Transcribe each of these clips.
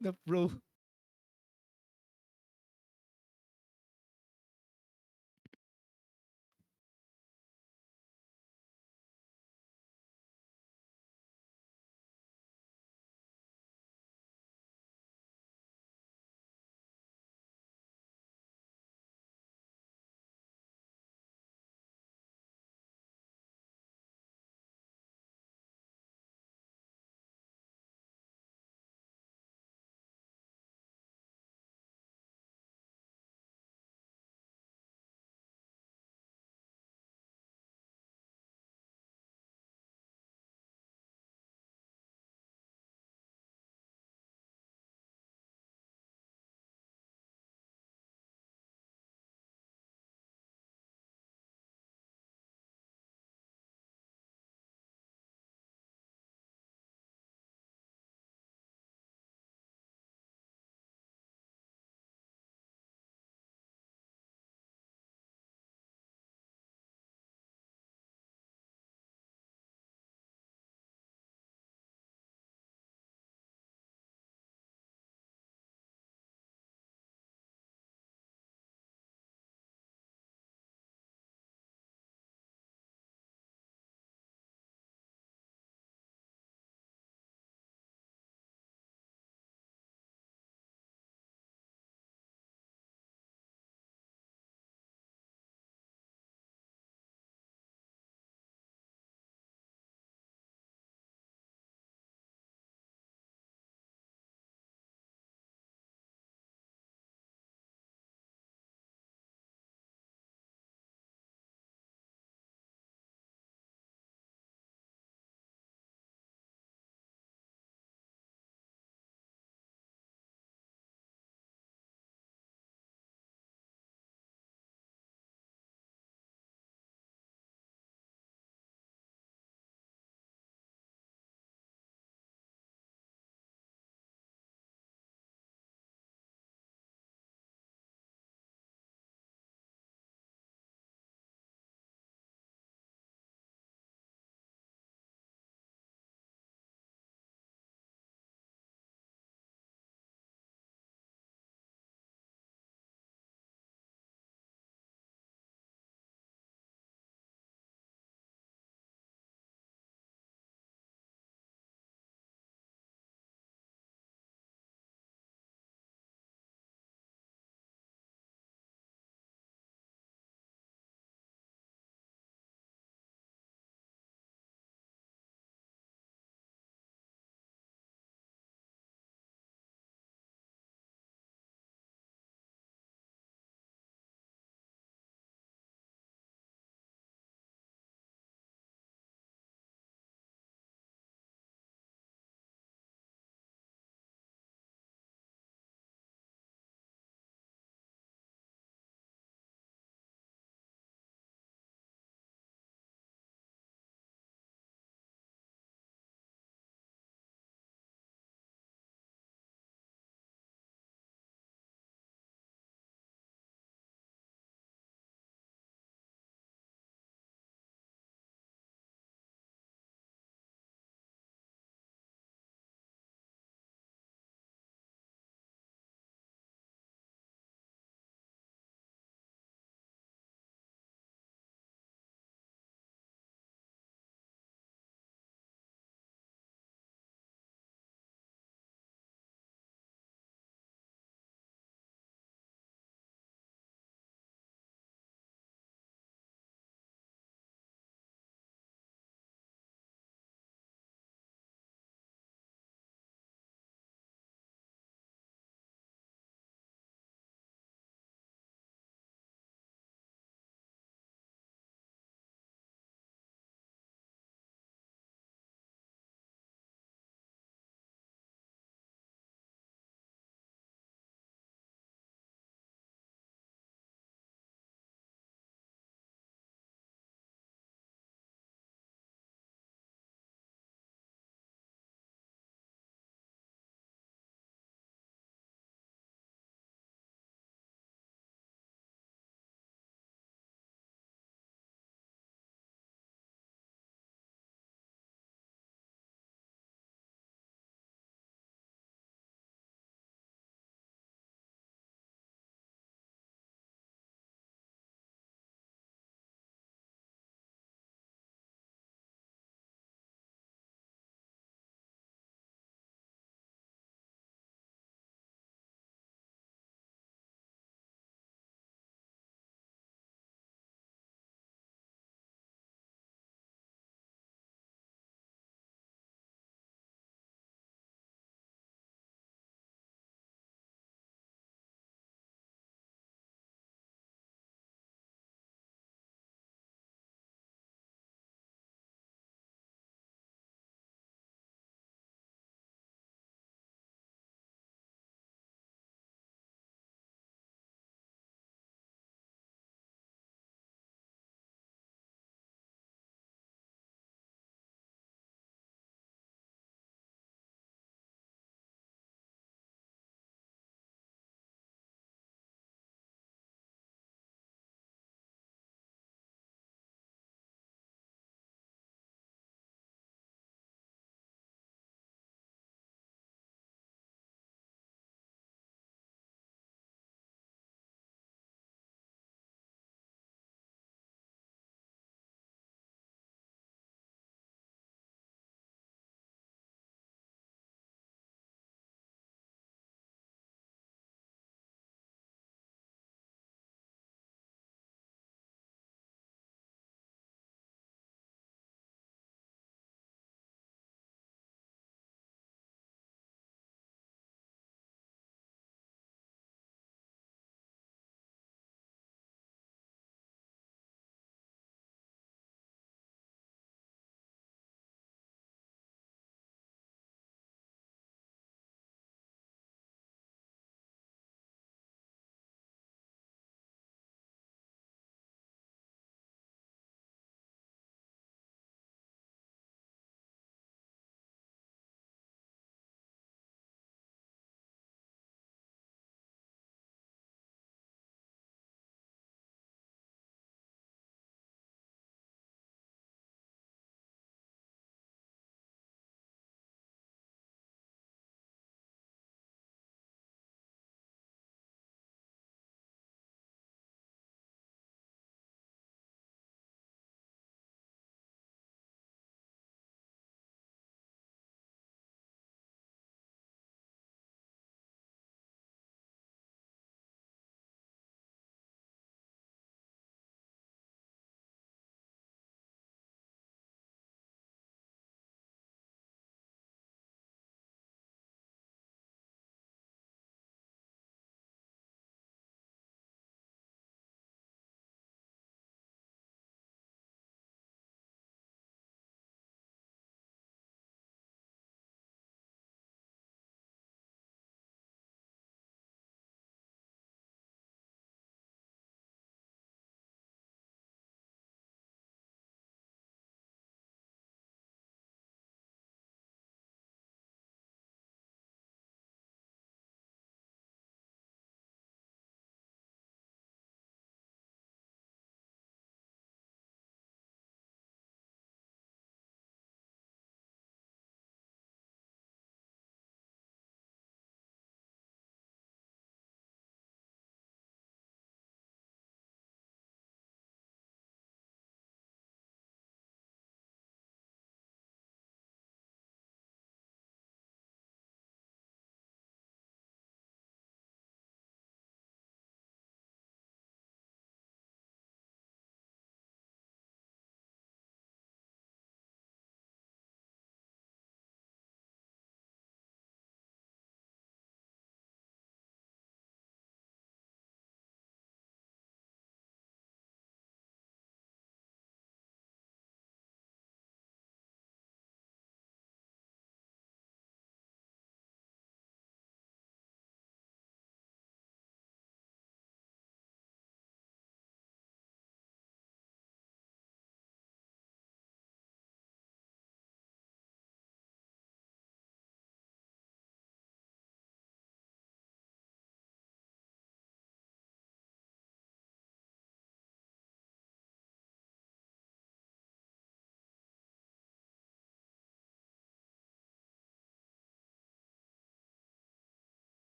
The pro.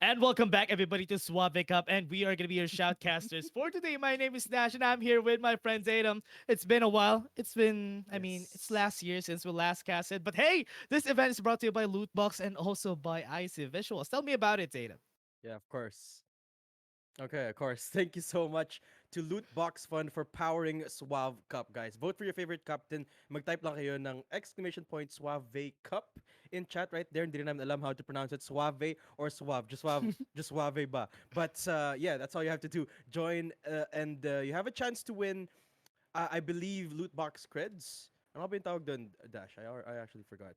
And welcome back, everybody, to Suave Cup. And we are going to be your shoutcasters for today. My name is Nash, and I'm here with my friend Adam. It's been a while. It's Yes. last year since we last casted. But hey, this event is brought to you by Lootbox and also by Icy Visuals. Tell me about it, Adam. Yeah, of course. Okay, of course. Thank you so much to Loot Box Fund for powering Suave Cup, guys. Vote for your favorite captain. Mag-type lang kayo ng exclamation point Suave Cup in chat right there. Hindi rin namin alam how to pronounce it. Suave or Suave. Just Suave ba. But yeah, that's all you have to do. Join and you have a chance to win, I believe, Loot Box creds. Ano ba yung tawag dun, Dash? I actually forgot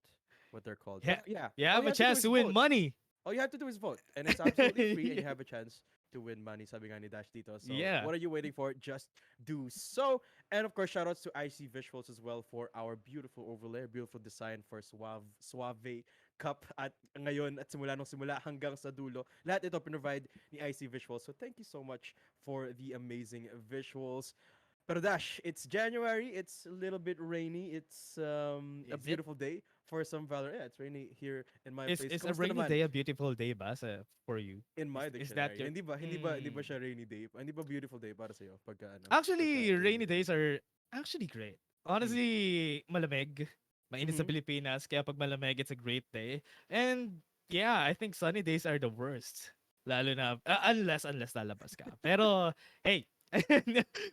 what they're called. Yeah, But yeah, you all have you a have to do chance is to win vote. money. All you have to do is vote, and it's absolutely free, and you have a chance to win money. Sabi nga ni Dash dito. So Yeah. what are you waiting for? Just do so. And of course, shoutouts to IC Visuals as well for our beautiful overlay, beautiful design for Suave Cup at ngayon at simula nung simula hanggang sa dulo. Lahat ito provide ni IC Visuals. So thank you so much for the amazing visuals. Pero Dash, it's January. It's a little bit rainy. It's a Is it? beautiful day for some Valor. Yeah, it's rainy here in my place. Is a Kamusta rainy naman day a beautiful day ba for you? in my Is that dictionary? your... Hindi ba Hmm. siya rainy day? Hindi ba beautiful day para sa iyo pagka Actually, rainy rainy day? days are actually great. Mm. Honestly, malamig. Mainit sa Mhm. Pilipinas, kaya pag malamig, it's a great day. And yeah, I think sunny days are the worst. Lalo na, unless lalabas ka. Pero, hey,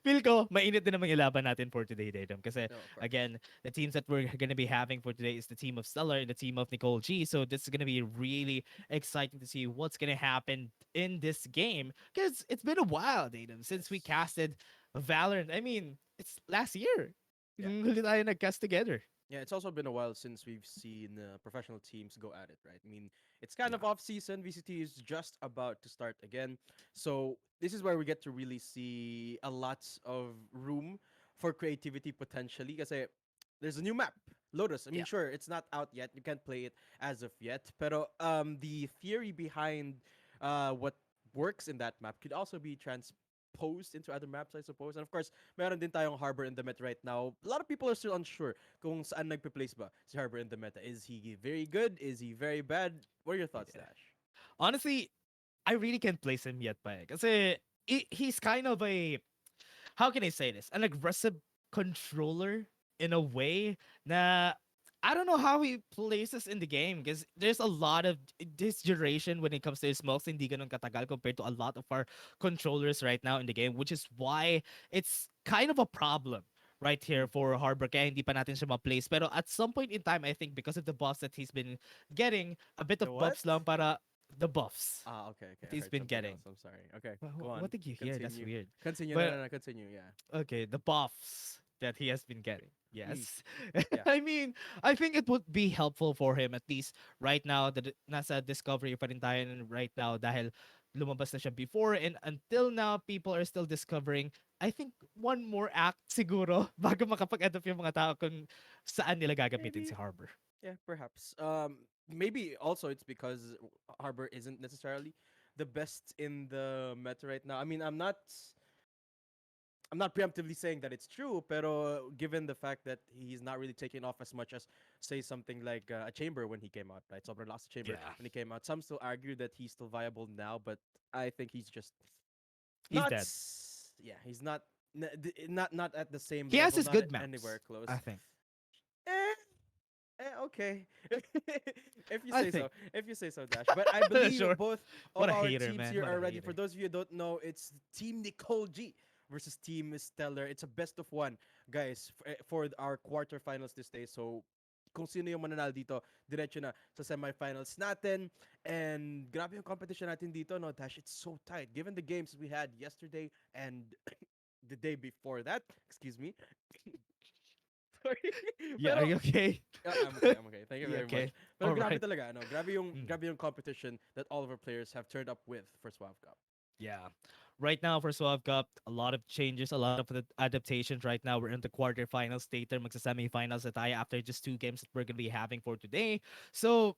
feel ko, mainit din naman ilaban natin for today, Datum. Kasi, No, of course. again, the teams that we're going to be having for today is the team of Stellar and the team of NicoleG. So this is going to be really exciting to see what's going to happen in this game. Because it's been a while, Datum, since we Yes. casted Valorant. I mean, it's last year. Yeah. Yung huli tayo nag-cast together. Yeah, it's also been a while since we've seen professional teams go at it, right? I mean, it's kind of Yeah. off season. VCT is just about to start again. So, this is where we get to really see a lot of room for creativity potentially. Kasi there's a new map, Lotus. I mean, Yeah. sure, it's not out yet. You can't play it as of yet. Pero the theory behind what works in that map could also be transposed into other maps, I suppose. And of course, meron din tayong Harbor in the Met right now. A lot of people are still unsure kung saan nagpe-place ba si Harbor in the meta. Is he very good? Is he very bad? What are your thoughts, Yeah. Dash? Honestly, I really can't place him yet pa eh. Kasi he's kind of a, how can I say this? An aggressive controller in a way na I don't know how he places in the game because there's a lot of this duration when it comes to his smokes hindi ganun katagal compared to a lot of our controllers right now in the game, which is why it's kind of a problem right here Mm. for Harbor kaya hindi pa natin siya ma-place. Pero at some point in time, I think because of the buffs that he's been getting, a bit The of what? buffs lang para the buffs Ah, okay, okay. that I he's heard been something getting. else. I'm sorry. Okay, go What on. did you hear? That's Continue. weird. Continue. No, But no, no. Continue. Yeah. okay, the buffs that he has been getting. Mm. Yes. Yeah. I mean, I think it would be helpful for him at least right now that nasa discovery pa rin tayo right now dahil lumabas na siya before and until now people are still discovering. I think one more act siguro bago makapag-adopt yung mga tao kung saan nila gagamitin si Maybe. Harbor. Yeah, perhaps. Maybe also it's because Harbor isn't necessarily the best in the meta right now. I mean, I'm not preemptively saying that it's true, pero given the fact that he's not really taking off as much as say something like a Chamber when he came out, right? Sobrang lost Chamber Yeah. when he came out. Some still argue that he's still viable now, but I think he's just He's not. dead. Yeah, he's not at the same He has level, his not good anywhere maps, I close. think. Eh, okay. If you I say think. so. If you say so, Dash. But I believe Sure. both What of a our hater, teams man. here What a are ready. For hater. those of you who don't know, it's Team NicoleG versus Team Stellar. It's a best of one, guys, for our quarterfinals this day. So, kung sino yung mananalo dito, diretso na sa semifinals natin. And grabe yung competition natin dito, no, Dash? It's so tight. Given the games we had yesterday and the day before that, excuse me. Sorry. Yeah, are Pero you okay? I'm okay. I'm okay. Thank you You very much. okay? Pero All grabe right. talaga, ano? Grabe yung Mm. grabe yung competition that all of our players have turned up with for Suave Cup. Yeah. Right now for Suave Cup, a lot of changes, a lot of adaptations right now. We're in the quarterfinals later, magsa-semifinals na tayo after just two games that we're going to be having for today. So,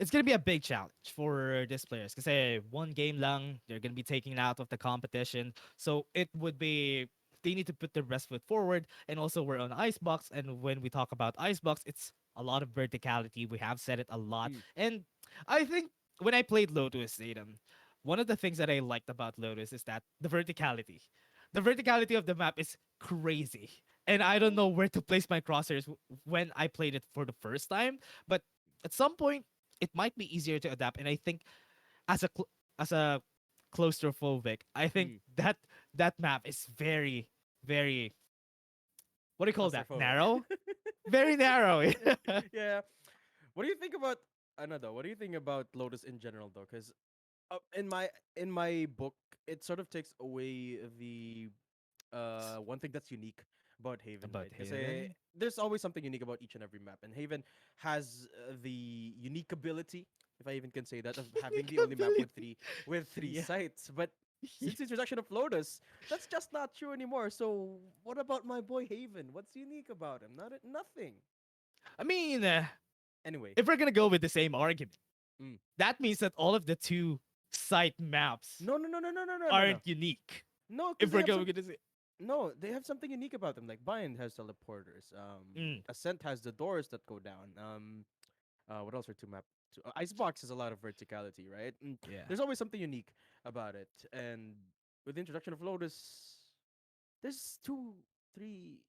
it's going to be a big challenge for these players kasi one game lang, they're going to be taken out of the competition. So, it would be they need to put their best foot forward and also we're on Icebox and when we talk about Icebox, it's a lot of verticality. We have said it a lot. Mm. And I think when I played Lotus, Adam, one of the things that I liked about Lotus is that the verticality. The verticality of the map is crazy. And I don't know where to place my crosshairs when I played it for the first time. But at some point, it might be easier to adapt. And I think as as a claustrophobic, I think Mm, that map is very, very, what do you call that? claustrophobic. Narrow? Very narrow. Yeah. What do you think about another? What do you think about Lotus in general though? Because in my book, it sort of takes away the one thing that's unique about Haven, About right? Because Haven. there's always something unique about each and every map, and Haven has the unique ability, if I even can say that, of having Unique the only map with ability. three Yeah. sites. But since the introduction of Lotus, that's just not true anymore. So what about my boy Haven? What's unique about him? Nothing. I mean, Anyway, if we're gonna go with the same argument, mm. that means that all of the two site maps No, no, no, no, no, no, no, no, no. aren't unique. No, because If they we're have going some. to say, No, they have something unique about them. Like Bind has teleporters. mm, Ascent has the doors that go down. What else are two map? Icebox has a lot of verticality, right? And yeah, there's always something unique about it. And with the introduction of Lotus, there's three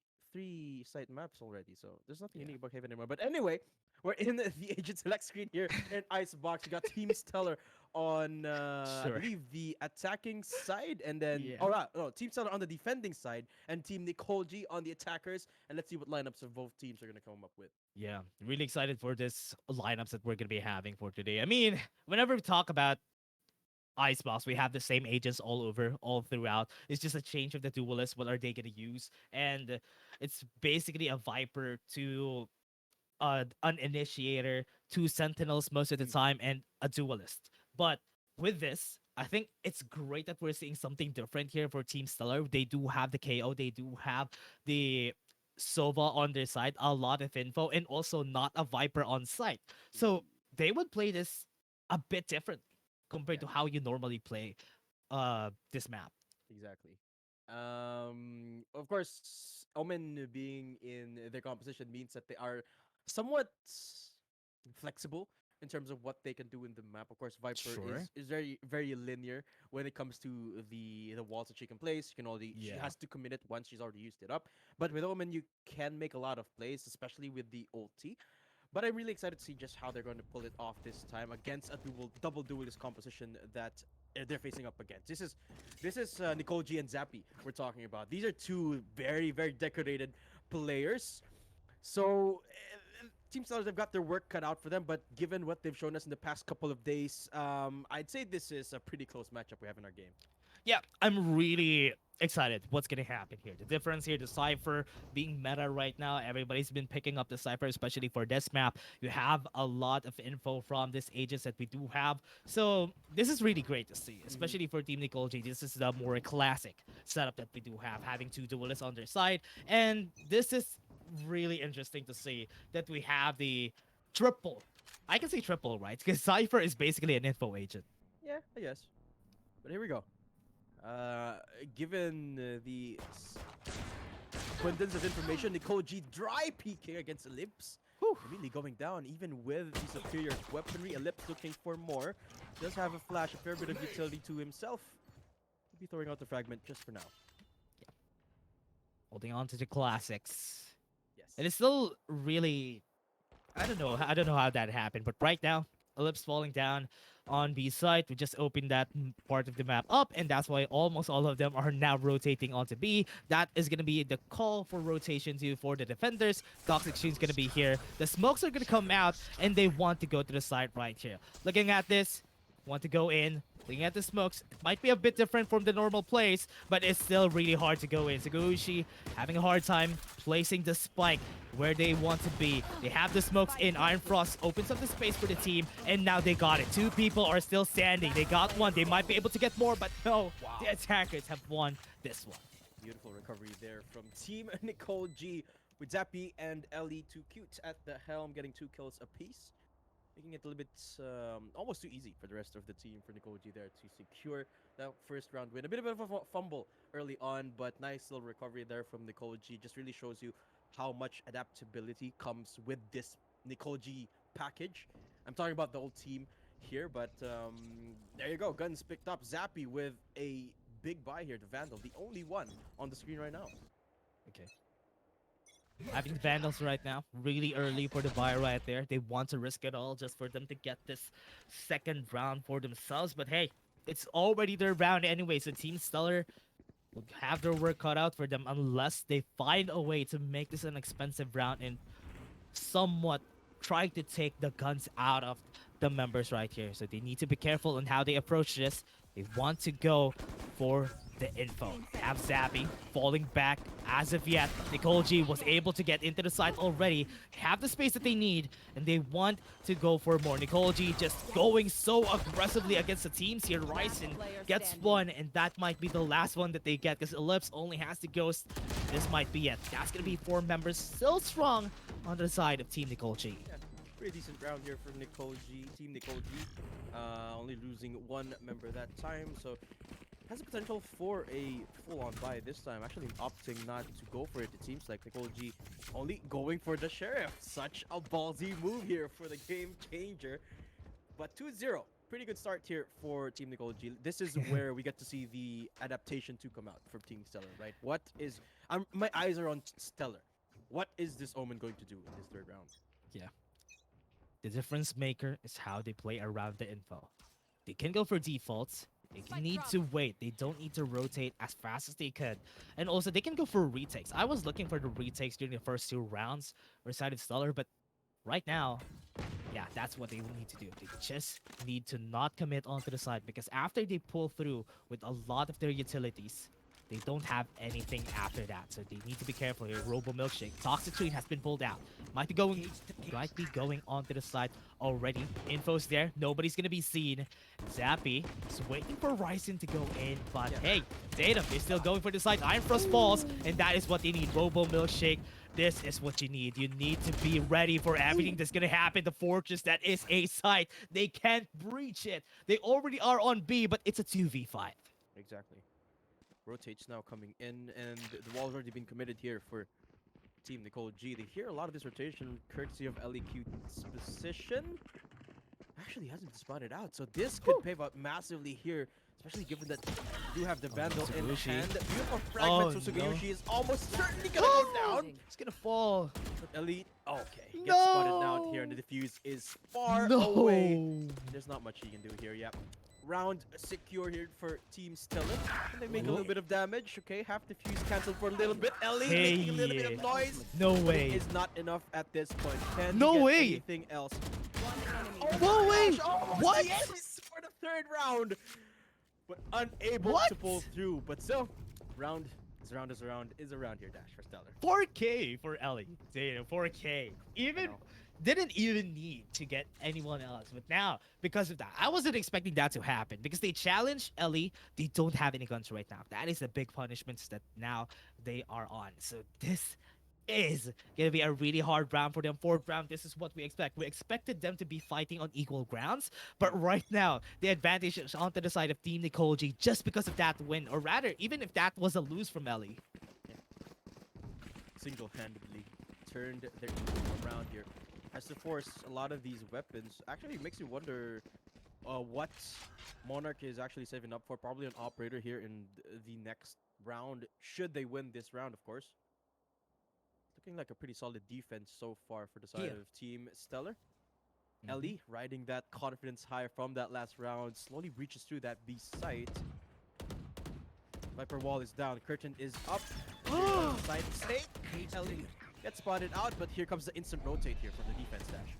site maps already, so there's nothing yeah, unique about Haven anymore. But anyway, we're in the agent select screen here in Icebox. We got Team Stellar on, I sure, believe, the attacking side, and then yeah, no, Team Stellar on the defending side, and Team NicoleG on the attackers. And let's see what lineups of both teams are gonna come up with. yeah. Really excited for this lineups that we're gonna be having for today. I mean, whenever we talk about Icebox, we have the same agents all over, all throughout. It's just a change of the duelist. What are they gonna use? And it's basically a Viper to an initiator, two sentinels most of the Mm, time, and a duelist. But with this, I think it's great that we're seeing something different here for Team Stellar. They do have the KO, they do have the Sova on their side, a lot of info, and also not a Viper on site. So ooh, they would play this a bit differently compared yeah, to how you normally play this map. exactly. Of course, Omen being in their composition means that they are somewhat flexible in terms of what they can do in the map. Of course, Viper Sure. is very linear when it comes to the walls that she can place. She Yeah. has to commit it once she's already used it up. But with Omen, you can make a lot of plays, especially with the ulti. But I'm really excited to see just how they're going to pull it off this time against a double duelist composition that they're facing up against. This is Nicole G and Zappy we're talking about. These are two very decorated players. So Team Stars have got their work cut out for them, but given what they've shown us in the past couple of days, I'd say this is a pretty close matchup we have in our game. Yeah, I'm really excited what's gonna happen here. The difference here, the Cypher being meta right now, everybody's been picking up the Cypher, especially for this map. You have a lot of info from these agents that we do have. So this is really great to see, Mm-hmm. especially for Team Nicole G. This is the more classic setup that we do have, having two duelists on their side. And this is really interesting to see that we have the triple. I can say triple, right? Because Cypher is basically an info agent. Yeah, I guess. But here we go. Uh, Given the abundance of information, Nicole G dry peeking against Ellipse. Whew. Immediately going down, even with the superior weaponry. Ellipse looking for more. Does have a flash, a fair bit of utility to himself. He'll be throwing out the fragment just for now. Holding on to the classics. Yes. It is still really, I don't know. I don't know how that happened, but right now, Ellipse falling down on B side. We just opened that part of the map up, and that's why almost all of them are now rotating onto B. That is gonna be the call for rotation too for the defenders. Gox Exchange gonna be here. The smokes are gonna come out, and they want to go to the side right here. Looking at this, want to go in. Looking at the smokes, it might be a bit different from the normal plays, but it's still really hard to go in. Sugushi having a hard time placing the spike where they want to be. They have the smokes in. Iron Frost opens up the space for the team, and now they got it. Two people are still standing. They got one. They might be able to get more, but no. Wow. The attackers have won this one. Beautiful recovery there from Team Nicole G with Zappy and Ellie too cute at the helm, getting 2 kills apiece. Making it a little bit almost too easy for the rest of the team for Nicole G there to secure that first round win. A bit of a fumble early on, but nice little recovery there from Nicole G. Just really shows you how much adaptability comes with this Nicole G package. I'm talking about the whole team. here, but there you go. Guns picked up. Zappy with a big buy here. The Vandal, the only one on the screen right now. Okay. I think Vandals right now, really early for the buy right there. They want to risk it all just for them to get this second round for themselves. But hey, it's already their round anyway, so Team Stellar will have their work cut out for them unless they find a way to make this an expensive round and somewhat try to take the guns out of the members right here. So they need to be careful on how they approach this. They want to go for the info. Have Zappy falling back as of yet. NicoleG was able to get into the site already, have the space that they need, and they want to go for more. NicoleG just going so aggressively against the teams here. Ryzen gets one, and that might be the last one that they get because Ellipse only has the Ghost. This might be it. That's going to be 4 members still strong on the side of Team NicoleG. Yeah, pretty decent round here for NicoleG, Team NicoleG. Only losing 1 member that time, so has the potential for a full-on buy this time. Actually opting not to go for it. It seems like NicoleG only going for the Sheriff. Such a ballsy move here for the game changer. But 2-0. Pretty good start here for Team NicoleG. This is where we get to see the adaptation to come out from Team Stellar, right? What is... my eyes are on Stellar. What is this Omen going to do in this 3rd round? Yeah. The difference maker is how they play around the info. They can go for defaults. They need to wait. They don't need to rotate as fast as they could. And also, they can go for retakes. I was looking for the retakes during the first 2 rounds for side of Stellar, but right now, yeah, that's what they will need to do. They just need to not commit onto the side because after they pull through with a lot of their utilities, they don't have anything after that. So they need to be careful here. Robo Milkshake. Toxic Train has been pulled out. Might be going onto the side already. Info's there. Nobody's gonna be seen. Zappy is waiting for Ryzen to go in, but hey, Tatum is still going for the side. Iron Frost falls, and that is what they need. Robo Milkshake. This is what you need. You need to be ready for everything that's gonna happen. The fortress that is A site. They can't breach it. They already are on B, but it's a 2v5. Exactly. Rotates now coming in, and the wall's already been committed here for Team NicoleG. They hear a lot of this rotation courtesy of LEQ's position. Actually hasn't spotted out, so this could pave out massively here, especially given that you do have the Vandal in hand. Beautiful fragment, so Sugiyushi is almost certainly gonna go down. It's gonna fall. But Elite, okay, gets spotted out here, and the defuse is far away. There's not much he can do here, yep. Round secure here for Team Stellar. And they make a little bit of damage. Okay, half the fuse cancelled for a little bit. Ellie making a little bit of noise. No way. It is not enough at this point. Can No get way. anything else? Oh, no way. What? Yes, for the 3rd round, but unable to pull through. But still, round is around here. Dash for Stellar. 4K for Ellie. Damn, 4K. Didn't even need to get anyone else. But now, because of that, I wasn't expecting that to happen. Because they challenged Ellie, they don't have any guns right now. That is the big punishments that now they are on. So this is going to be a really hard round for them. 4th round, this is what we expect. We expected them to be fighting on equal grounds. But right now, the advantage is onto the side of Team NicoleG just because of that win. Or rather, even if that was a lose from Ellie. Yeah. Single-handedly turned their around here. Has to force a lot of these weapons. Actually, it makes you wonder what Monarch is actually saving up for. Probably an operator here in the next round, should they win this round, of course. Looking like a pretty solid defense so far for the side of Team Stellar. Ellie riding that confidence high from that last round, slowly breaches through that B site. Viper wall is down, curtain is up. Side state. Ellie gets spotted out, but here comes the instant rotate here from the defense dash.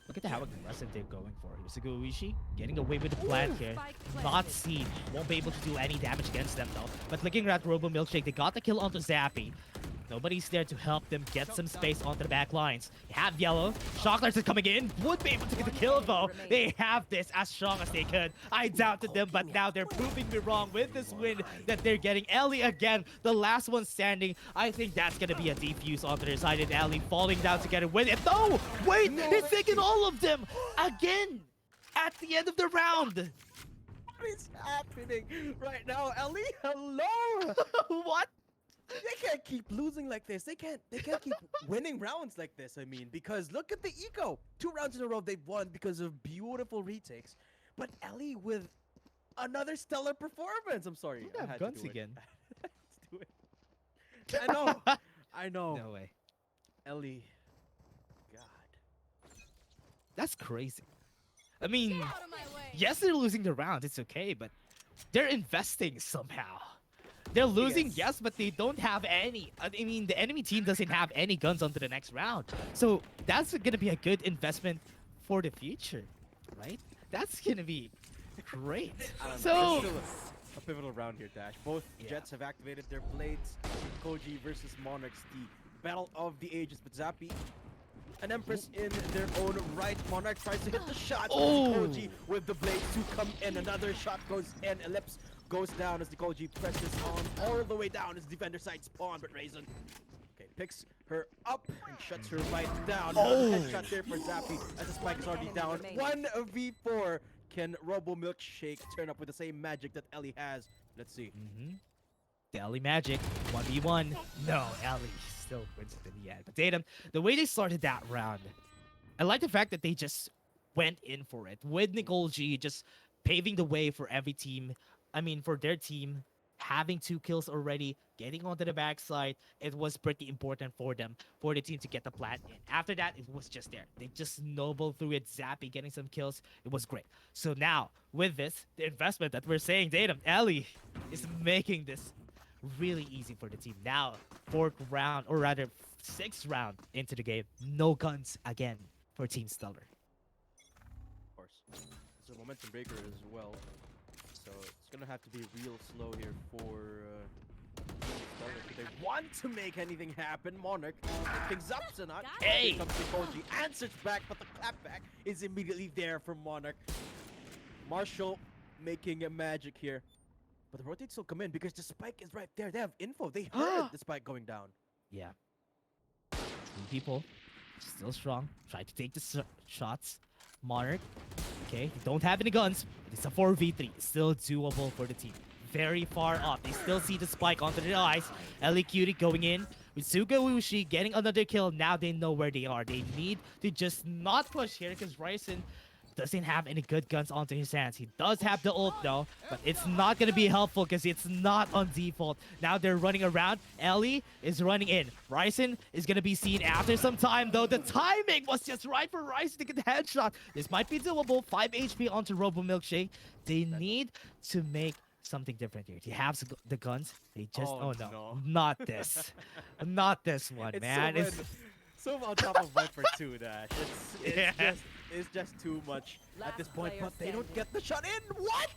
Look at how aggressive they're going for. Sugiyushi getting away with the plant here. Not seen. Won't be able to do any damage against them though. But looking at Robo Milkshake, they got the kill onto Zappy. Nobody's there to help them get some space onto the back lines. They have yellow. Shocklarks are coming in. Would be able to get the kill though. They have this as strong as they could. I doubted them, but now they're proving me wrong with this win that they're getting. Ellie again, the last one standing. I think that's gonna be a defuse onto their side, and Ellie falling down to get it with it. No! Wait! He's taking all of them! Again! At the end of the round! What is happening right now, Ellie? Hello! What? They can't keep losing like this. They can't keep winning rounds like this. I mean, because look at the eco. 2 rounds in a row they've won because of beautiful retakes. But Ellie with another stellar performance. I'm sorry, Don't I have had to guns do it. again. Let's do it. I know. I know. No way. Ellie. God. That's crazy. I mean, Out of my way. yes, they're losing the round. It's okay, but they're investing somehow. They're losing, Yes. yes, but they don't have any. I mean, the enemy team doesn't have any guns onto the next round. So that's going to be a good investment for the future, right? That's going to be great. I don't know. So, It's still a pivotal round here, Dash. Both Yeah. Jets have activated their blades. NicoleG versus Monarchs, the battle of the ages. But Zappy, an Empress in their own right. Monarch tries to hit the shot. Oh. NicoleG with the blades to come in. Another shot goes in. Ellipse goes down as NicoleG presses on all the way down as defender side spawn. But Raisin, okay, picks her up and shuts her right down. Oh. Another headshot there for Zappy as the spike is already enemy down. remaining. 1v4. Can Robo Milkshake turn up with the same magic that Ellie has? Let's see. the Ellie Magic, 1v1. No, Ellie still wins it in the end. But Tatum, the way they started that round, I like the fact that they just went in for it. With NicoleG just paving the way for every team. I mean, for their team, having 2 kills already, getting onto the backside, it was pretty important for them, for the team to get the plant in. After that, it was just there. They just snowballed through it, Zappy getting some kills. It was great. So now, with this, the investment that we're saying, Tatum, Ellie is making this really easy for the team. Now, 4th round, or rather 6th round into the game, no guns again for Team Stellar. Of course. It's a momentum breaker as well. So it's going to have to be real slow here for Stellar. If they want to make anything happen, Monarch things up to not. Hey! Here comes NicoleG, answers back, but the clapback is immediately there for Monarch. Marshall making a magic here. But the rotate still come in because the spike is right there. They have info. They heard the spike going down. Yeah. 2 people, still strong, try to take the shots. Monarch, okay, they don't have any guns, but it's a 4v3. Still doable for the team. Very far up. They still see the spike onto their eyes. Ellie Cutie going in. With Suga Wushi getting another kill. Now they know where they are. They need to just not push here because Ryzen doesn't have any good guns onto his hands. He does have the ult though, but it's not going to be helpful because it's not on default. Now they're running around. Ellie is running in. Ryzen is going to be seen after some time though. The timing was just right for Ryzen to get the headshot. This might be doable. 5 HP onto Robo Milkshake. They need to make something different here. They have the guns. They just, Oh, oh no, no. not this. Not this one, It's man. so on top of Viper 2, Dash. It's Yeah. just too much at this Last point, player but they don't standing. get the shot in. What?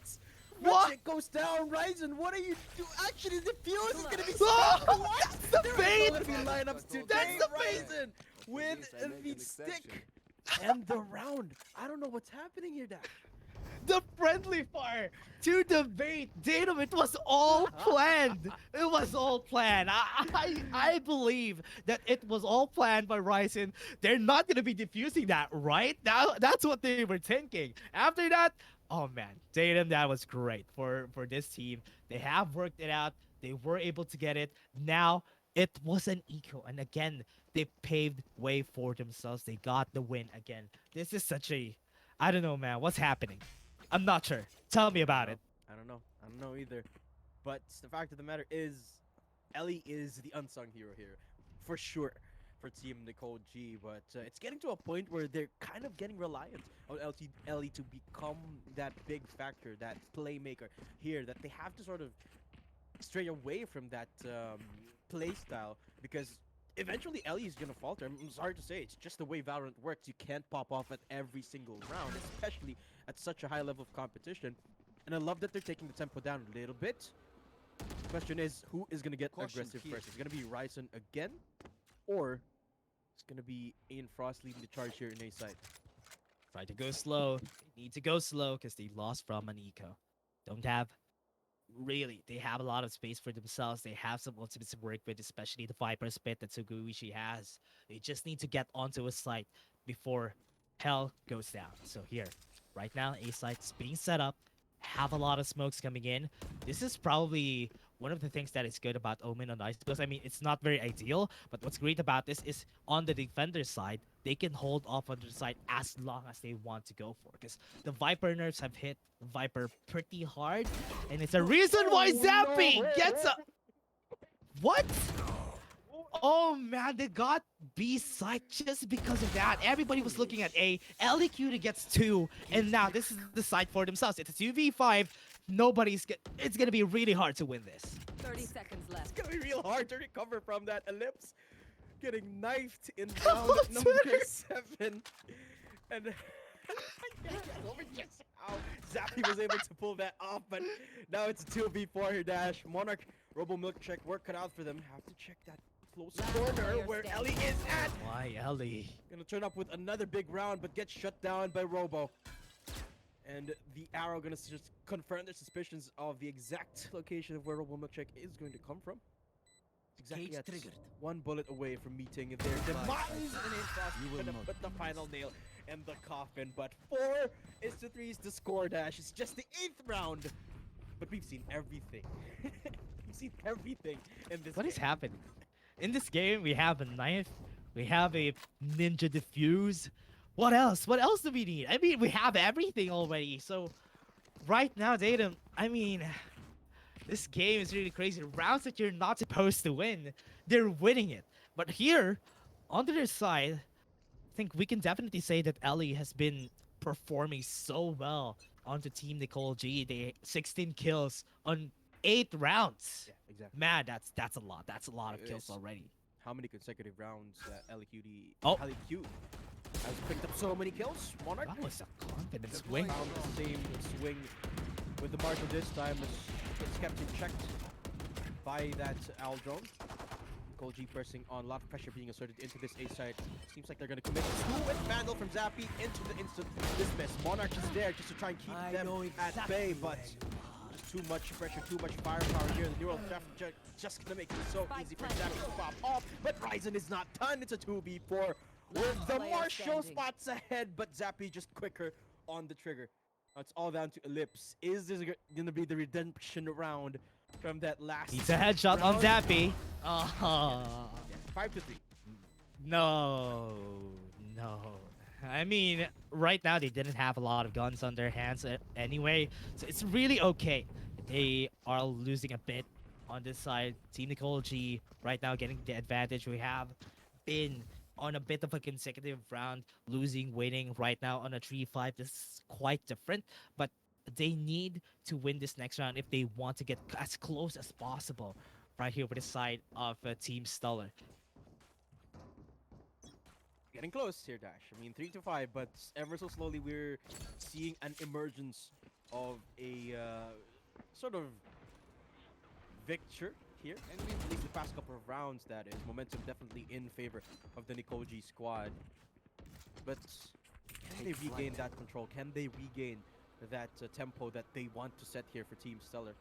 What? It goes down, Ryzen. What are you doing? Actually, the fuse is gonna be Oh, stuck. What? that's the There bait. are gonna be lineups today. That's the Ryzen with the stick and the round. I don't know what's happening here, Dash. The friendly fire to the bait. Datum, it was all planned. It was all planned. I believe that it was all planned by Ryzen. They're not going to be diffusing that right now. That's what they were thinking. After that, oh man, Datum, that was great for this team. They have worked it out. They were able to get it. Now it was an eco. And again, they paved way for themselves. They got the win again. This is such a, I don't know, man. What's happening? I'm not sure. Tell me about it. I don't know. I don't know either. But the fact of the matter is, Ellie is the unsung hero here, for sure, for Team NicoleG. But it's getting to a point where they're kind of getting reliant on Ellie to become that big factor, that playmaker here, that they have to sort of stray away from that play style because eventually Ellie is gonna falter. I'm sorry to say, it's just the way Valorant works. You can't pop off at every single round, especially at such a high level of competition. And I love that they're taking the tempo down a little bit. Question is, who is gonna get aggressive first? Is it gonna be Ryzen again, or it's gonna be Ian Frost leading the charge here in A side? Try to go slow. They need to go slow because they lost from an eco. Don't have, really, they have a lot of space for themselves. They have some ultimates to work with, especially the Viper Spit that Suguishi has. They just need to get onto a site before hell goes down. So here, right now, A site's being set up. Have a lot of smokes coming in. This is probably one of the things that is good about Omen on Ice, because I mean it's not very ideal, but what's great about this is on the defender side, they can hold off on the side as long as they want to go for. Because the Viper nerfs have hit Viper pretty hard, and it's a reason why Zappy gets a what? Oh man, they got B side just because of that. Everybody was looking at A. LEQ gets 2, and now this is the side for themselves. It's a 2v5. It's gonna be really hard to win this. 30 seconds It's left. gonna be real hard to recover from that ellipse. Getting knifed in round on number Twitter. 7. And how Zappy was able to pull that off, but now it's a 2v4 here, Dash. Monarch, Robo Milkshake, work cut out for them. Have to check that close Last corner player where standing. Ellie is at. Why Ellie? Gonna turn up with another big round, but gets shut down by Robo. And the arrow gonna just confirm their suspicions of the exact location of where Robo Milkshake is going to come from. Exactly Cage at triggered. 1 bullet away from meeting their demise. And Infrost gonna put the final nail in the coffin. But 4 is to 3's the score, Dash. It's just the 8th round. But we've seen everything. We've seen everything in this What is game. happening? In this game, we have a knife, we have a ninja diffuse. What else? What else do we need? I mean, we have everything already. So, right now, Tatum, I mean, this game is really crazy. Rounds that you're not supposed to win, they're winning it. But here, on the other side, I think we can definitely say that Ellie has been performing so well on the team NicoleG. They 16 kills on 8 rounds. Yeah, exactly. Man, that's a lot. That's a lot of It kills is. already. How many consecutive rounds that Oh. LEQ has picked up so many kills? Monarch That was a confident swing. found the same swing with the Marshall this time. It's kept in check by that Al drone. NicoleG pressing on, a lot of pressure being asserted into this A side. Seems like they're going to commit to with Vandal from Zappy into the instant dismiss. Monarch is there just to try and keep them at bay, but just too much pressure, too much firepower here. The neural theft just going to make it so easy for Zappy to pop off, but Ryzen is not done. It's a 2v4 with the player Marshall standing. spots ahead, but Zappy just quicker on the trigger. Now it's all down to Ellipse. Is this going to be the redemption round from that last He's a headshot on round? Zappy. Oh, 5 to 3. no. I mean, right now they didn't have a lot of guns on their hands anyway, so it's really okay. They are losing a bit on this side. Team NicoleG right now getting the advantage. We have been on a bit of a consecutive round, losing, winning. Right now on a 3-5, this is quite different, but they need to win this next round if they want to get as close as possible right here with the side of Team Stellar. Getting close here, Dash. I mean, 3 to 5, but ever so slowly we're seeing an emergence of a sort of victor here. And at least the past couple of rounds, that is. Momentum definitely in favor of the NicoleG squad. But can they regain that control? Can they regain that tempo that they want to set here for Team Stellar?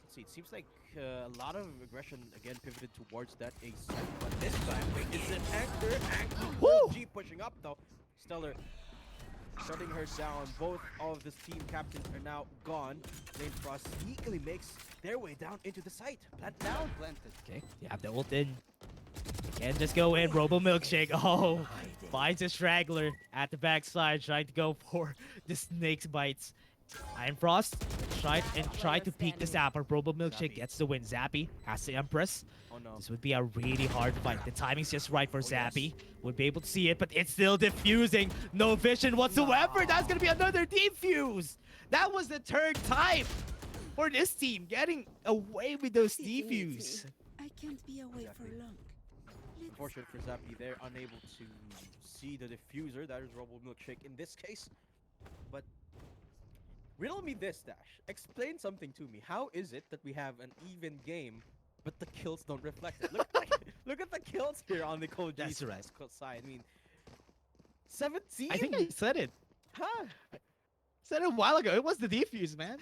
Let's see, it seems like a lot of aggression again pivoted towards that ace side, but this time it's an anchor. NicoleG pushing up though. Stellar shutting her down. Both of this team captains are now gone. Lane Frost sneakily makes their way down into the site. Plant down. Planted. Okay, you have the ult in. Can't just go in. Robo Milkshake. Oh, finds a straggler at the backside, trying to go for the snake's bites. Iron Frost try to peek the Zapper. Robo Milkshake Zappy. gets the win. Zappy has the Empress. Oh no. This would be a really hard fight. The timing's just right for yes. Zappy. Would be able to see it, but it's still diffusing. No vision whatsoever. That's gonna be another defuse. That was the third time for this team getting away with those defuse. I can't be away Exactly. for long. Unfortunate for Zappy, they're unable to see the diffuser. That is Robo Milkshake in this case. But riddle me this, Dash. Explain something to me. How is it that we have an even game, but the kills don't reflect it? Look at the kills here on the NicoleG That's right. side. I mean, 17? I think I said it. Huh? Said it a while ago. It was the defuse, man.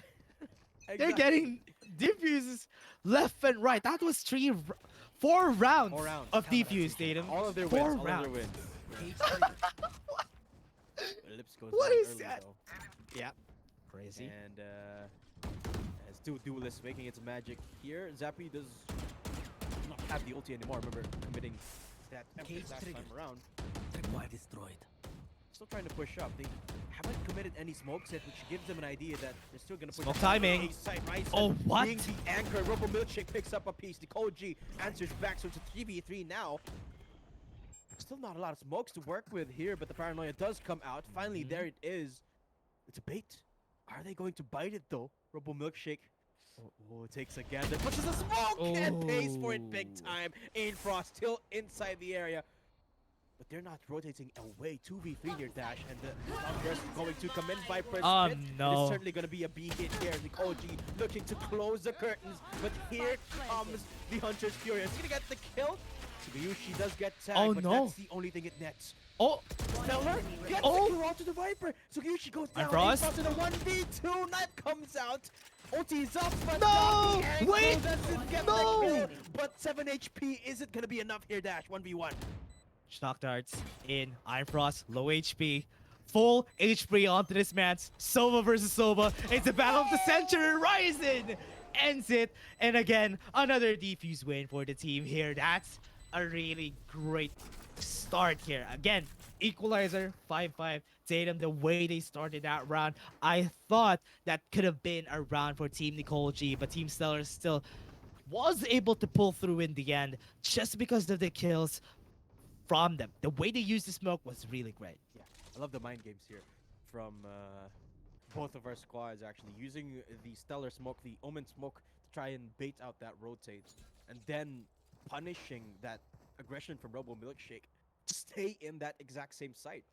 They're Exactly. getting defuses left and right. That was 4 rounds, 4 rounds. of defuse, Tatum. All of their 4 wins. All of rounds. their wins. Cage triggered. Lips goes What down is early, that? though. Yeah. Crazy. And as It's two duelists making its magic here. Zappy does not have the ulti anymore. Remember committing that Empress last time around. Destroyed. Still trying to push up. They haven't committed any smokes yet, which gives them an idea that they're still gonna push Smoke up. timing. Ace side, right Oh, side, what? being the anchor. Robo Milkshake picks up a piece. NicoleG answers back, so it's a 3v3 now. Still not a lot of smokes to work with here, but the paranoia does come out. Finally, there it is. It's a bait. Are they going to bite it though? Robo Milkshake. Oh, it takes a gander, pushes a smoke and pays for it big Oh. time. Frost still inside the area. But they're not rotating away. 2v3 here, Dash, and the Outburst is going to come in. Viper's pit. It no. is certainly going to be a B hit here. NicoleG looking to close the curtains, but here comes the Hunter's Fury. Is he going to get the kill? Sugiyushi does get tagged, Oh, but no. that's the only thing it nets. Oh, Stellar gets Oh. the kill out to the Viper. Sugiyushi goes down. Frost. Frost in a 1v2. Knife comes out. Ulti is up, but No! not the angle. Wait! Doesn't get No! the kill. But 7 HP, is it going to be enough here, Dash? 1v1. Shock darts in. Iron Frost, low HP. Full HP onto this match. Sova versus Sova. It's a battle of the century. Ryzen ends it. And again, another defuse win for the team here. That's a really great start here. Again, equalizer, 5-5. Tatum, the way they started that round, I thought that could have been a round for Team NicoleG, but Team Stellar still was able to pull through in the end just because of the kills from them. The way they used the smoke was really great. Yeah, I love the mind games here from both of our squads, actually. Using the Stellar Smoke, the Omen Smoke, to try and bait out that rotate. And then punishing that aggression from Robo Milkshake to stay in that exact same site.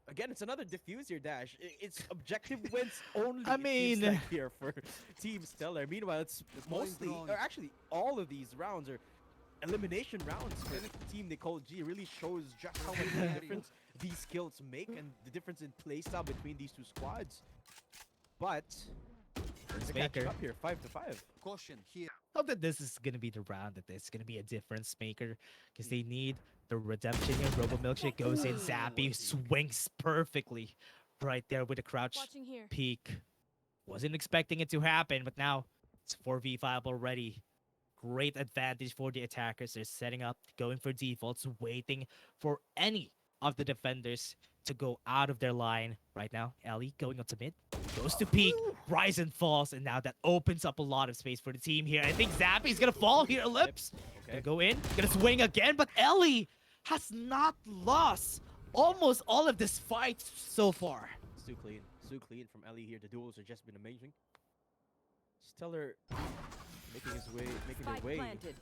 Again, it's another diffuse here, Dash. It's objective wins only. I it seems mean- like here for Team Stellar. Meanwhile, it's mostly, or actually, all of these rounds are elimination rounds for Team NicoleG. Really shows just how much of a difference these skills make and the difference in playstyle between these two squads. But it's catching Maker. up here, 5-5. Caution here. Hope that this is gonna be the round that it's gonna be a difference maker because they need the redemption here. Robo Milkshake goes in, Zappy swings perfectly right there with a crouch Watching here. peek. Wasn't expecting it to happen, but now it's 4v5 already. Great advantage for the attackers. They're setting up, going for defaults, waiting for any of the defenders to go out of their line. Right now, Ellie going up to mid, goes to peak, Ryzen falls, and now that opens up a lot of space for the team here. I think Zappy's gonna fall here, Lips. Gonna Okay. go in, gonna swing again, but Ellie has not lost almost all of this fight so far. It's too clean. Too clean from Ellie here. The duels have just been amazing. Stellar making their Spike way planted.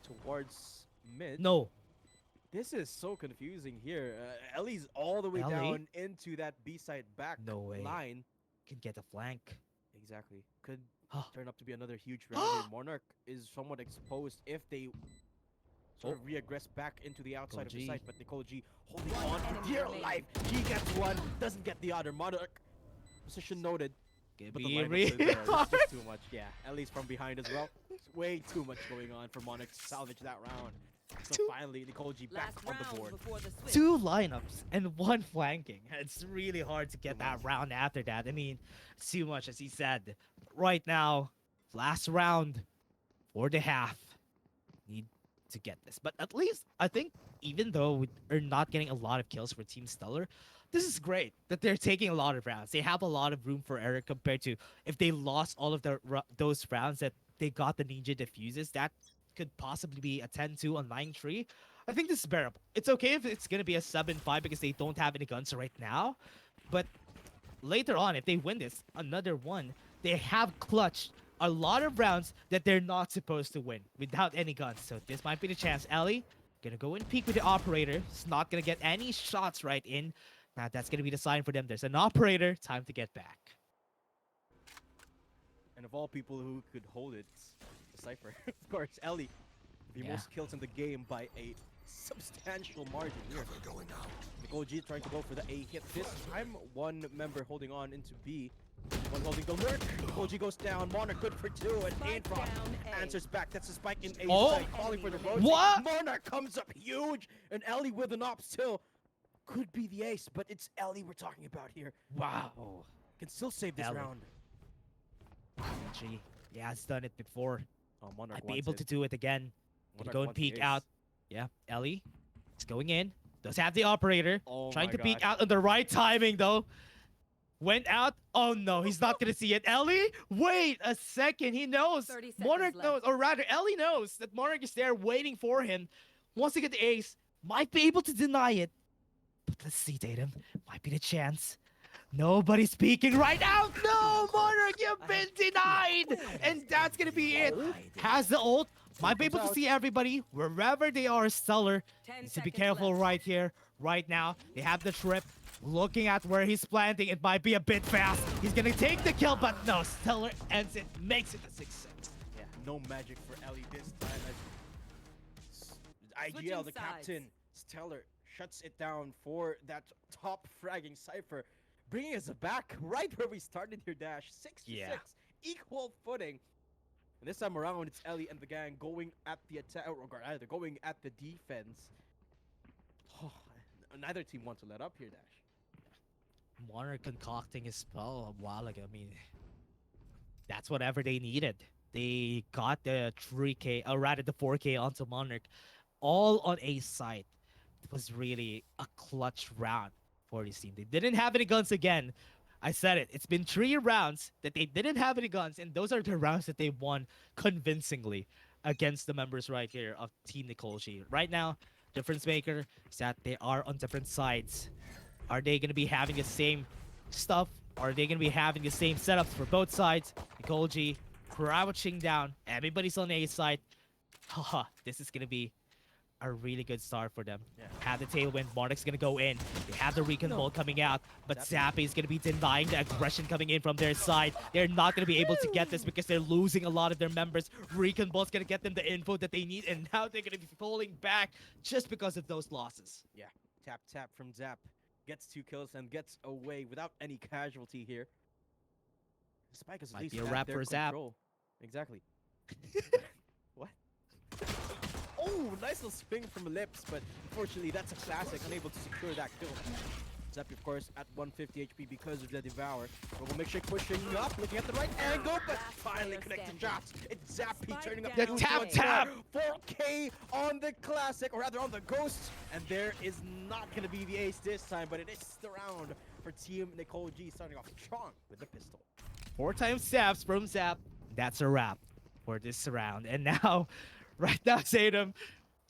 towards mid. No, This is so confusing here. Ellie's all the way Ellie? down into that B-side back No way. line. can get a flank. Exactly. Could Huh. turn up to be another huge round here. Monarch is somewhat exposed if they sort of re-aggress back into the outside of the NicoleG. site, but NicoleG holding on for enemy dear remaining. life. He gets one, doesn't get the other. Monarch position noted. Gonna But be the lineups really are there. It's hard. just too much. Yeah, Ellie's from behind as well. It's way too much going on for Monarch to salvage that round. So Two- finally, NicoleG back Last on the round board. before the switch. 2 lineups and 1 flanking. It's really hard to get that round after that. I mean, it's too much, as he said. Right now, last round for the half. Need to get this. But at least, I think, even though we're not getting a lot of kills for Team Stellar, this is great that they're taking a lot of rounds. They have a lot of room for error compared to if they lost all of those rounds that they got the ninja diffuses. That could possibly be a 10-2 on 9-3. I think this is bearable. It's okay if it's going to be a 7-5 because they don't have any guns right now. But later on, if they win this, another one, they have clutched a lot of rounds that they're not supposed to win without any guns. So this might be the chance. Ellie, gonna go and peek with the operator. It's not gonna get any shots right in. Now that's gonna be the sign for them. There's an operator. Time to get back. And of all people who could hold it, the Cypher. Of course, Ellie. The Yeah. most kills in the game by a substantial margin here. NicoleG trying to go for the A hit this time. One member holding on into B. One holding the lurk. NicoleG goes down. Monarch good for 2. And Spike Aimfrost down A. answers back. That's a spike in A Oh! side. Calling for the rotate. What? Monarch comes up huge. And Ellie with an op still. Could be the ace, but it's Ellie we're talking about here. Wow. Can still save this Ellie. round. NicoleG, he has done it before. Oh, Monarch Might be wants able it. to do it again. Gonna Monarch go and wants the peek ace. out. Yeah, Ellie is going in. Does have the operator. Oh Trying my to peek gosh. out on the right timing though. Went out. Oh no, he's not gonna see it. Ellie, wait a second. He knows. 30 Monarch seconds knows, left. or rather, Ellie knows that Monarch is there waiting for him. Wants to get the ace. Might be able to deny it. But let's see, Tatum. Might be the chance. Nobody's speaking right now. No, Monarch, you've been denied. And that's gonna be it. Has the ult. Might be able to see everybody wherever they are. Stellar 10 needs to be seconds careful left. right here, right now. They have the trip. Looking at where he's planting, it might be a bit fast. He's gonna take the kill, but no. Stellar ends it, makes it a 6-6. Yeah, no magic for Ellie this time as IGL, Switching the sides. captain, Stellar, shuts it down for that top fragging Cypher, bringing us back right where we started here, Dash. 6 to Yeah. 6, equal footing. And this time around, it's Ellie and the gang going at the attack, or either going at the defense. Oh, neither team wants to let up here, Dash. Monarch concocting his spell a while ago. I mean, that's whatever they needed. They got the 3K, or rather the 4K onto Monarch, all on a side. It was really a clutch round for this team. They didn't have any guns again. I said it. It's been 3 rounds that they didn't have any guns, and those are the rounds that they won convincingly against the members right here of Team NicoleG. Right now, difference maker is that they are on different sides. Are they going to be having the same stuff? Are they going to be having the same setups for both sides? NicoleG crouching down. Everybody's on the A side. Haha, this is going to be a really good start for them. Yeah. Have the tailwind. Monarch's going to go in. They have the recon ball coming out, but Zappy is going to be denying the aggression coming in from their side. They're not going to be able to get this because they're losing a lot of their members. Recon ball's going to get them the info that they need, and now they're going to be falling back just because of those losses. Yeah, tap from Zap. Gets 2 kills and gets away without any casualty here. Spike is at Might least be a at wrap their for Zap. control. Exactly. What? Oh, nice little spin from Lips, but unfortunately that's a classic, unable to secure that kill. Zap, of course, at 150 HP because of the Devour. But we'll make sure pushing up, looking at the right angle, but Last finally player connecting standing. shots. It's Zappy Spike turning up down the The tap, A. tap. 4K on the classic, or rather on the ghost. And there is not going to be the ace this time, but it is the round for Team NicoleG, starting off strong with the pistol. 4 times saps from Zap. That's a wrap for this round. And now, right now, Tatum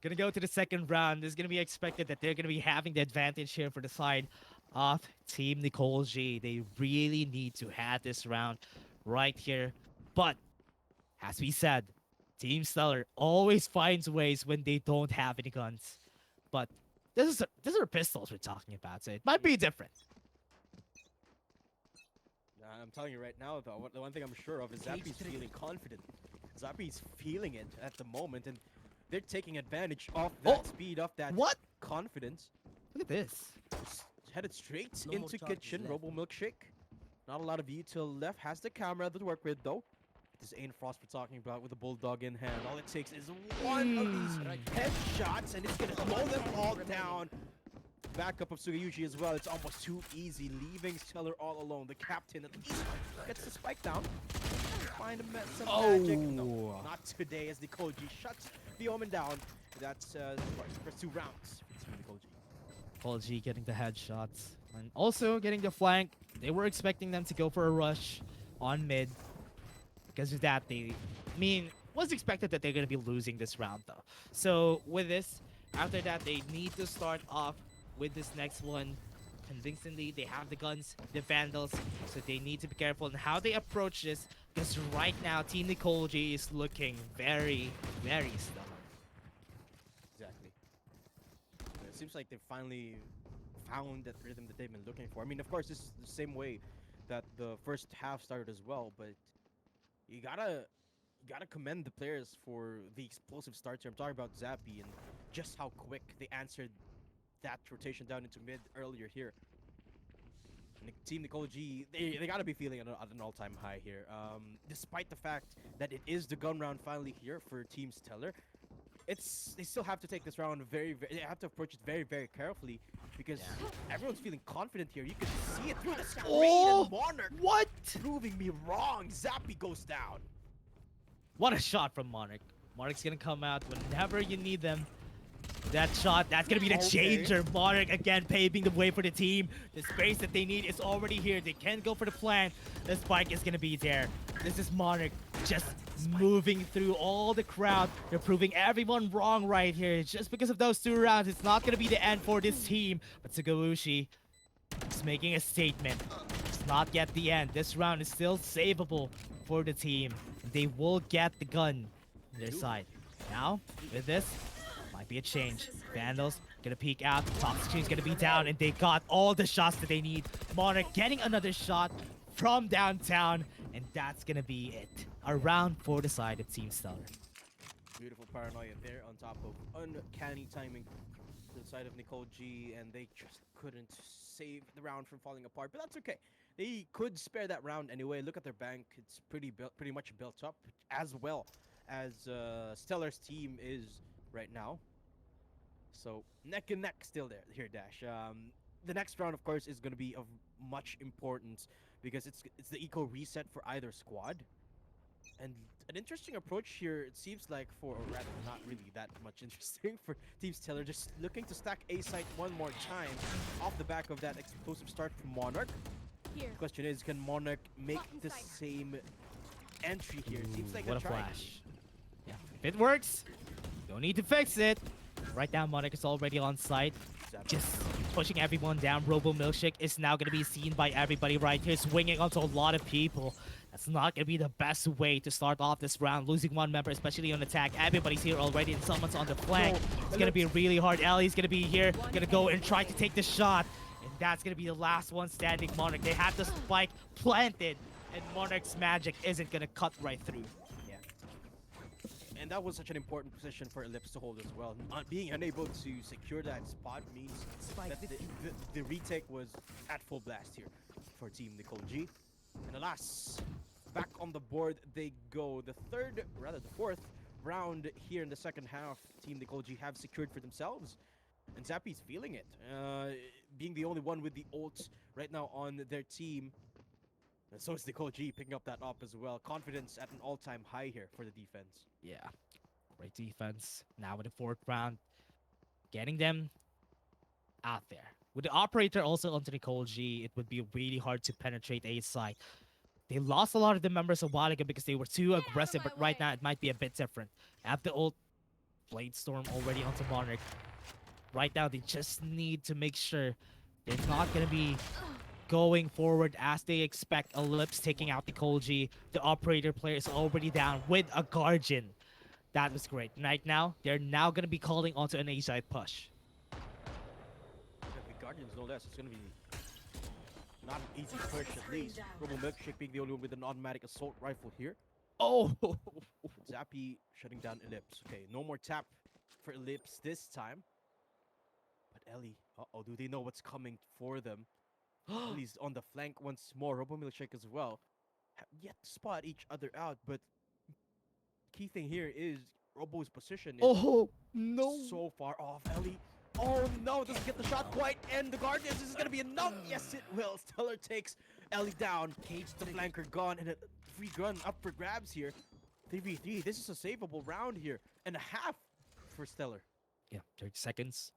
gonna go to the second round. It's gonna be expected that they're gonna be having the advantage here for the side of Team NicoleG. They really need to have this round right here. But as we said, Team Stellar always finds ways when they don't have any guns. But these are pistols we're talking about, so it might be different. I'm telling you right now, though, the one thing I'm sure of is Zappy's feeling confident. Zappy's feeling it at the moment, and they're taking advantage of that Oh, speed, of that what? confidence. Look at this. Headed straight No more into charges kitchen. left. Robo Milkshake. Not a lot of view till left. Has the camera to work with, though. This ain't Frost we're talking about with the Bulldog in hand. All it takes is one of these headshots, and it's going to slow them all down. Backup of Sugiyushi as well. It's almost too easy, leaving Stellar all alone. The captain at least gets the spike down. Find a some magic. No, Oh. not today as NicoleG shuts the Omen down. That's of course, the first 2 rounds for Team NicoleG. NicoleG getting the headshots. And also getting the flank. They were expecting them to go for a rush on mid. Because of that, was expected that they're going to be losing this round, though. So with this, after that, they need to start off with this next one convincingly. They have the guns, the Vandals, so they need to be careful in how they approach this. Because right now, Team NicoleG is looking very, very stubborn. Exactly. It seems like they finally found that rhythm that they've been looking for. I mean, of course, this is the same way that the first half started as well, but you gotta commend the players for the explosive starts here. I'm talking about Zappy and just how quick they answered that rotation down into mid earlier here. And Team NicoleG, they gotta be feeling at an all-time high here. Despite the fact that it is the gun round finally here for Team Stellar, they still have to take this round very, they have to approach it very, very carefully because everyone's feeling confident here. You can see it through the screen Oh, and Monarch what? Proving me wrong. Zappy goes down. What a shot from Monarch. Monarch's gonna come out whenever you need them. That shot, that's gonna be the Okay. changer. Monarch again paving the way for the team. The space that they need is already here. They can go for the plant. The spike is gonna be there. This is Monarch just moving through all the crowd. They're proving everyone wrong right here. Just because of those 2 rounds, it's not gonna be the end for this team. But Sugawushi is making a statement. It's not yet the end. This round is still savable for the team. They will get the gun on their side. Now, with this, might be a change. Vandals gonna peek out. Toxic Chain's gonna be down, and they got all the shots that they need. Monarch getting another shot from downtown, and that's gonna be it. A round for the side of Team Stellar. Beautiful paranoia there on top of uncanny timing to the side of NicoleG, and they just couldn't save the round from falling apart. But that's okay. They could spare that round anyway. Look at their bank; it's pretty much built up, as well as Stellar's team is right now. So neck and neck still there here, Dash. The next round, of course, is going to be of much importance because it's the eco reset for either squad. And an interesting approach here, it seems like, or rather not really that much interesting for Team Stellar, just looking to stack A site one more time off the back of that explosive start from Monarch. Here. The question is, can Monarch make the same entry here? It seems like What a they're trying. flash. Yeah, if it works, don't need to fix it. Right now, Monarch is already on site. Just pushing everyone down. Robo Milkshake is now going to be seen by everybody right here, swinging onto a lot of people. That's not going to be the best way to start off this round. Losing one member, especially on attack. Everybody's here already, and someone's on the flank. It's going to be really hard. Ellie's going to be here, going to go and try to take the shot. And that's going to be the last one standing, Monarch. They have the spike planted, and Monarch's magic isn't going to cut right through. Yeah. And that was such an important position for Ellipse to hold as well. Being unable to secure that spot means that the retake was at full blast here for Team NicoleG. And alas, back on the board they go. The fourth round here in the second half, Team NicoleG have secured for themselves. And Zappy's feeling it. Being the only one with the ult right now on their team. And so is NicoleG picking up that up as well. Confidence at an all-time high here for the defense. Yeah, great defense. Now with the 4th round, getting them out there. With the operator also onto NicoleG, it would be really hard to penetrate A side. They lost a lot of the members a while ago because they were too aggressive, but right now it might be a bit different. Have the ult Blade Storm already onto Monarch. Right now, they just need to make sure they're not going to be going forward as they expect. Ellipse taking out NicoleG. The operator player is already down with a Guardian. That was great. Right now, they're now going to be calling onto an A-side push. The Guardians, no less. It's going to be not an easy push, at least. Robo Milkshake being the only one with an automatic assault rifle here. Oh! Zappy shutting down Ellipse. Okay, no more tap for Ellipse this time. But Ellie, do they know what's coming for them? Ellie's on the flank once more. Robo Milkshake as well. Have yet to spot each other out, but key thing here is Robo's position is Oh, no! so far off. Ellie, oh no, doesn't get the shot quite, and the Guardians, this is gonna be enough. Yes, it will. Stellar takes Ellie down. The flanker gone, and a free gun up for grabs here. 3v3, this is a savable round here, and a half for Stellar. Yeah, 30 seconds.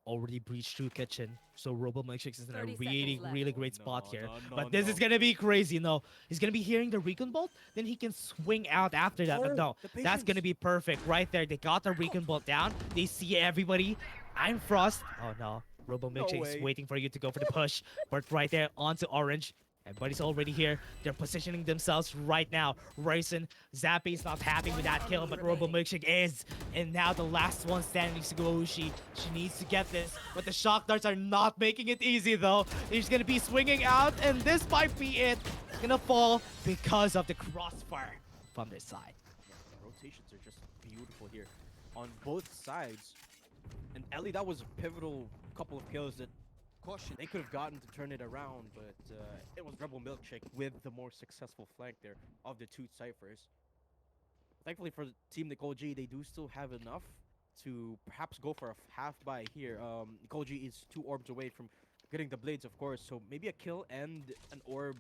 Already breached through kitchen, so Robo Milkshake is in a 30 really, seconds left. really great No, spot here. no, But this is gonna be crazy. No, he's gonna be hearing the recon bolt, then he can swing out after that. But no, the that's gonna patience. be perfect right there. They got the recon bolt down. They see everybody. I'm Frost. Oh no, Robo Milkshake is way. waiting for you to go for the push. But right there onto Orange. Everybody's already here. They're positioning themselves right now. Raisin, Zappy's not happy with that kill, but Robo Milkshake is. And now the last one standing, Sugawushi. She needs to get this, but the shock darts are not making it easy though. He's gonna be swinging out, and this might be it. It's gonna fall because of the crossfire from their side. Yeah, the rotations are just beautiful here on both sides. And Ellie, that was a pivotal couple of kills that Caution. they could have gotten to turn it around, but it was Rebel Milkshake with the more successful flank there of the two ciphers. Thankfully for Team NicoleG, they do still have enough to perhaps go for a half buy here. NicoleG is 2 orbs away from getting the blades, of course, so maybe a kill and an orb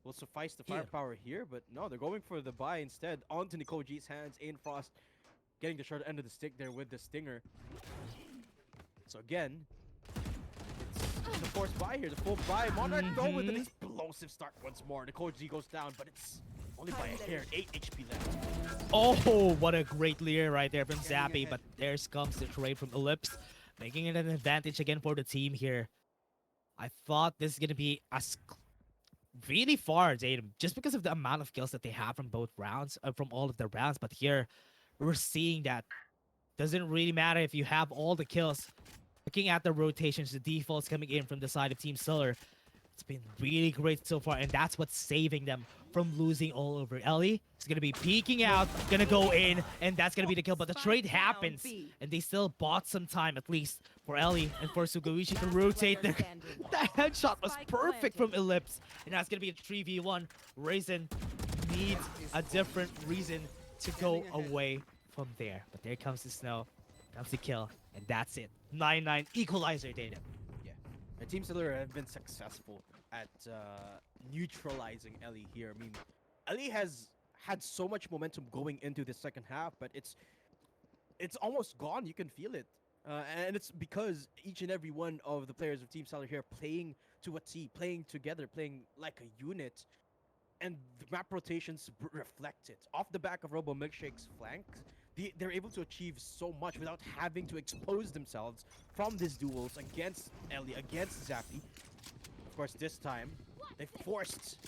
will suffice the Here. firepower here, but no, they're going for the buy instead. Onto NicoleG's hands. Ain Frost getting the short end of the stick there with the stinger. So again, it's the forced buy here, the full buy. Monarch though with an explosive start once more. NicoleG goes down, but it's only by a hair. 8 HP left. Oh, what a great leer right there from Zappy, but there comes the trade from Ellipse, making it an advantage again for the team here. I thought this is going to be really far, Tatum, just because of the amount of kills that they have from both rounds, from all of the rounds, but here we're seeing that doesn't really matter if you have all the kills. Looking at the rotations, the defaults coming in from the side of Team Stellar, it's been really great so far, and that's what's saving them from losing all over. Ellie is going to be peeking out, going to go in, and that's going to be the kill. But the trade happens, and they still bought some time, at least, for Ellie and for Sugawushi to rotate their... That headshot was perfect from Ellipse, and that's going to be a 3v1. Raisin needs a different reason to go away from there. But there comes the snow, comes the kill, and that's it. 9-9 equalizer data. And Team Stellar have been successful at neutralizing Ellie here. I mean, Ellie has had so much momentum going into the second half, but it's almost gone. You can feel it. And it's because each and every one of the players of Team Stellar here playing to a T, playing together, playing like a unit. And the map rotations reflect it. Off the back of Robo Milkshake's flanks, they're able to achieve so much without having to expose themselves from these duels against Ellie, against Zappy. Of course, this time, they forced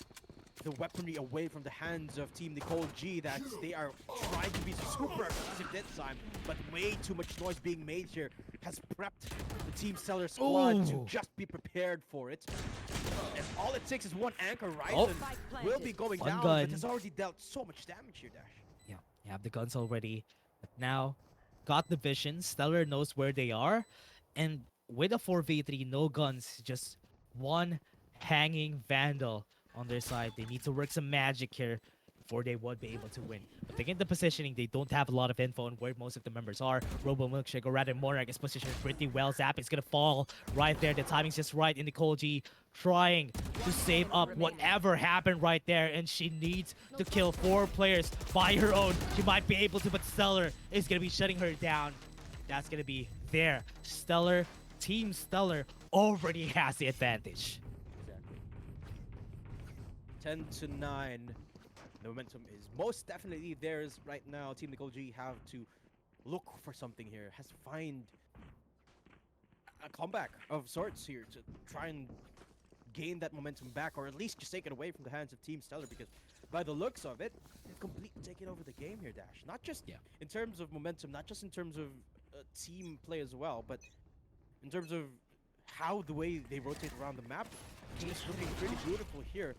the weaponry away from the hands of Team NicoleG, that they are trying to be super aggressive this time, but way too much noise being made here has prepped the Team Stellar squad to just be prepared for it. And all it takes is one anchor, Ryzen will be going down, but has already dealt so much damage here, Dash. Yeah, you have the guns already, but now got the vision. Stellar knows where they are, and with a 4v3, no guns, just one hanging Vandal on their side. They need to work some magic here before they would be able to win. But taking the positioning, they don't have a lot of info on where most of the members are. Robo Milkshake, or rather Monarch, is positioned pretty well. Zap is gonna fall right there. The timing's just right. And NicoleG trying to save up whatever happened right there, and she needs to kill 4 players by her own. She might be able to, but Stellar is gonna be shutting her down. That's gonna be there. Stellar, Team Stellar already has the advantage. Exactly. 10-9. The momentum is most definitely theirs right now. Team NicoleG have to look for something here, has to find a comeback of sorts here to try and gain that momentum back, or at least just take it away from the hands of Team Stellar, because by the looks of it, they've completely taken over the game here, Dash. Not just in terms of momentum, not just in terms of team play as well, but in terms of how the way they rotate around the map. It's looking pretty beautiful here.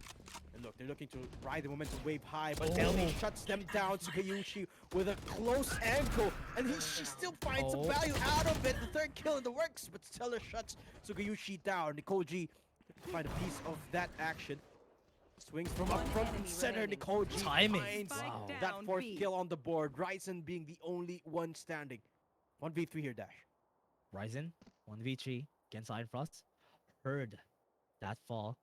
And look, they're looking to ride the momentum wave high, but Ellie shuts them down. Sugawushi with a close ankle, and she still finds some value out of it. The third kill in the works, but Stellar shuts Sugawushi down. NicoleG find a piece of that action. Swings from up front and center. NicoleG finds that 4th kill on the board. Ryzen being the only one standing. 1v3 here, Dash. Ryzen, 1v3 against Iron Frost. Heard that fall.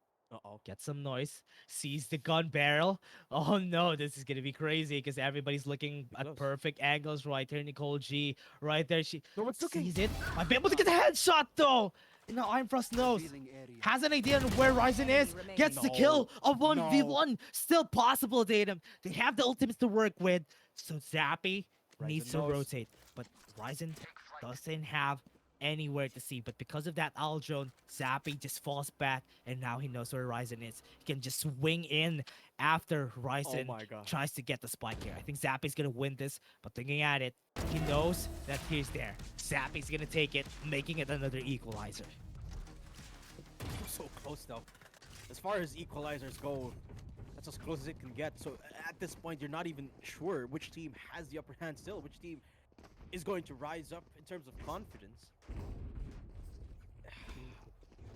Get some noise. Sees the gun barrel. Oh no, this is gonna be crazy because everybody's looking at perfect angles right here. NicoleG right there. She sees it. Might be able to get the headshot though. And now Iron Frost knows. Has an idea on where Ryzen is. Gets the kill. A 1v1. Still possible, Datum. They have the ultimates to work with. So Zappy needs to rotate. But Ryzen doesn't have anywhere to see, but because of that owl drone, Zappy just falls back, and now he knows where Ryzen is. He can just swing in after Ryzen tries to get the spike here. I think Zappy's gonna win this, but thinking at it, he knows that he's there. Zappy's gonna take it, making it another equalizer. So close though. As far as equalizers go, that's as close as it can get. So at this point, you're not even sure which team has the upper hand still, which team is going to rise up in terms of confidence.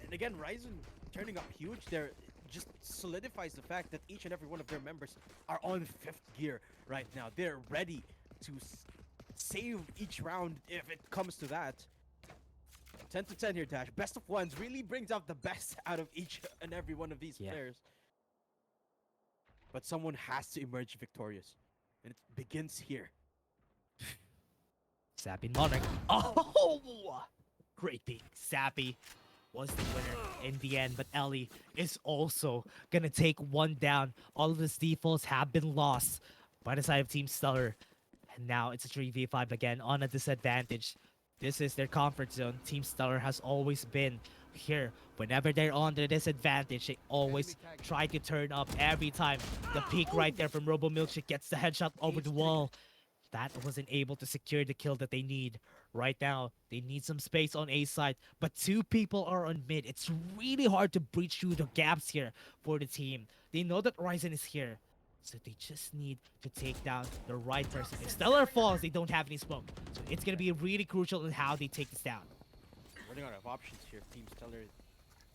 And again, Ryzen turning up huge there just solidifies the fact that each and every one of their members are on 5th gear right now. They're ready to save each round if it comes to that. 10-10 here, Dash. Best of ones really brings out the best out of each and every one of these players. but someone has to emerge victorious. And it begins here. Sappy Monarch. Oh! Great pick. Sappy was the winner in the end, but Ellie is also gonna take one down. All of his defaults have been lost by the side of Team Stellar. And now it's a 3v5 again on a disadvantage. This is their comfort zone. Team Stellar has always been here. Whenever they're on their disadvantage, they always try to turn up every time. The peak right there from Robo Milkshake gets the headshot over the wall. That wasn't able to secure the kill that they need. Right now, they need some space on A side, but two people are on mid. It's really hard to breach through the gaps here for the team. They know that Ryzen is here, so they just need to take down the right person. If Stellar falls, they don't have any smoke. So it's going to be really crucial in how they take this down. Running out of options here. Team Stellar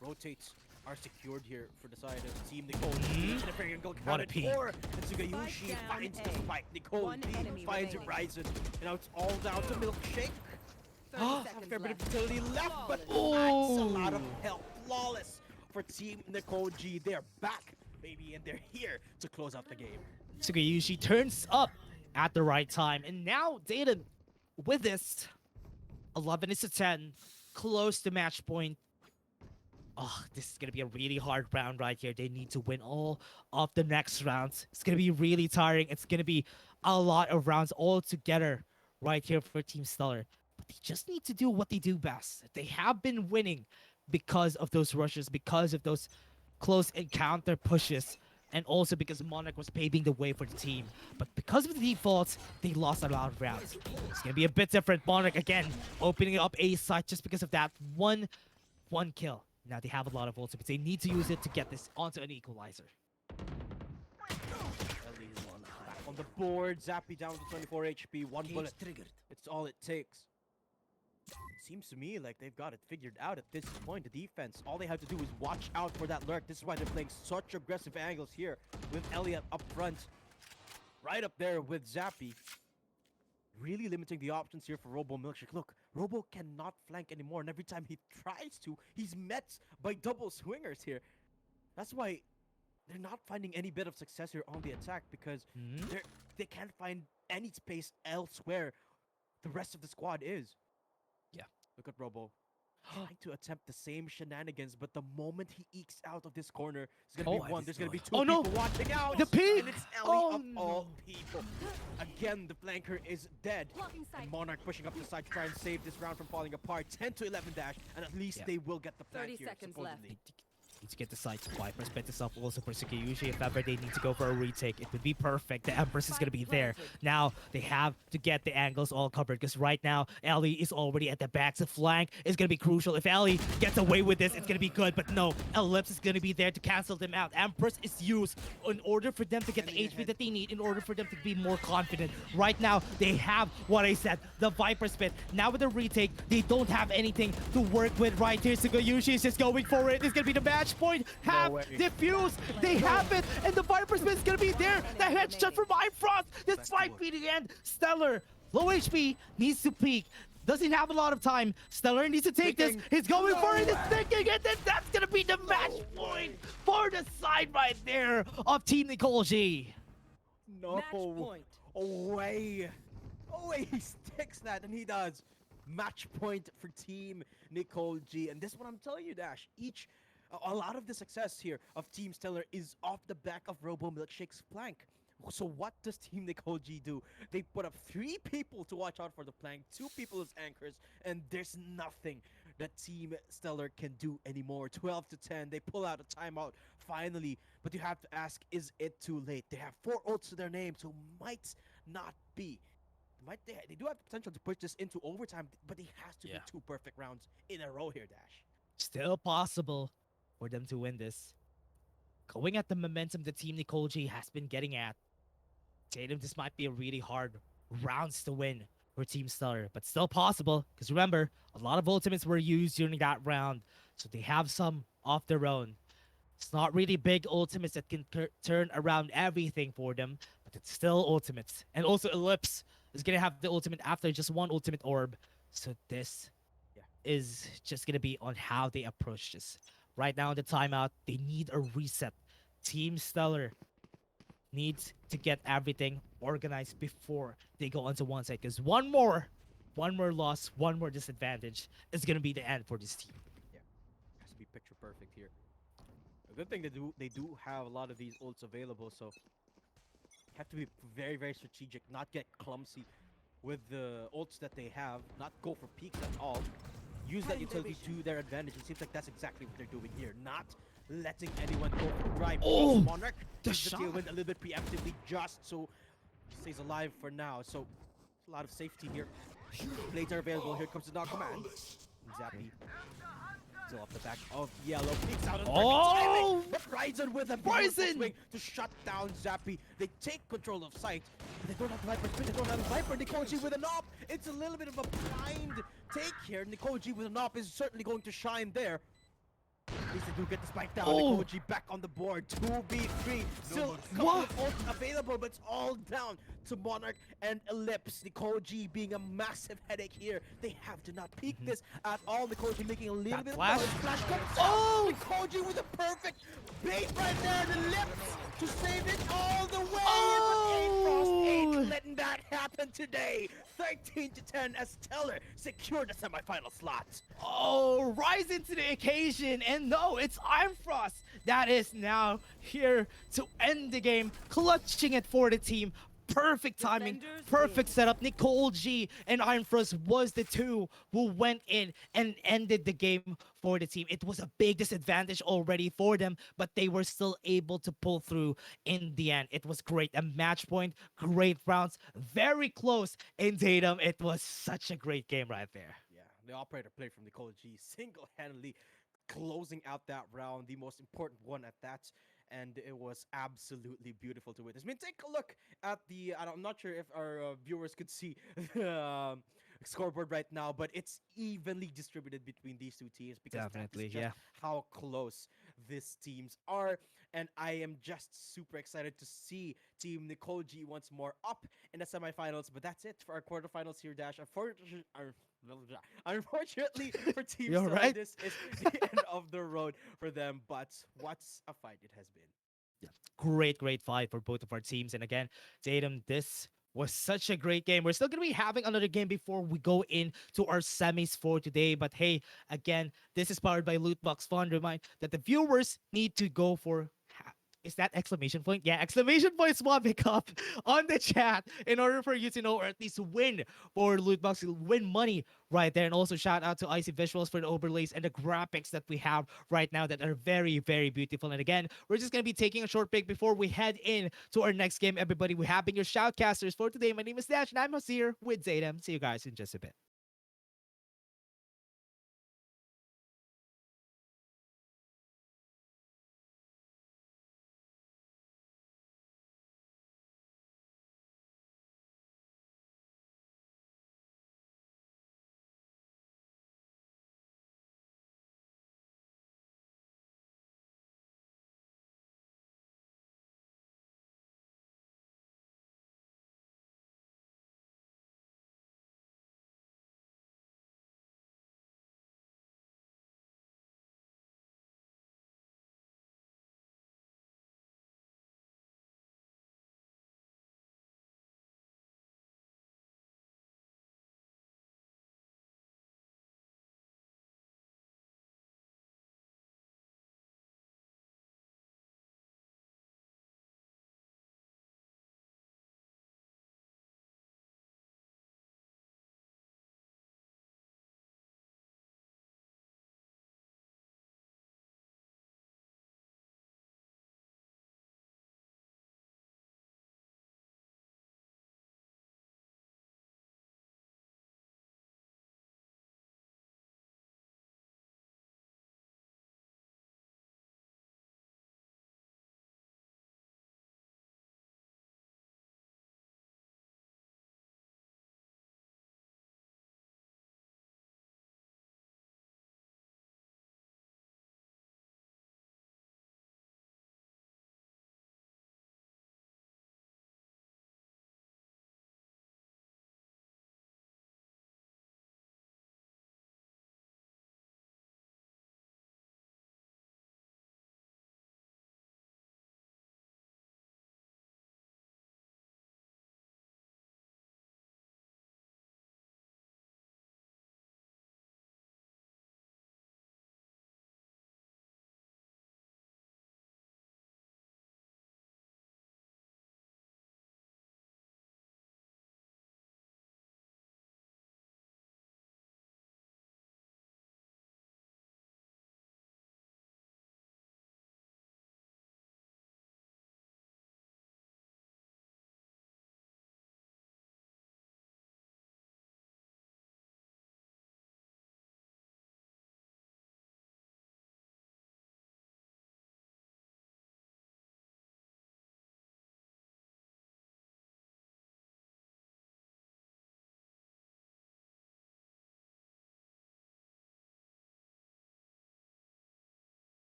rotates, are secured here for the side of Team NicoleG. Each and every angle What a counted peek. for. And Tsugayushi down finds the A. spike. One NicoleG enemy finds remaining. Ryzen. And now it's all down to Milkshake. 30 A seconds fair bit of left. utility left, but Flawless. that's a lot of Oh. help. Flawless for Team NicoleG. They're back, baby, and they're here to close out the game. Tsugayushi turns up at the right time. And now, Dayton, with this, 11 is to 10, close to match point. Oh, this is going to be a really hard round right here. They need to win all of the next rounds. It's going to be really tiring. It's going to be a lot of rounds all together right here for Team Stellar. But they just need to do what they do best. They have been winning because of those rushes, because of those close encounter pushes, and also because Monarch was paving the way for the team. But because of the defaults, they lost a lot of rounds. It's going to be a bit different. Monarch, again, opening up A side just because of that one kill. Now they have a lot of ultimates. They need to use it to get this onto an equalizer. Ellie is back on the board. Zappy down to 24 HP. One Cage bullet. triggered. It's all it takes. Seems to me like they've got it figured out at this point. The defense, all they have to do is watch out for that lurk. This is why they're playing such aggressive angles here with Elliot up front. Right up there with Zappy. Really limiting the options here for Robo Milkshake. Look, Robo cannot flank anymore, and every time he tries to, he's met by double swingers here. That's why they're not finding any bit of success here on the attack, because they can't find any space elsewhere the rest of the squad is. Yeah. Look at Robo. Trying to attempt the same shenanigans, but the moment he ekes out of this corner, there's gonna Oh, be one. There's gonna be two Oh, no. people watching out. The peak! And it's Ellie Oh, of all no. people. Again, the flanker is dead. Blocking sight. And Monarch pushing up the side to try and save this round from falling apart. 10 to 11 dash, and at least Yeah. they will get the flank 30 here, seconds left. supposedly. Need to get the side. Viper spent itself also for Tsugayushi. If ever they need to go for a retake, it would be perfect. The Empress is going to be there. Now, they have to get the angles all covered, because right now, Ellie is already at the back. The flank is going to be crucial. If Ellie gets away with this, it's going to be good. But no, Ellipse is going to be there to cancel them out. Empress is used in order for them to get the HP that they need, in order for them to be more confident. Right now, they have what I said, the Viper spit. Now with the retake, they don't have anything to work with right here. Tsugayushi is just going for it. It's going to be the match point. Have way. diffuse. They have it. And the Viper spit is going to be there. The headshot from Bifrost. This fight be the end. Stellar, low HP, needs to peek. Doesn't have a lot of time. Stellar needs to take this. Thinking. He's going for it. He's thinking. And then that's going to be the match point for the side right there of Team NicoleG. No. Match point. Away. Away. He sticks that, and he does. Match point for Team NicoleG. And this is what I'm telling you, Dash. A lot of the success here of Team Stellar is off the back of Robo Milkshake's flank. So what does Team NicoleG do? They put up 3 people to watch out for the flank, 2 people as anchors, and there's nothing that Team Stellar can do anymore. 12 to 10, they pull out a timeout finally, but you have to ask, is it too late? They have 4 ults to their name, so might not be. They do have the potential to push this into overtime, but it has to be 2 perfect rounds in a row here, Dash. Still possible for them to win this. Going at the momentum the Team NicoleG has been getting at, Tatum, this might be a really hard rounds to win for Team Stellar, but still possible, because remember, a lot of ultimates were used during that round, so they have some of their own. It's not really big ultimates that can turn around everything for them, but it's still ultimates. And also Ellipse is going to have the ultimate after just one ultimate orb, so this is just going to be on how they approach this. Right now in the timeout, they need a reset. Team Stellar needs to get everything organized before they go onto one side. Because one more loss, one more disadvantage is gonna be the end for this team. Yeah, has to be picture perfect here. A good thing they do have a lot of these ults available, so have to be very very strategic, not get clumsy with the ults that they have, not go for peaks at all. Use that utility to their advantage. It seems like that's exactly what they're doing here, not letting anyone go for dry peaks. Oh, Monarch the uses the shot. tailwind a little bit preemptively just so he stays alive for now. So a lot of safety here. Blades are available. Here comes the knock command. Zappy still off the back of yellow. Peeks out on perfect Oh, timing. But Ryzen with a beautiful Ryzen! swing to shut down Zappy. They take control of sight. But they don't have the Viper spin. They don't have the Viper. NicoleG with an op. It's a little bit of a blind take here. NicoleG with an op is certainly going to shine there. At least they do get the spike down. Oh. NicoleG back on the board. 2v3. Still a couple What? of ults available, but it's all down to Monarch and Ellipse. NicoleG being a massive headache here. They have to not peek this at all. NicoleG making a little That bit flash. of noise. Flash comes Oh. out. NicoleG with a perfect bait right there. And Ellipse to save it all the way. Oh. But A-Frost ain't letting that happen today. 13-10 as Teller secured the semifinal slot. Oh, rising to the occasion, and no, it's Iron Frost that is now here to end the game, clutching it for the team. Perfect timing, Defenders perfect setup. NicoleG and Iron Frost was the two who went in and ended the game for the team. It was a big disadvantage already for them, but they were still able to pull through in the end. It was great. A match point, great rounds, very close in Tatum. It was such a great game right there. Yeah, the operator play from NicoleG single-handedly closing out that round, the most important one at that, and it was absolutely beautiful to witness. I mean, take a look at the. I'm not sure if our viewers could see the scoreboard right now, but it's evenly distributed between these two teams because that Definitely, is just yeah. how close these teams are. And I am just super excited to see Team NicoleG once more up in the semifinals. But that's it for our quarterfinals here, Dash. Unfortunately for Team You Stellar, alright? this is the end of the road for them. But what's a fight it has been. Great fight for both of our teams. And again, Tatum, this was such a great game. We're still going to be having another game before we go into our semis for today. But hey, again, this is powered by Lootbox Fun. Remind that the viewers need to go for. Is that exclamation point? Yeah, exclamation point Suave Cup on the chat in order for you to know or at least win for Lootbox, win money right there. And also shout out to Icy Visuals for the overlays and the graphics that we have right now that are very beautiful. And again, we're just going to be taking a short break before we head in to our next game. Everybody, we have been your shoutcasters for today. My name is Dash and I'm here with Zaydam. See you guys in just a bit.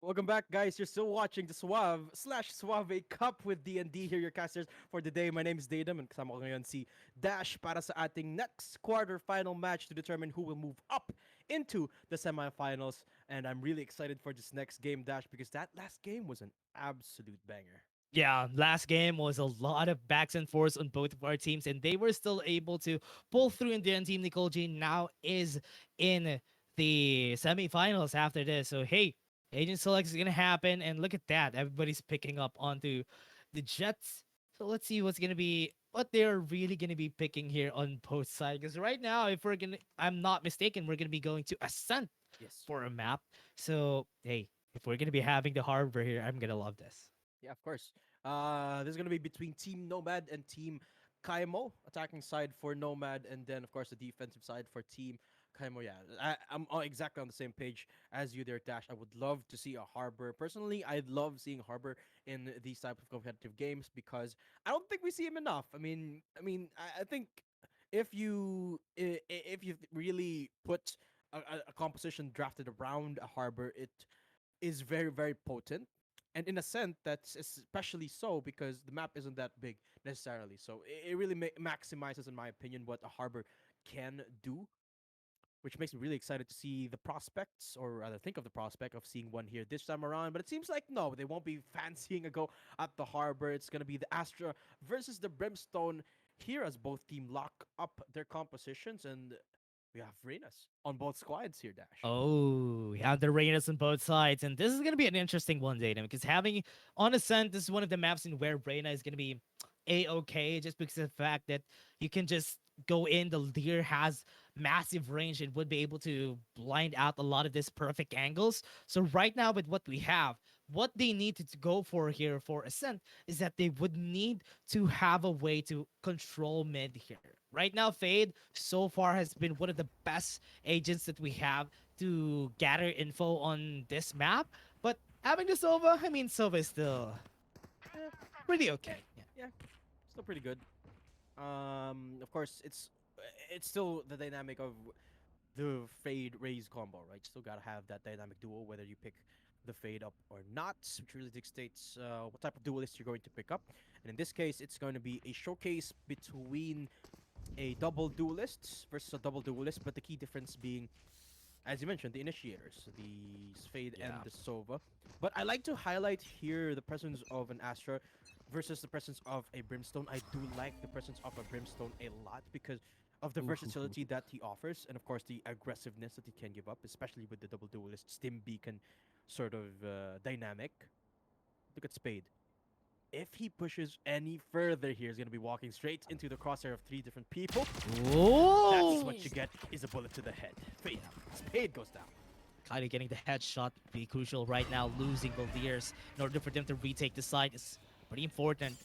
Welcome back, guys. You're still watching the Suave Cup with D&D. Here, your casters for the day. My name is Datum, and kasama ko ngayon si Dash para sa ating next quarterfinal match to determine who will move up into the semifinals. And I'm really excited for this next game, Dash, because that last game was an absolute banger. Yeah, last game was a lot of backs and forths on both of our teams, and they were still able to pull through. In the end, Team NicoleG now is in the semifinals after this. So hey, agent select is gonna happen, and look at that, everybody's picking up onto the Jets. So let's see what's gonna be what they're really gonna be picking here on both sides. Because right now, if I'm not mistaken, we're gonna be going to Ascent Yes. for a map. So hey, if we're gonna be having the harbor here, I'm gonna love this. Yeah, of course. This is gonna be between Team Nomad and Team Kkaimo, attacking side for Nomad, and then of course the defensive side for Team Kkaimo. Yeah, I'm exactly on the same page as you there, Dash. I would love to see a Harbor. Personally, I love seeing Harbor in these type of competitive games because I don't think we see him enough. I think if you really put a composition drafted around a Harbor, it is very very potent, and in a sense that's especially so because the map isn't that big necessarily, so it really maximizes, in my opinion, what a harbor can do, which makes me really excited to see the prospects, or rather think of the prospect of seeing one here this time around. But it seems like no, they won't be fancying a go at the harbor. It's going to be the Astra versus the Brimstone here as both team lock up their compositions, and we have Renas on both squads here, Dash. Oh, we have the Reynas on both sides, and this is gonna be an interesting one, Data, because having on Ascent, this is one of the maps in where Reyna is gonna be a-okay, just because of the fact that you can just go in. The Lear has massive range and would be able to blind out a lot of this perfect angles. So right now, with what we have, what they need to go for here for Ascent is that they would need to have a way to control mid here. Right now, Fade so far has been one of the best agents that we have to gather info on this map. But having the Sova, I mean, Sova is still Yeah, pretty yeah, okay. Yeah. yeah, still pretty good. Of course, it's still the dynamic of the fade raise combo, right? Still gotta have that dynamic duo, whether you pick the fade up or not, which really dictates what type of duelist you're going to pick up. And in this case, it's going to be a showcase between a double duelist versus a double duelist, but the key difference being, as you mentioned, the initiators, the Spade and Yeah. the Sova. But I like to highlight here the presence of an Astra versus the presence of a Brimstone. I do like the presence of a Brimstone a lot because of the versatility that he offers, and of course the aggressiveness that he can give up, especially with the double duelist stim beacon sort of dynamic. Look at Spade. If he pushes any further here, he's going to be walking straight into the crosshair of three different people. That's Oh, what you get, is a bullet to the head. Fade. Spade goes down. kind of getting the headshot would be crucial right now. Losing the Lears in order for them to retake the site is pretty important.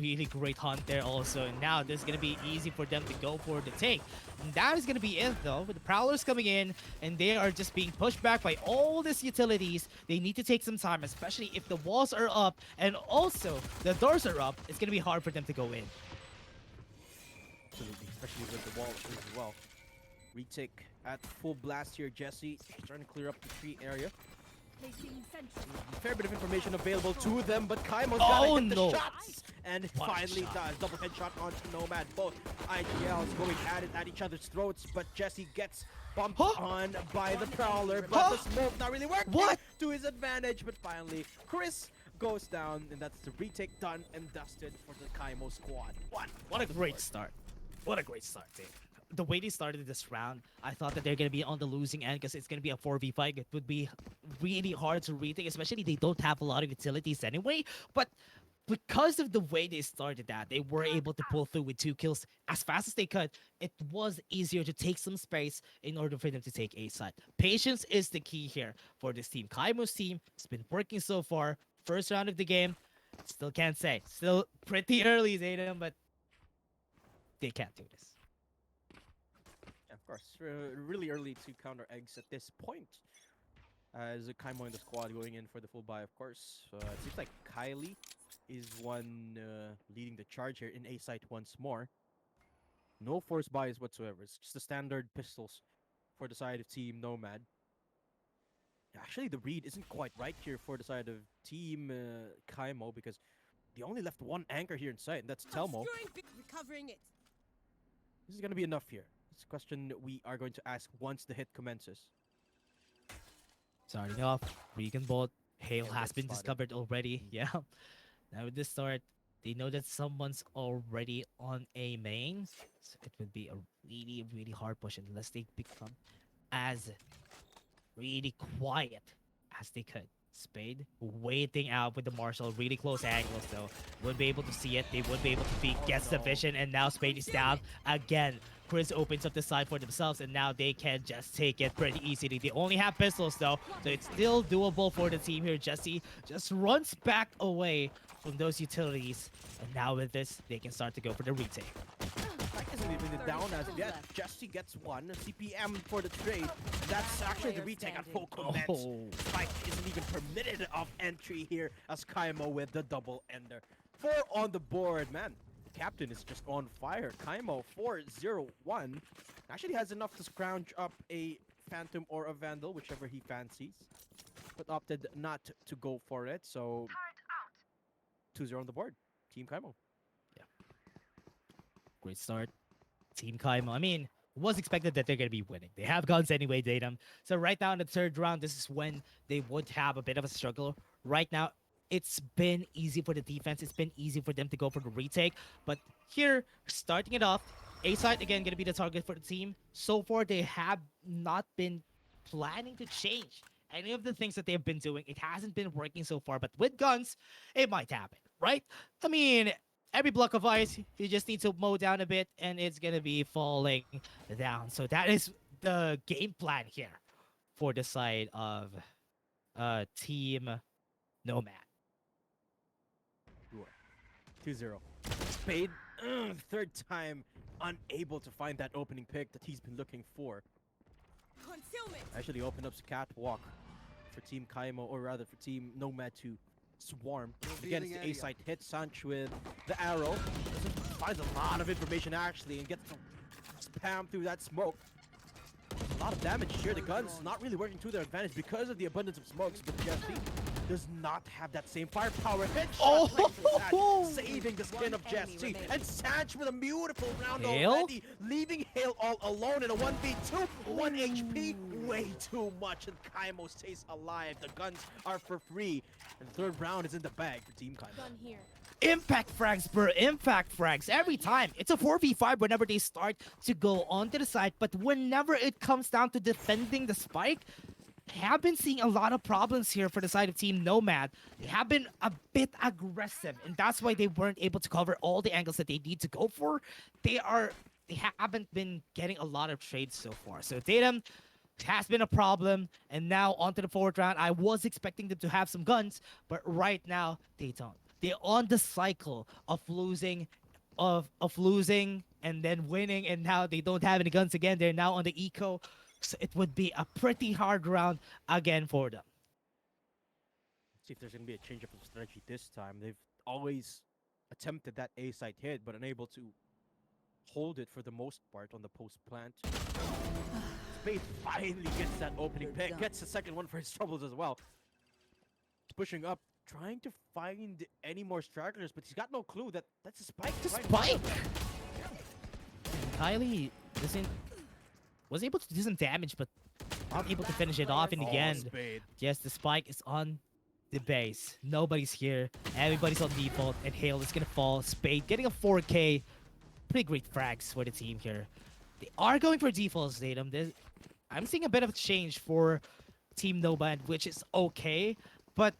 Really great hunt there also. And now this is going to be easy for them to go for the take. And that is going to be it though, with the Prowlers coming in and they are just being pushed back by all these utilities. They need to take some time, especially if the walls are up and also the doors are up. It's going to be hard for them to go in. Absolutely, especially with the wall as well. Retake at full blast here, Jesse. Trying to clear up the tree area. Placing sentry. Fair bit of information available to them, but Kkaimo's gotta hit the no. shots! And What a finally shot. does. Double headshot onto Nomad. Both IGLs going at it at each other's throats, but Jesse gets bumped on by the Prowler, but the smoke not really working What? to his advantage. But finally, Chris goes down, and that's the retake done and dusted for the Kkaimo squad. What a great start. What a great start, Dave. The way they started this round, I thought that they're going to be on the losing end because it's going to be a 4v5. It would be really hard to retake, especially they don't have a lot of utilities anyway. But because of the way they started that, they were able to pull through with 2 kills as fast as they could. It was easier to take some space in order for them to take A side. Patience is the key here for this team. Kkaimo's team has been working so far. First round of the game, still can't say. Still pretty early, Zayden, but they can't do this. Of course, really early to counter eggs at this point. As Kkaimo in the squad going in for the full buy, of course. It seems like Kylie is one leading the charge here in A site once more. No force buys whatsoever. It's just the standard pistols for the side of Team Nomad. Actually, the read isn't quite right here for the side of Team Kkaimo because they only left one anchor here in sight, and that's Telmo. Recovering it. This is going to be enough here. It's a question we are going to ask once the hit commences. Starting off, Regan Bolt. Hail Hail has gets been spotted. discovered already. Yeah. Now with this start, they know that someone's already on A main. So it would be a really, really hard push unless they become as really quiet as they could. Spade waiting out with the Marshall, really close angles though. Would be able to see it. They would be able to peek, gets the no. vision, and now Spade is down again. Chris opens up the side for themselves, and now they can just take it pretty easily. They only have pistols though, so it's still doable for the team here. Jesse just runs back away from those utilities, and now with this, they can start to go for the retake. Spike isn't even 30 down as seconds yet. left. Jesse gets one. CPM for the trade. That's actually the player retake at standing. full command. Oh. Spike isn't even permitted of entry here as Kkaimo with the double ender. 4 on the board, man. Captain is just on fire. Kkaimo 4-0-1. Actually has enough to scrounge up a Phantom or a Vandal, whichever he fancies. But opted not to go for it, so 2-0 on the board. Team Kkaimo. Great start. Team Kkaimo. I mean, was expected that they're going to be winning. They have guns anyway, Datum. So right now in the third round, this is when they would have a bit of a struggle. Right now, it's been easy for the defense. It's been easy for them to go for the retake. But here, starting it off, A-side, again, going to be the target for the team. So far, they have not been planning to change any of the things that they've been doing. It hasn't been working so far. But with guns, it might happen, right? I mean, every block of ice, you just need to mow down a bit, and it's gonna be falling down. So that is the game plan here for the side of Team Nomad. 2-0. Spade, third time unable to find that opening pick that he's been looking for. Concealment. Actually opened up catwalk for Team Kkaimo, or rather for Team Nomad to swarm. Against the A-side hit, Sanch with the arrow. Finds a lot of information actually and gets to spam through that smoke. A lot of damage here. The gun's not really working to their advantage because of the abundance of smokes, but Jesse does not have that same firepower. Headshot right from Sanch, saving the skin of One enemy Jesse. remaining. And Sanch with a beautiful round Hale? already, leaving Hale all alone in a 1v2. 1 HP, way too much, and Kkaimo stays alive. The guns are for free, and the third round is in the bag for Team Kkaimo. Gun here. Impact frags, bro. Impact frags every time. It's a 4v5 whenever they start to go onto the side, but whenever it comes down to defending the spike, have been seeing a lot of problems here for the side of Team Nomad. They have been a bit aggressive, and that's why they weren't able to cover all the angles that they need to go for. They haven't been getting a lot of trades so far. So Tatum has been a problem, and now onto the fourth round. I was expecting them to have some guns, but right now they don't. They're on the cycle of losing, of losing and then winning, and now they don't have any guns again. They're now on the eco. So it would be a pretty hard round again for them. See if there's going to be a change of strategy this time. They've always attempted that A-side hit, but unable to hold it for the most part on the post plant. Spade finally gets that opening pick, gets the second one for his troubles as well. Pushing up, trying to find any more stragglers, but he's got no clue that that's a spike. The right in front spike! of him. Kylie was able to do some damage, but not able to finish it off in the Oh, end. Spade. Yes, the spike is on the base. Nobody's here. Everybody's on default, and Hale is gonna fall. Spade getting a 4K. Pretty great frags for the team here. They are going for defaults, Datum. I'm seeing a bit of a change for Team Nomad, which is okay, but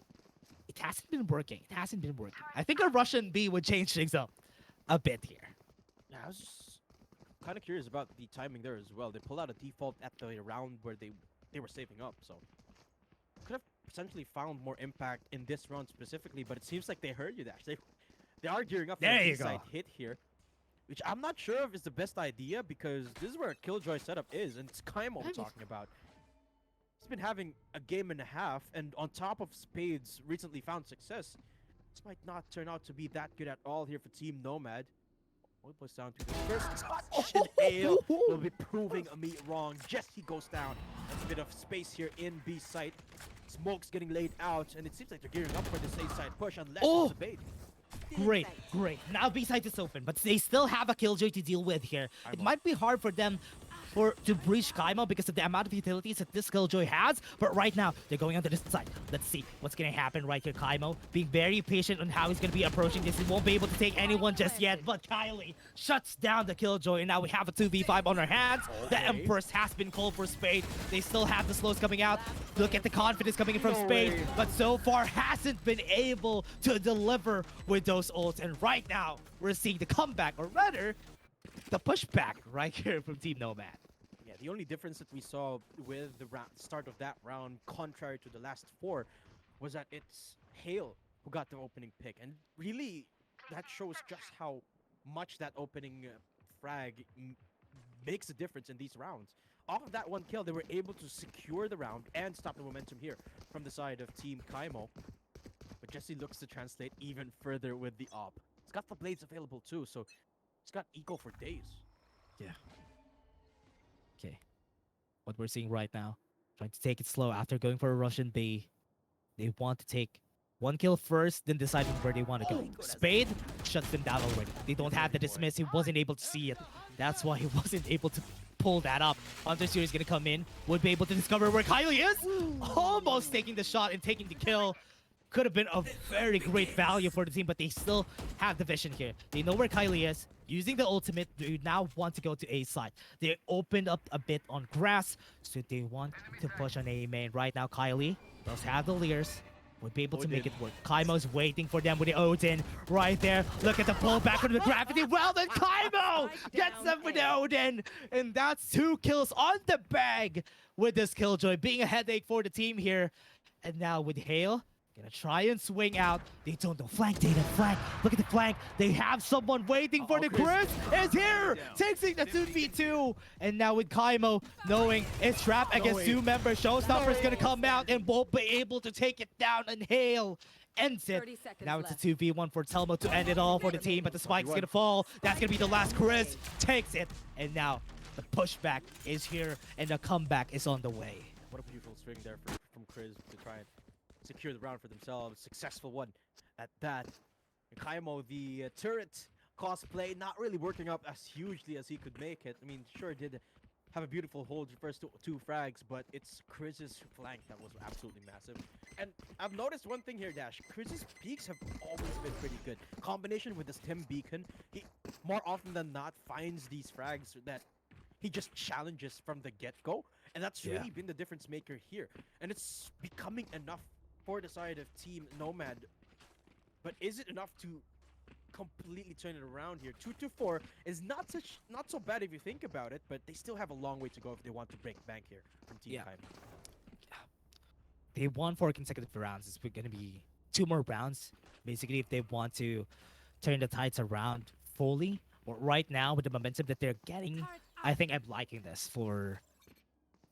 it hasn't been working. It hasn't been working. I think a Russian B would change things up a bit here. Yeah, I was just kind of curious about the timing there as well. They pulled out a default at the round where they were saving up, so could have potentially found more impact in this round specifically. But it seems like they heard you, Dash. They are gearing up for There a you side go. hit here, which I'm not sure if is the best idea because this is where a Killjoy setup is, and it's Kkaimo we're talking about. He's been having a game and a half, and on top of Spade's recently found success, this might not turn out to be that good at all here for Team Nomad. It boils down to the first touch, and Hale will be proving me wrong. Jesse goes down. There's a bit of space here in B site. Smoke's getting laid out, and it seems like they're gearing up for this A side push unless it's a bait. Great, great. Now B side is open, but they still have a Killjoy to deal with here. It might be hard for them to breach Kkaimo because of the amount of utilities that this Killjoy has, but right now they're going onto this side. Let's see what's gonna happen right here. Kkaimo being very patient on how he's gonna be approaching this. He won't be able to take anyone just yet, but Kylie shuts down the Killjoy, and now we have a 2v5 on our hands. The Empress has been called for Spade. They still have the slows coming out. Look at the confidence coming in from Spade, but so far hasn't been able to deliver with those ults. And right now, we're seeing the comeback, or rather, the pushback right here from Team Nomad. Yeah, the only difference that we saw with the start of that round, contrary to the last four, was that it's Hale who got the opening pick. And really, that shows just how much that opening frag makes a difference in these rounds. Off of that one kill, they were able to secure the round and stop the momentum here from the side of Team Kkaimo. But Jesse looks to translate even further with the op. He's got the blades available too, so he's got eco for days. Yeah. Okay. What we're seeing right now, trying to take it slow after going for a Russian B. They want to take one kill first, then deciding where they want to go. Spade shuts them down already. They don't have the dismiss. He wasn't able to see it. That's why he wasn't able to pull that up. Hunter Series gonna come in. Would be able to discover where Kylie is. Almost taking the shot and taking the kill. Could have been a very great value for the team, but they still have the vision here. They know where Kylie is. Using the ultimate, they now want to go to A side. They opened up a bit on grass, so they want to push on A main. Right now, Kylie does have the Leers. Would be able to make it work. Kkaimo's waiting for them with the Odin right there. Look at the pullback from the gravity. Well then, Kkaimo gets them with the Odin. And that's 2 kills on the bag with this Killjoy, being a headache for the team here. And now with Hale, gonna try and swing out. They don't know. Flank data, flank. Look at the flank. They have someone waiting for the Chris. Is here. Takes the 2v2. And now with Kkaimo knowing it's trapped against 2 members. Showstopper's gonna come out and won't be able to take it down. And Hale ends it. Now it's a 2v1 for Telmo to end it all for the team. But the spike's gonna fall. That's gonna be the last Chris. Takes it. And now the pushback is here. And the comeback is on the way. What a beautiful string there from Chris to try and secure the round for themselves. Successful one at that. Kkaimo, the turret cosplay, not really working up as hugely as he could make it. I mean, sure did have a beautiful hold the first two frags, but it's Chris's flank that was absolutely massive. And I've noticed one thing here, Dash. Chris's peaks have always been pretty good. Combination with this Tim Beacon, he more often than not finds these frags that he just challenges from the get-go. And that's really been the difference maker here. And it's becoming enough for the side of Team Nomad, but is it enough to completely turn it around here? 2-4 is not so bad if you think about it, but they still have a long way to go if they want to break bank here from Team Kkaimo. They won 4 consecutive rounds. It's going to be 2 more rounds, basically, if they want to turn the tides around fully. But right now, with the momentum that they're getting, I think I'm liking this for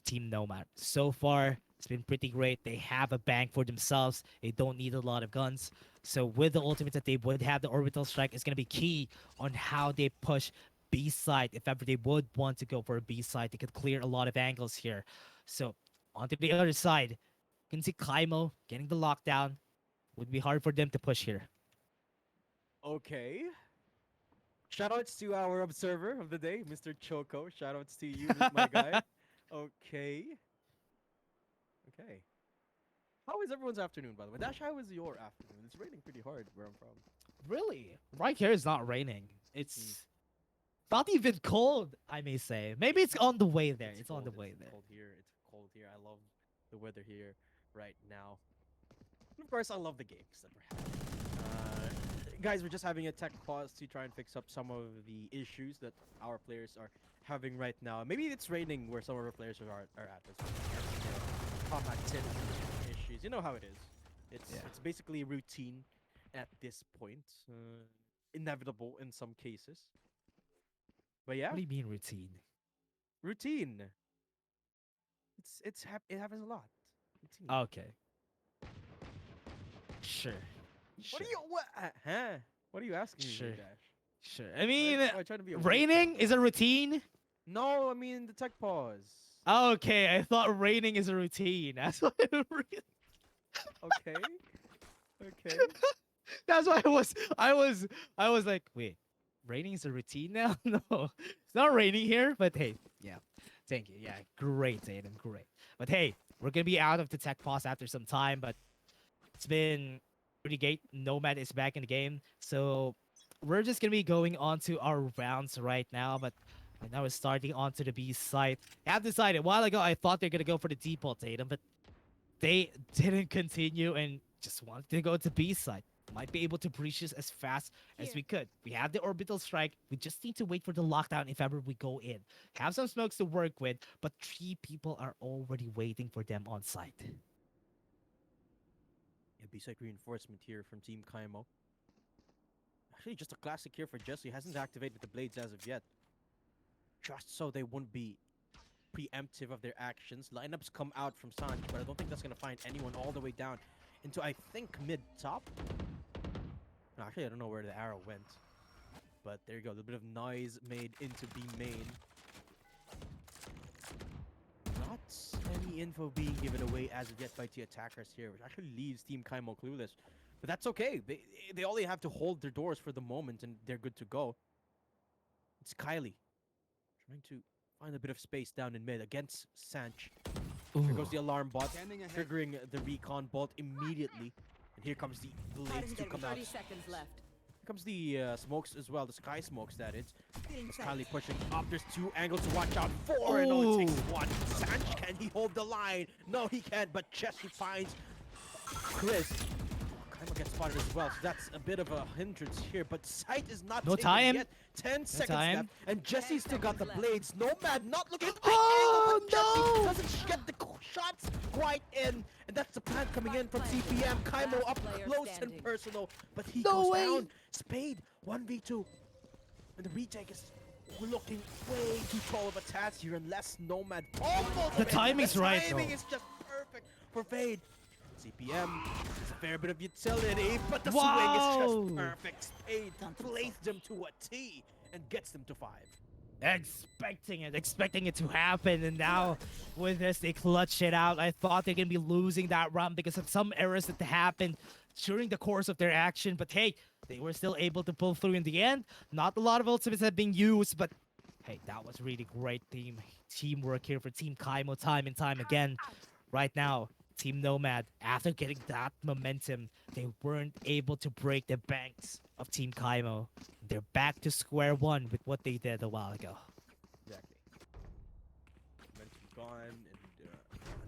Team Nomad. So far, it's been pretty great. They have a bank for themselves. They don't need a lot of guns. So with the ultimate that they would have, the orbital strike is going to be key on how they push B side. If ever they would want to go for a B side, they could clear a lot of angles here. So onto the other side, you can see Kkaimo getting the lockdown. Would be hard for them to push here. Okay. Shoutouts to our observer of the day, Mr. Choco. Shoutouts to you, my guy. Okay. Okay. How is everyone's afternoon, by the way? Dash, how is your afternoon? It's raining pretty hard where I'm from. Really? Right here is not raining. It's not even cold, I may say. Maybe it's on the way there. It's on the way there. Cold here. It's cold here. I love the weather here right now. And of course, I love the games that we're having. Guys, we're just having a tech pause to try and fix up some of the issues that our players are having right now. Maybe it's raining where some of our players are at as well. Combat issues. You know how it is. It's basically routine at this point. Inevitable in some cases. But yeah. What do you mean routine? Routine. It happens a lot. Routine. Okay. Sure. What are you asking me, Sure. Dash? Sure. I mean, I try to be a weird raining fan. is a routine. No, I mean the tech pause. Okay, I thought raining is a routine. That's why. Okay. Okay. That's why I was like, wait, raining is a routine now? No, it's not raining here. But hey, yeah, thank you. Yeah, great, Aiden, great. But hey, we're gonna be out of the tech pause after some time, but it's been pretty great. Nomad is back in the game, so we're just gonna be going on to our rounds right now. But right now we're starting onto the B side. I have decided a while ago I thought they're gonna go for the default Tatum, but they didn't continue and just wanted to go to B side. Might be able to breach this as fast as Here. we could. We have the orbital strike. We just need to wait for the lockdown if ever we go in. Have some smokes to work with, but 3 people are already waiting for them on site. Yeah, B-side reinforcement here from Team Kkaimo. Actually, just a classic here for Jesse. Hasn't activated the blades as of yet. Just so they won't be preemptive of their actions. Lineups come out from Sanj, but I don't think that's going to find anyone all the way down into, I think, mid-top. No, actually, I don't know where the arrow went. But there you go. A little bit of noise made into B main. Not any info being given away as of yet by the attackers here, which actually leaves Team Kkaimo clueless. But that's okay. They only have to hold their doors for the moment, and they're good to go. It's Kylie trying to find a bit of space down in mid against Sanch. Here goes the alarm bot, Scanning ahead. triggering the recon bolt immediately. And here comes the blades to come out. 30 seconds left. Here comes the smokes as well, the sky smokes that is. Feeling As sight. Kylie pushing up, there's 2 angles to watch out for, and only takes Oh. 1. Sanch, can he hold the line? No, he can't, but Jesse finds Chris. Kkaimo gets spotted as well, so that's a bit of a hindrance here, but sight is not No taken time. yet. 10 seconds time. left, and Jesse still got the seconds blades. Nomad not looking at the Oh, angle, but Jesse no. doesn't get the shots quite in, and that's the plan coming in from CPM. Kkaimo up Player close and standing. personal, but he No goes way. down. Spade 1v2, and the retake is looking way too tall of a task here, unless Nomad almost The wins. timing's The right, timing though. is just perfect for Fade. CPM is a fair bit of utility, but the Wow. swing is just perfect. Spade plays them to a T and gets them to 5. Expecting it to happen, and now with this they clutch it out. I thought they're gonna be losing that round because of some errors that happened during the course of their action, but hey, they were still able to pull through in the end. Not a lot of ultimates have been used, but hey, that was really great teamwork here for Team Kkaimo time and time again. Right now, Team Nomad, after getting that momentum, they weren't able to break the banks of Team Kkaimo. They're back to square one with what they did a while ago. Exactly. Momentum gone and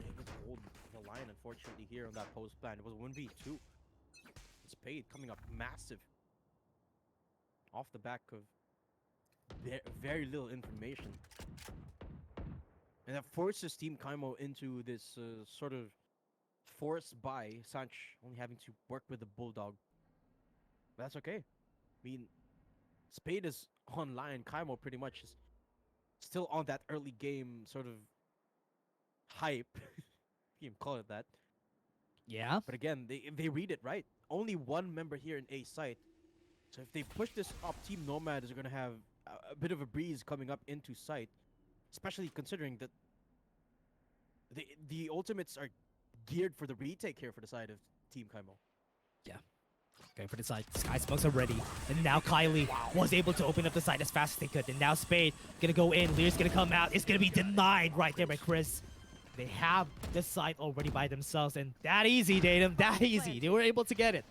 unable to hold the line, unfortunately, here on that post plan. It was 1v2. Spade coming up massive off the back of very little information. And that forces Team Kkaimo into this sort of forced by Sanch only having to work with the Bulldog. But that's okay. I mean, Spade is online. Kkaimo pretty much is still on that early game sort of hype. You can call it that. Yeah? But again, they read it right. Only one member here in A site. So if they push this up, Team Nomad is going to have a bit of a breeze coming up into sight. Especially considering that the ultimates are geared for the retake here for the side of Team Kkaimo. Going for the side. Sky smokes are ready. And now Kylie was able to open up the side as fast as they could. And now Spade gonna go in. Lear's gonna come out. It's gonna be denied right there by Chris. They have the side already by themselves. And that easy, Datum. That easy. They were able to get it.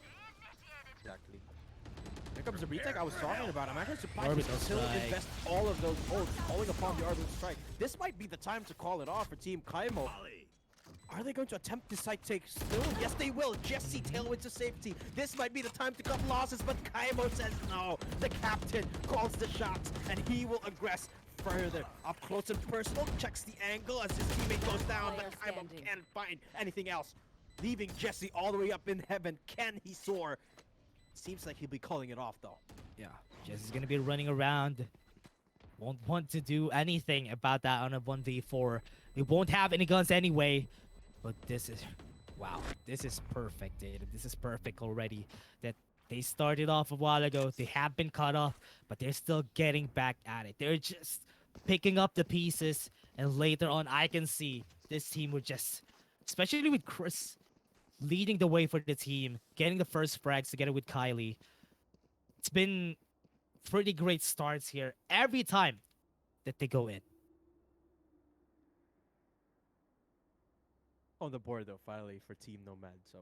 Exactly. Here comes the retake I was talking about. I'm actually surprised Orbital they still strike. invest all of those ults, calling upon the orbital strike. This might be the time to call it off for Team Kkaimo. Are they going to attempt this side take still? Yes, they will. Jesse tailwind to safety. This might be the time to cut losses, but Kkaimo says no. The captain calls the shots, and he will aggress further. Up close and personal, checks the angle as his teammate goes down, but Player Kkaimo standing. can't find anything else. Leaving Jesse all the way up in heaven. Can he soar? Seems like he'll be calling it off, though. Yeah. Jesse's gonna be running around. Won't want to do anything about that on a 1v4. They won't have any guns anyway. But this is... Wow. This is perfect, Datum. This is perfect already. That They started off a while ago. They have been cut off, but they're still getting back at it. They're just picking up the pieces, and later on, I can see this team would just, especially with Chris leading the way for the team, getting the first frags together with Kylie. It's been pretty great starts here every time that they go in. On the board though, finally for Team Nomad. So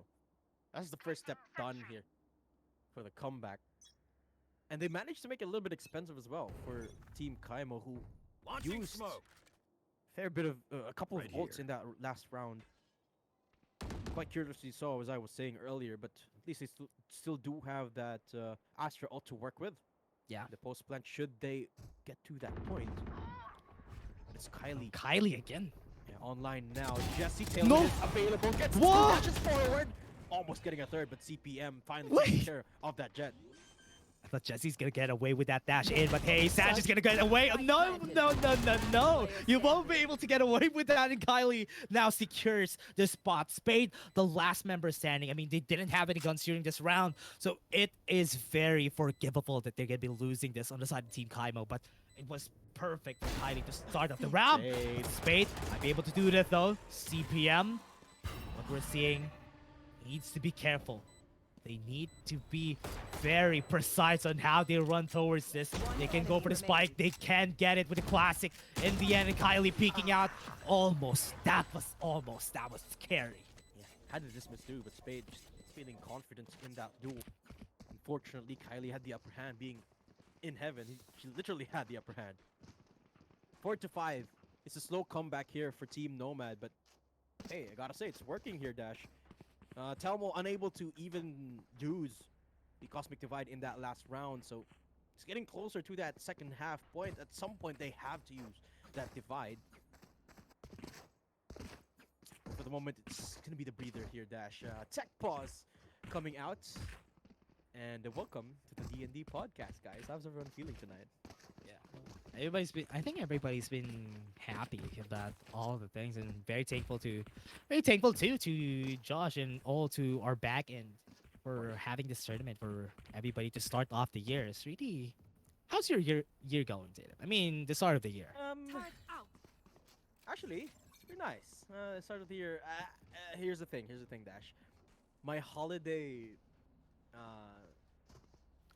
that's the first step done here for the comeback. And they managed to make it a little bit expensive as well for Team Kkaimo, who Launching used smoke. fair bit of a couple Right of ults here. in that last round. Quite curiously so, as I was saying earlier, but at least they still do have that Astra ult to work with. Yeah. The post plant, should they get to that point. It's Kylie Kylie again. online now. Jesse Taylor No. is available. Gets two Whoa. dashes forward. Almost getting a third, but CPM finally Wait. taking care of that jet. I thought Jesse's gonna get away with that dash in, but hey, Saj is gonna get away. No, no, no, no, no. You won't be able to get away with that, and Kylie now secures the spot. Spade, the last member standing. I mean, they didn't have any guns during this round, so it is very forgivable that they're gonna be losing this on the side of Team Kkaimo, but it was perfect for Kylie to start off the round. Spade. Spade might be able to do that though. CPM, what we're seeing, needs to be careful. They need to be very precise on how they run towards this. They can go for the spike. They can get it with the classic. In the end, and Kylie peeking out. Almost. That was almost. That was scary. Yeah, had to dismiss too, but Spade just feeling confident in that duel. Unfortunately, Kylie had the upper hand, being in heaven. She literally had the upper hand. 4-5. It's a slow comeback here for Team Nomad, but hey, I gotta say, it's working here, Dash. Telmo unable to even use the Cosmic Divide in that last round, so it's getting closer to that second half point. At some point, they have to use that Divide. For the moment, it's gonna be the breather here, Dash. Tech pause coming out, and welcome to the D&D podcast, guys. How's everyone feeling tonight? I think everybody's been happy about all the things and very thankful too to Josh and all to our back end for having this tournament for everybody to start off the year. It's really, how's your year going, Tatum? I mean, the start of the year. Turret out. Actually, it's pretty nice. Start of the year. Here's the thing, Dash. My holiday,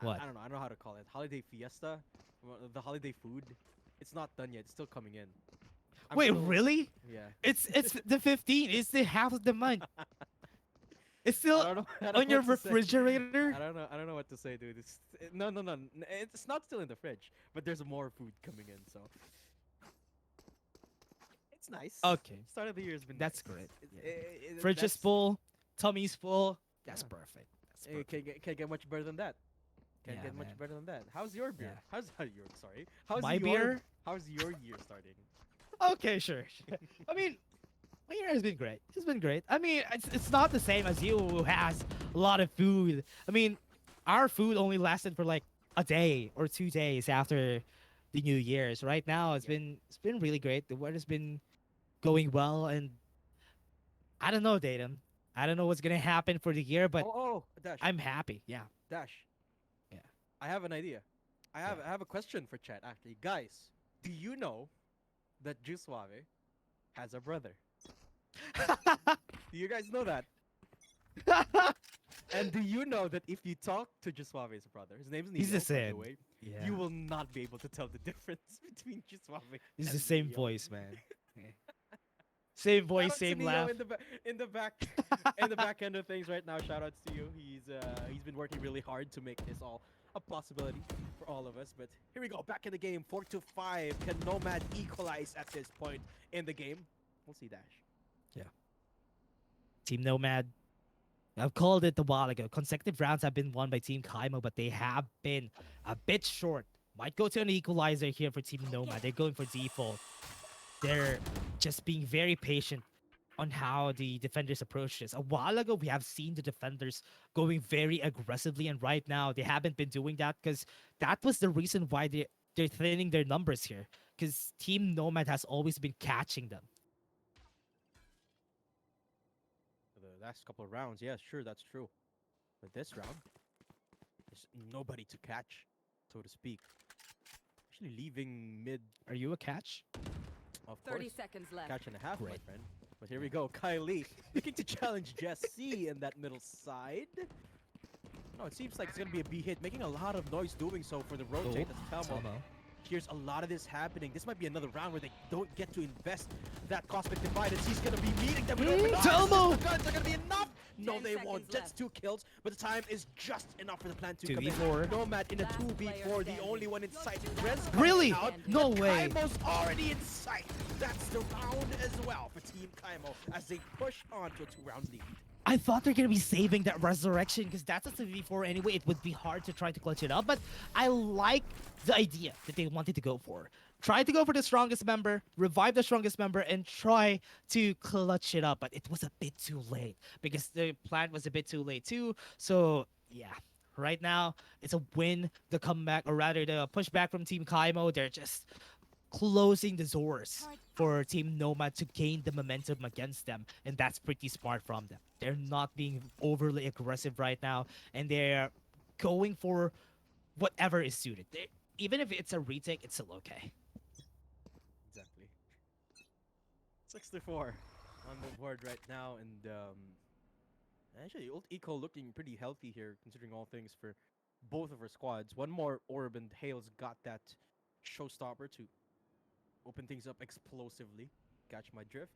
What? I don't know. I don't know how to call it. Holiday fiesta, the holiday food. It's not done yet. It's still coming in. I'm Wait, still- really? Yeah. It's the 15th. It's the half of the month. It's I still don't know. I don't on know your what to say. refrigerator. I don't know. I don't know what to say, dude. No. It's not still in the fridge, but there's more food coming in, so it's nice. Okay, Start of the year has been. that's nice. great. Yeah. Fridge Fridge is full, tummy's full. That's Yeah. perfect. That's perfect. Can't get much better than that. Can't Yeah, get much man. better than that. How's your beer? Yeah. How's your sorry? How's My your, beer? How's your year starting? Okay, sure. I mean, my year has been great. It's been great. I mean, it's not the same as you who has a lot of food. I mean, our food only lasted for like a day or 2 days after the New Year's. Right now, it's been really great. The weather's been going well, and I don't know, Datum. I don't know what's gonna happen for the year, but Oh, Dash. I'm happy. Yeah. Dash. Yeah. I have an idea. I have a question for chat actually. Guys, do you know that Juice Suave has a brother? Do you guys know that? And do you know that if you talk to Juice Suave's brother, his name's Neo, He's the by the same. way, Yeah. you will not be able to tell the difference between Juice Suave It's the and same Neo. voice, man. Yeah. Same Shout voice, outs to same Neo laugh. in the in the back end of things right now. Shout outs to you. He's been working really hard to make this all a possibility for all of us. But here we go, back in the game, 4-5. Can Nomad equalize at this point in the game? We'll see, Dash. Team Nomad. I've called it a while ago. Consecutive rounds have been won by Team Kkaimo, but they have been a bit short. Might go to an equalizer here for Team Nomad. They're going for default. They're just being very patient on how the defenders approach this. A while ago, we have seen the defenders going very aggressively, and right now they haven't been doing that because that was the reason why they're thinning their numbers here. Because Team Nomad has always been catching them. For the last couple of rounds, yeah, sure, that's true. But this round, There's nobody to catch, so to speak. Actually leaving mid, Are you a catch? of 30 course. seconds left. Catch and a half, my Great. friend. But here we go. Kylie looking to challenge Jesse in that middle side. No, it seems like it's going to be a B hit, making a lot of noise doing so for the rotate. That's Kkaimo. Here's a lot of this happening. This might be another round where they don't get to invest that Cosmic Divide as he's going to be meeting them with open arms. Telmo! The guns are going to be enough. No, 10 they won't. seconds That's left. 2 kills, but the time is just enough for the plan to come in. 2v4. Nomad in a Last 2v4, player the standing. only one in sight. Ren's coming Really? out, No but way. Kkaimo's already in sight. That's the round as well for Team Kkaimo as they push on to a 2-round lead. I thought they're gonna be saving that resurrection because that's a 3v4 anyway. It would be hard to try to clutch it up, but I like the idea that they wanted to go for. Try to go for the strongest member, revive the strongest member, and try to clutch it up. But it was a bit too late because the plan was a bit too late too. So yeah, right now it's a win. The comeback, or rather the pushback from Team Kkaimo. They're just closing the doors for Team Nomad to gain the momentum against them, and that's pretty smart from them. They're not being overly aggressive right now, and they're going for whatever is suited. Even if it's a retake, it's still okay. Exactly. 64 on the board right now, and actually, old Eco looking pretty healthy here, considering all things for both of our squads. One more orb, and Hale's got that showstopper to open things up explosively. Catch my drift.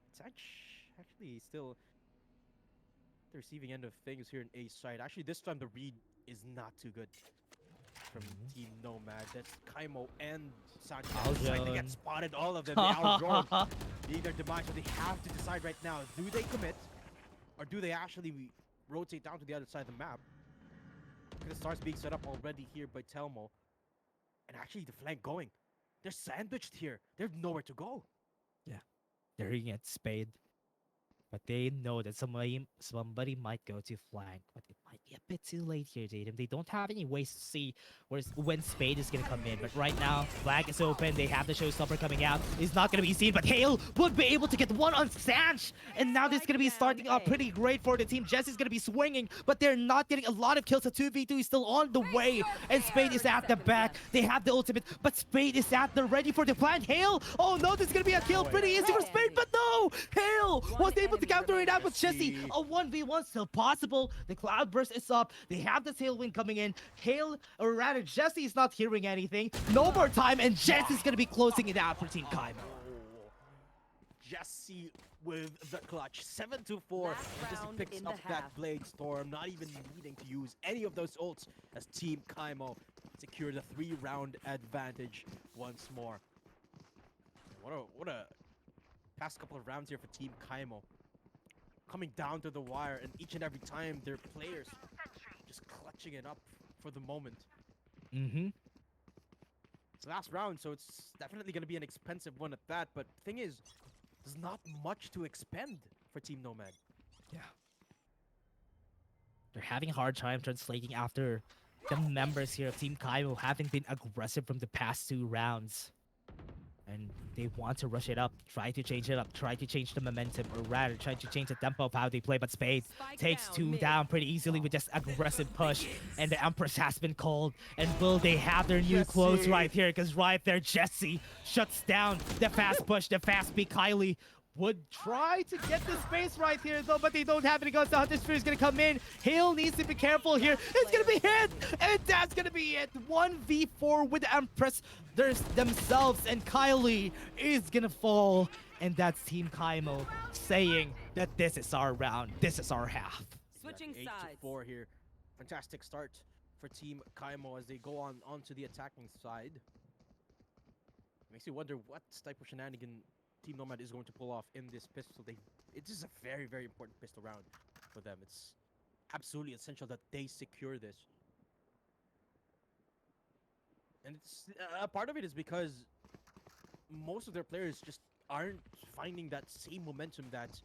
It's actually still the receiving end of things here in A side. Actually, this time the read is not too good from Team Nomad. That's Kkaimo and Sanchez. It's like they get Aljone. spotted, all of them. They outdrawn. Being their demise, so they have to decide right now: do they commit, or do they actually rotate down to the other side of the map? Look at the stars being set up already here by Telmo, and actually the flank going. They're sandwiched here. They have nowhere to go. They're gonna get spade. But they know that somebody might go to flank, but it might be a bit too late here, Tatum. They don't have any ways to see when Spade is gonna come in. But right now, flag is open. They have the showstopper coming out. It's not gonna be seen, but Hale would be able to get one on Sanch. And now this is gonna be starting off pretty great for the team. Jesse's gonna be swinging, but they're not getting a lot of kills. A 2v2 is still on the way, and Spade is at the back. They have the ultimate, but Spade is at the ready for the plan. Hale, oh no, this is gonna be a kill. Pretty easy for Spade, but no! Hale was able to counter it out with Jesse. A 1v1 still possible. The cloudburst is up. They have the tailwind coming in. Hale, or rather Jesse, is not hearing anything. No more time, and Jesse's gonna be closing it out for Team Kkaimo. Jesse with the clutch. 7-4. Last And Jesse round picks in up the that half. Blade Storm, not even needing to use any of those ults as Team Kkaimo secure the 3-round advantage once more. What a past couple of rounds here for Team Kkaimo. Coming down to the wire, and each and every time their players just clutching it up for the moment. Mm-hmm. It's the last round, so it's definitely going to be an expensive one at that. But the thing is, there's not much to expend for Team Nomad. Yeah. They're having a hard time translating after the members here of Team Kkaimo haven't been aggressive from the past 2 rounds. And they want to rush it up, try to change it up, try to change the momentum, or rather try to change the tempo of how they play. But Spade Spike takes down 2 mid. down pretty easily with just aggressive push. And the Empress has been called. And will they have their new clothes Jesse. right here? Because right there, Jesse shuts down the fast push, the fast peak. Kylie would try to get the space right here though, but they don't have any guns. The Hunter Spear is gonna come in. Hale needs to be careful here. It's gonna be hit, and that's gonna be it. 1v4 with the Empress. There's themselves, and Kylie is gonna fall. And that's Team Kkaimo saying that this is our round. This is our half. Switching Exactly, sides. 8-4 here. Fantastic start for Team Kkaimo as they go onto the attacking side. Makes you wonder what type of shenanigan Team Nomad is going to pull off in this pistol. It is a very, very important pistol round for them. It's absolutely essential that they secure this. And it's part of it is because most of their players just aren't finding that same momentum that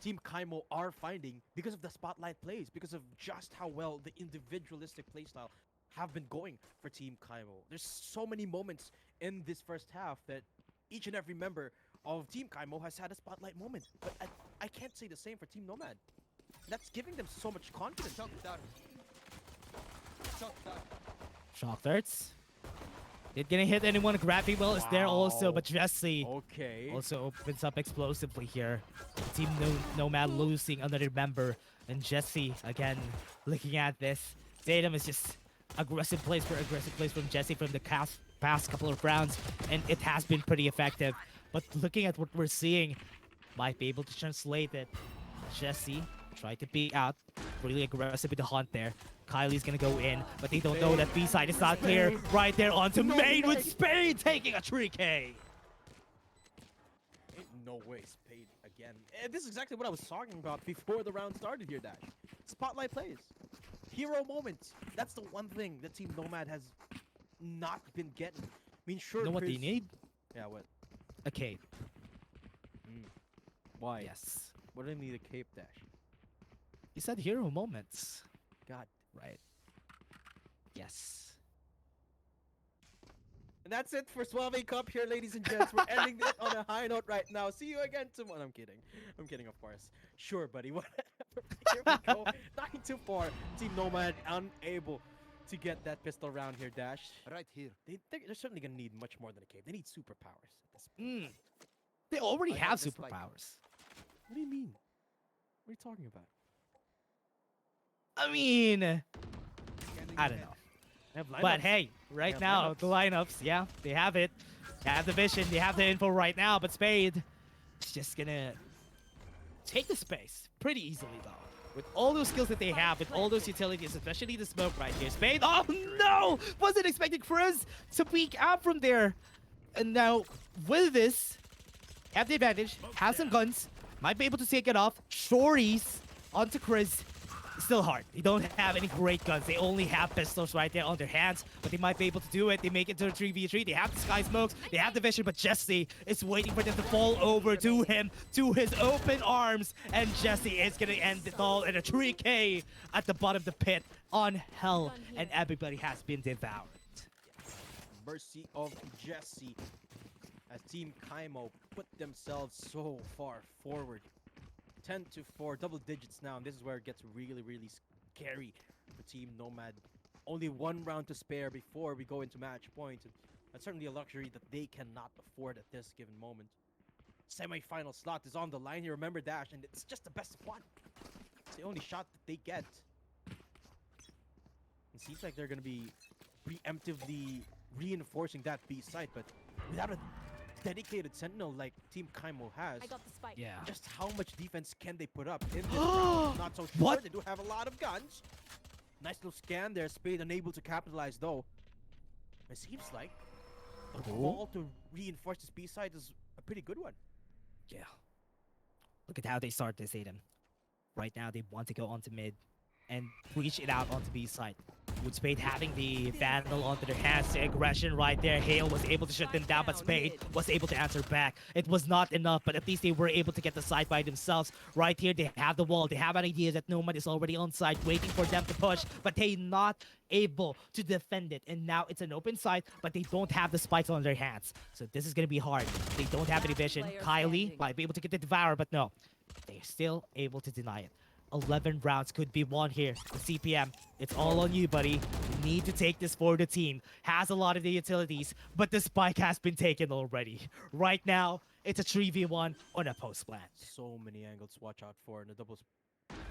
Team Kkaimo are finding because of the spotlight plays, because of just how well the individualistic playstyle have been going for Team Kkaimo. There's so many moments in this first half that each and every member of Team Kkaimo has had a spotlight moment. But I can't say the same for Team Nomad. That's giving them so much confidence. Shock darts. It gonna hit anyone. Gravity well is there also, but Jesse Okay. also opens up explosively here. Team Nomad losing another member. And Jesse, again, looking at this. Zaydam is just aggressive plays from Jesse from the past couple of rounds. And it has been pretty effective. But looking at what we're seeing, might be able to translate it. Jesse tried to be out. Really aggressive with the hunt there. Kylie's gonna go in, but they don't know that B side is not clear. Right there onto main with Spade taking a 3K. Ain't no way Spade again. This is exactly what I was talking about before the round started here, Dash. Spotlight plays. Hero moments. That's the one thing that Team Nomad has not been getting. I mean, sure, You know what they Chris- need? Yeah, what? A cape. Why? Yes. What do they need a cape, Dash? You said hero moments. God. Right. Yes. And that's it for Suave Cup here, ladies and gents. We're ending it on a high note right now. See you again tomorrow. I'm kidding. I'm kidding, of course. Sure, buddy. Whatever. Here we go. 9-4. Team Nomad unable to get that pistol round here, Dash. Right here. They're certainly going to need much more than a cape. They need superpowers at this point. Mm. They already I have have the spike. superpowers. What do you mean? What are you talking about? I mean, Scanning I don't ahead. know. They have But lineups. hey, right have now, lineups. the lineups, yeah, they have it. They have the vision, they have the info right now, but Spade is just gonna take the space pretty easily, though. With all those skills that they have, with all those utilities, especially the smoke right here. Spade, oh no! Wasn't expecting Chris to peek out from there. And now, with this, have the advantage, have some guns, might be able to take it off. Shories onto Chris. Still hard. They don't have any great guns. They only have pistols right there on their hands, but they might be able to do it. They make it to a 3v3. They have the sky smokes. They have the vision, but Jesse is waiting for them to fall over to him, to his open arms, and Jesse is going to end it all in a 3K at the bottom of the pit on hell, and everybody has been devoured. Mercy of Jesse as Team Kkaimo put themselves so far forward. 10-4, double digits now, and this is where it gets really, really scary for Team Nomad. Only one round to spare before we go into match point, and that's certainly a luxury that they cannot afford at this given moment. Semi-final slot is on the line here, remember Dash, and it's just the best of one. It's the only shot that they get. It seems like they're going to be preemptively reinforcing that B site, but without a dedicated sentinel like Team Kkaimo has, I got the spike. Yeah. just how much defense can they put up in this round? Not so sure. What? They do have a lot of guns. Nice little scan there. Spade unable to capitalize though. It seems like the call to reinforce this B side is a pretty good one. Yeah. Look at how they start this, Aiden. Right now, they want to go onto mid and reach it out onto B side. With Spade having the Vandal onto their hands, the aggression right there. Hale was able to shut them down, but Spade was able to answer back. It was not enough, but at least they were able to get the side by themselves. Right here, they have the wall. They have an idea that Nomad is already on side, waiting for them to push, but they not able to defend it. And now it's an open side, but they don't have the spikes on their hands. So this is going to be hard. They don't have any vision. Player Kylie standing. might be able to get the Devour, but no. They're still able to deny it. 11 rounds could be won here. The CPM, it's all on you, buddy. You need to take this for the team. Has a lot of the utilities, but the spike has been taken already. Right now, it's a 3v1 on a post plant. So many angles to watch out for, and the double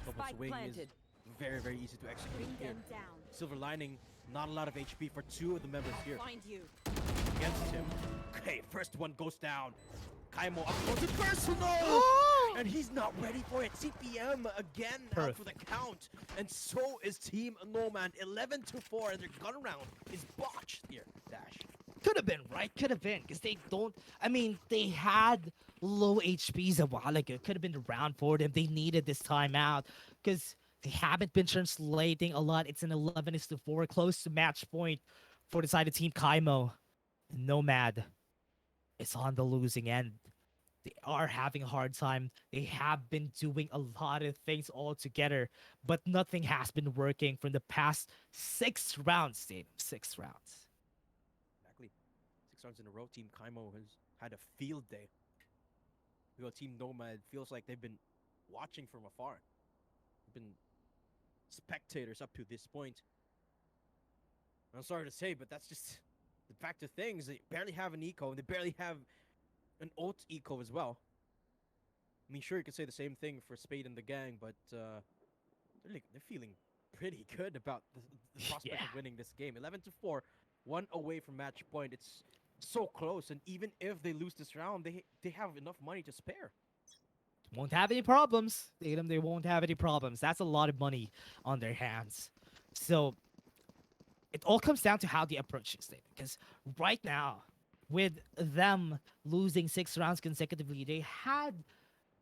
Spike swing planted. is very, very easy to execute Bring here. them down. Silver lining, not a lot of HP for two of the members here Find you. against him. Okay, first one goes down. Kkaimo up close and personal! And he's not ready for it. CPM again out Perf. for the count. And so is Team Nomad. 11-4, and their gun round is botched here, Dash. Could have been, right? Could have been, because they don't. I mean, they had low HPs a while ago. Could have been the round for them. They needed this time out because they haven't been translating a lot. It's an 11-4, close to match point for the side of Team Kkaimo. Nomad is on the losing end. They are having a hard time. They have been doing a lot of things all together, but nothing has been working from the past 6 rounds, Dave. 6 rounds. Exactly. 6 rounds in a row, Team Kkaimo has had a field day. While Team Nomad feels like they've been watching from afar. Been spectators up to this point. I'm sorry to say, but that's just the fact of things. They barely have an eco, and they barely have an ult eco as well. I mean, sure, you could say the same thing for Spade and the gang, but they're feeling pretty good about the prospect of winning this game. 11-4, 1 away from match point. It's so close, and even if they lose this round, they have enough money to spare. Won't have any problems. They won't have any problems. That's a lot of money on their hands. So it all comes down to how they approach this thing. Because right now, with them losing 6 rounds consecutively, they had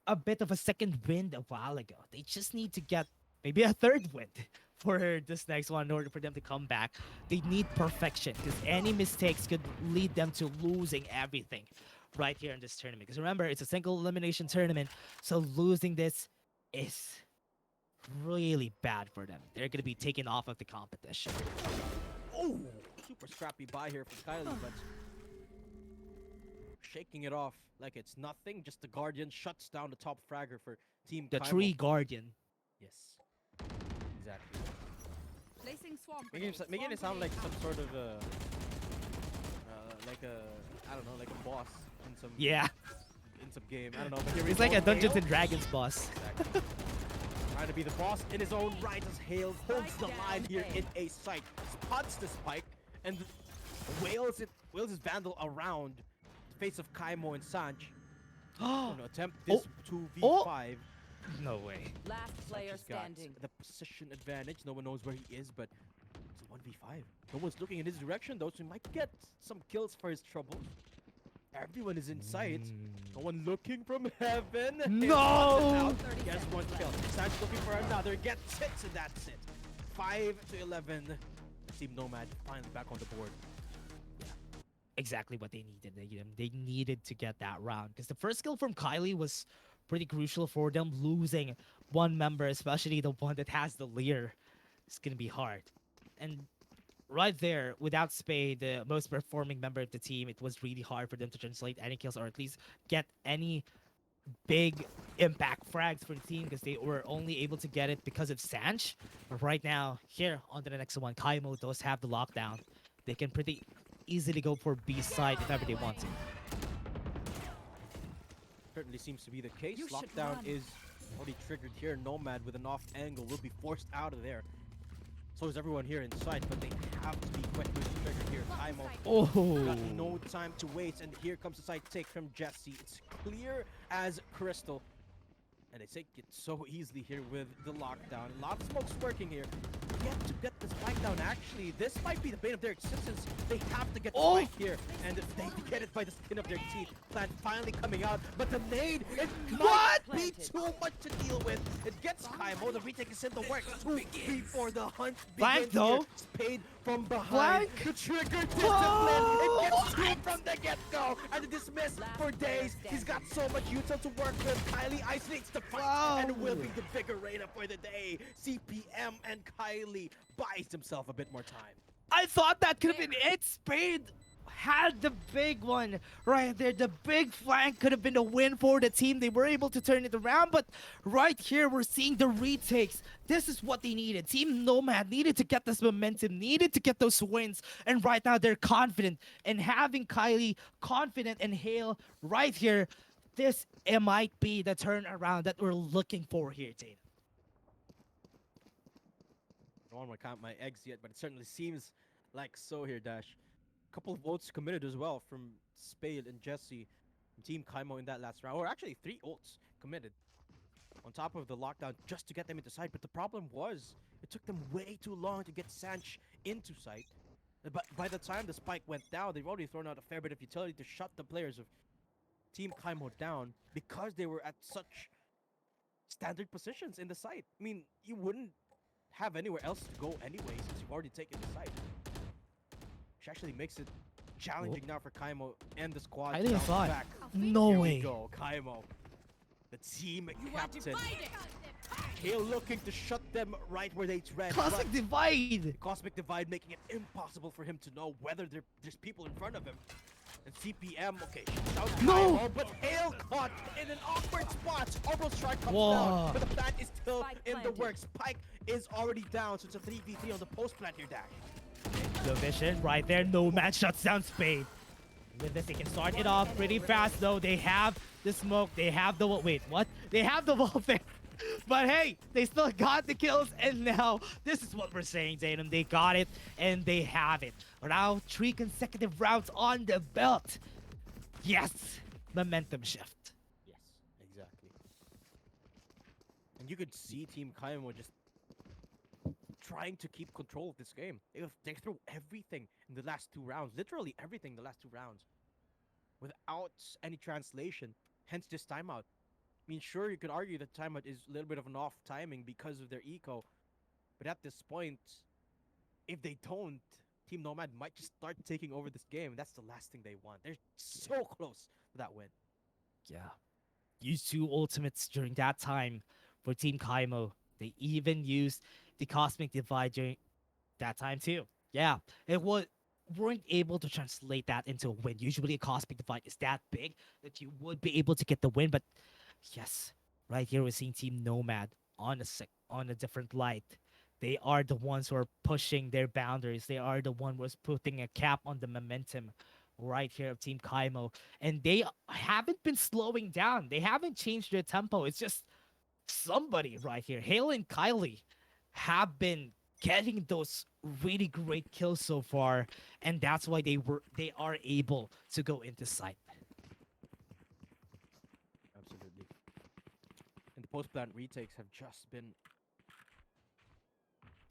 a bit of a second wind a while ago. They just need to get maybe a third wind for this next one in order for them to come back. They need perfection because any mistakes could lead them to losing everything right here in this tournament. Because remember, it's a single elimination tournament, so losing this is really bad for them. They're going to be taken off of the competition. Oh, super scrappy buy here for Kylie, but shaking it off like it's nothing. Just the Guardian shuts down the top fragger for Team The Kkaimo. tree guardian. Yes, exactly. Placing swarm Making it sound like some sort of like a, I don't know, like a boss in some game. I don't know. But here we It's like go. a Dungeons Hale. and Dragons boss. Exactly. Trying to be the boss in his own right as Hale holds the line here in a sight. Spots the spike and wails his Vandal around the face of Kkaimo and Sanch. Oh, To attempt this 2v5. no way. Last player Sanch has got standing. the position advantage. No one knows where he is, but it's a 1v5. No one's looking in his direction though, so he might get some kills for his trouble. Everyone is in sight. No one looking from heaven. No! He has 1 kill. Sanch looking for another. Gets it, and that's it. 5-11. Team Nomad finally back on the board. Exactly what they needed. They needed to get that round because the first kill from Kylie was pretty crucial for them. Losing one member, especially the one that has the Lear, it's gonna be hard. And right there, without Spade, the most performing member of the team, it was really hard for them to translate any kills or at least get any big impact frags for the team because they were only able to get it because of Sanch. But right now, here on to the next one, Kkaimo does have the lockdown. They can pretty easily go for B side if ever they want to. Certainly seems to be the case. You should Lockdown run. is already triggered here. Nomad with an off angle will be forced out of there. So is everyone here inside, but they have to be quick with the trigger here. Kkaimo Oh, got no time to waste, and here comes the side take from Jesse. It's clear as crystal. And they take it so easily here with the lockdown. A lot of smoke's working here. Yet to get the spike down. Actually, this might be the bane of their existence. They have to get the spike here, and they get it by the skin of their teeth. Plant finally coming out, but the nade, it might be too much to deal with. It gets Kkaimo. The retake is in the works. 2-3-4. The hunt Flank, begins though. here. Spade from behind. Flank. The trigger discipline. It gets two from the get-go, and the dismiss for days. He's got so much util to work with. Kylie isolates the fight and will be the bigger raider for the day. CPM and Kylie buys himself a bit more time. I thought that could have been it. Spade had the big one right there. The big flank could have been a win for the team. They were able to turn it around, but right here we're seeing the retakes. This is what they needed. Team Nomad needed to get this momentum, needed to get those wins, and right now they're confident. And having Kylie confident and Hale right here, this it might be the turnaround that we're looking for here, Tate. I don't want to count my eggs yet, but it certainly seems like so here, Dash. A couple of votes committed as well from Spade and Jesse, and Team Kkaimo in that last round. Or actually 3 ults committed on top of the lockdown just to get them into sight. But the problem was it took them way too long to get Sanch into sight. But by the time the spike went down, they've already thrown out a fair bit of utility to shut the players of Team Kkaimo down because they were at such standard positions in the site. I mean, you wouldn't have anywhere else to go anyway since you've already taken the site. Which actually makes it challenging now for Kkaimo and the squad. I to didn't bounce thought. back. No Here way. we go, Kkaimo, the team You are captain. divided. Hale looking to shut them right where they tread. Classic but divide. the Cosmic Divide making it impossible for him to know whether there's people in front of him. And CPM, okay, shouts No! Kkaimo, but Hale caught in an awkward spot. Orbital strike comes Whoa. down, but the plant is still Spike in the planted. works. Pike is already down, so it's a 3v3 on the post plant here, Dash. The vision right there. Nomad shuts down Spade. With this, they can start it off pretty fast, though. They have the smoke. They have the... Wait, what? They have the wall there. But hey, they still got the kills, and now this is what we're saying, Zaynum. They got it, and they have it. Now 3 consecutive rounds on the belt. Yes, momentum shift. Yes, exactly. And you could see Team Kkaimo just trying to keep control of this game. They threw everything in the last 2 rounds, literally everything in the last 2 rounds, without any translation. Hence this timeout. I mean, sure, you could argue that timeout is a little bit of an off timing because of their eco, but at this point, if they don't, Team Nomad might just start taking over this game. And that's the last thing they want. They're so close to that win. Yeah. Used 2 ultimates during that time for Team Kkaimo. They even used the Cosmic Divide during that time too. Yeah, it was weren't able to translate that into a win. Usually a Cosmic Divide is that big that you would be able to get the win, but yes, right here we're seeing Team Nomad on a different light. They are the ones who are pushing their boundaries. They are the one who's putting a cap on the momentum right here of Team Kkaimo. And they haven't been slowing down. They haven't changed their tempo. It's just somebody right here. Hale and Kylie have been getting those really great kills so far, and that's why they are able to go into sight. Absolutely. And the post-plant retakes have just been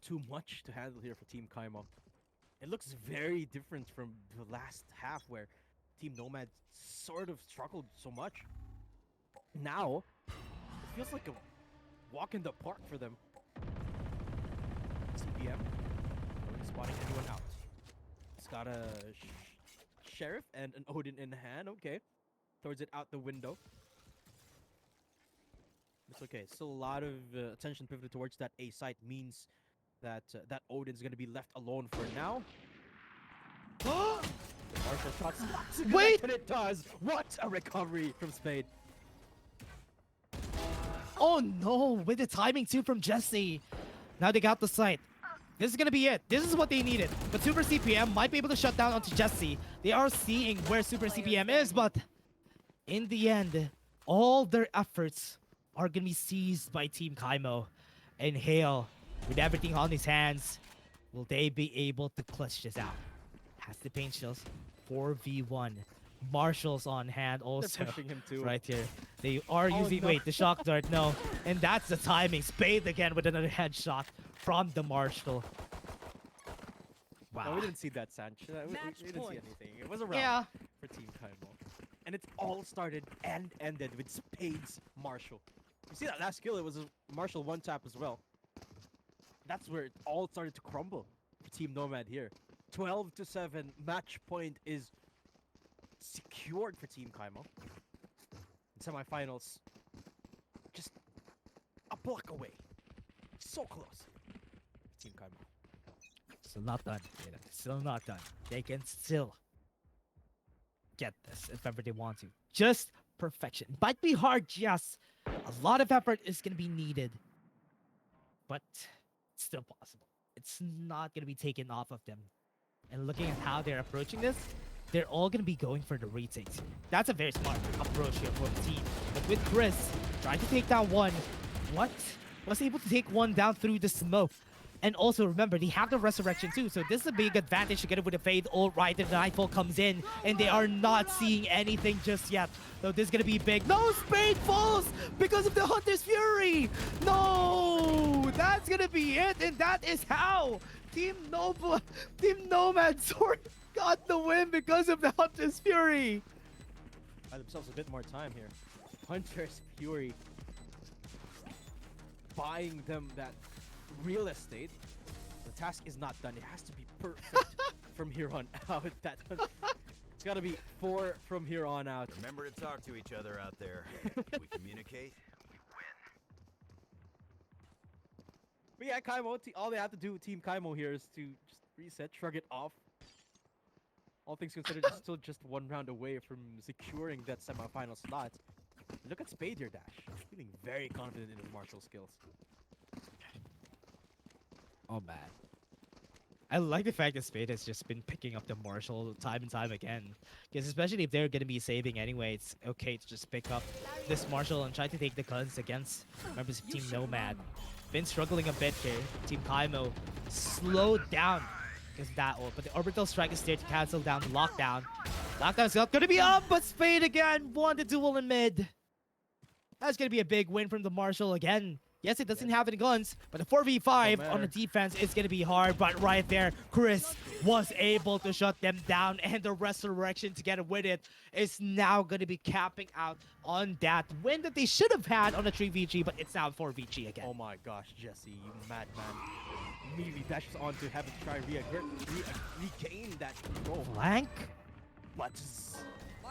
too much to handle here for Team Kkaimo. It looks very different from the last half where Team Nomad sort of struggled so much. Now, it feels like a walk in the park for them. CPM, spotting anyone out. It's got a Sheriff and an Odin in hand. Okay. Throws it out the window. It's okay. Still a lot of attention pivoted towards that A site means that that Odin's going to be left alone for now. Marshall shot slots to Wait! connect, and it does. What a recovery from Spade. Oh no, with the timing too from Jesse. Now they got the sight. This is gonna be it. This is what they needed. But Super CPM might be able to shut down onto Jesse. They are seeing where Super CPM is, but in the end, all their efforts are gonna be seized by Team Kkaimo. And Hale, with everything on his hands, will they be able to clutch this out? Has the paint shields. 4v1. Marshall's on hand also. They're pushing him too. Right here. They are using, no. wait, the shock dart, no. And that's the timing. Spade again with another headshot from the Marshall. Wow. No, we didn't see that, Sanch. We Match didn't see point. anything. It was a round Yeah. for Team Kkaimo. And it all started and ended with Spade's Marshall. You see that last kill? It was a Marshall one tap as well. That's where it all started to crumble for Team Nomad here. 12-7. Match point is secured for Team Kkaimo. In semifinals, just a block away. So close. Team Kkaimo. Still not done. Still not done. They can still get this if ever they want to. Just perfection. Might be hard, yes. A lot of effort is going to be needed. But it's still possible. It's not going to be taken off of them. And looking at how they're approaching this, they're all going to be going for the retakes. That's a very smart approach here for the team. But with Chris trying to take down one, what? Was able to take one down through the smoke. And also remember, they have the resurrection too, so this is a big advantage to get it with the fade. All right, the Nightfall comes in, and they are not seeing anything just yet. So this is gonna be big. No, Spade falls because of the Hunter's Fury. No, that's gonna be it, and that is how Team Nomad Sword got the win because of the Hunter's Fury. Buy themselves a bit more time here. Hunter's Fury buying them that real estate. The task is not done. It has to be perfect from here on out. It's got to be 4 from here on out. Remember to talk to each other out there. We communicate, we win. But yeah, Kkaimo, all they have to do, Team Kkaimo here, is to just reset, shrug it off. All things considered, it's still just 1 round away from securing that semifinal slot. Look at Spade here, Dash. Feeling very confident in his martial skills. Oh man. I like the fact that Spade has just been picking up the Marshall time and time again. Because especially if they're going to be saving anyway, it's okay to just pick up this Marshall and try to take the guns against members of Team Nomad. Been struggling a bit here. Team Kkaimo slowed down because of that ult. But the orbital strike is there to cancel down the lockdown. Lockdown's not going to be up, but Spade again won the duel in mid. That's going to be a big win from the Marshall again. Yes, it doesn't have any guns, but the 4v5 on the defense is going to be hard. But right there, Chris was able to shut them down, and the Resurrection together with it is now going to be capping out on that win that they should have had on the 3v3, but it's now 4v3 again. Oh my gosh, Jesse, you madman. Immediately dashes on to have a try regain that control. Flank? But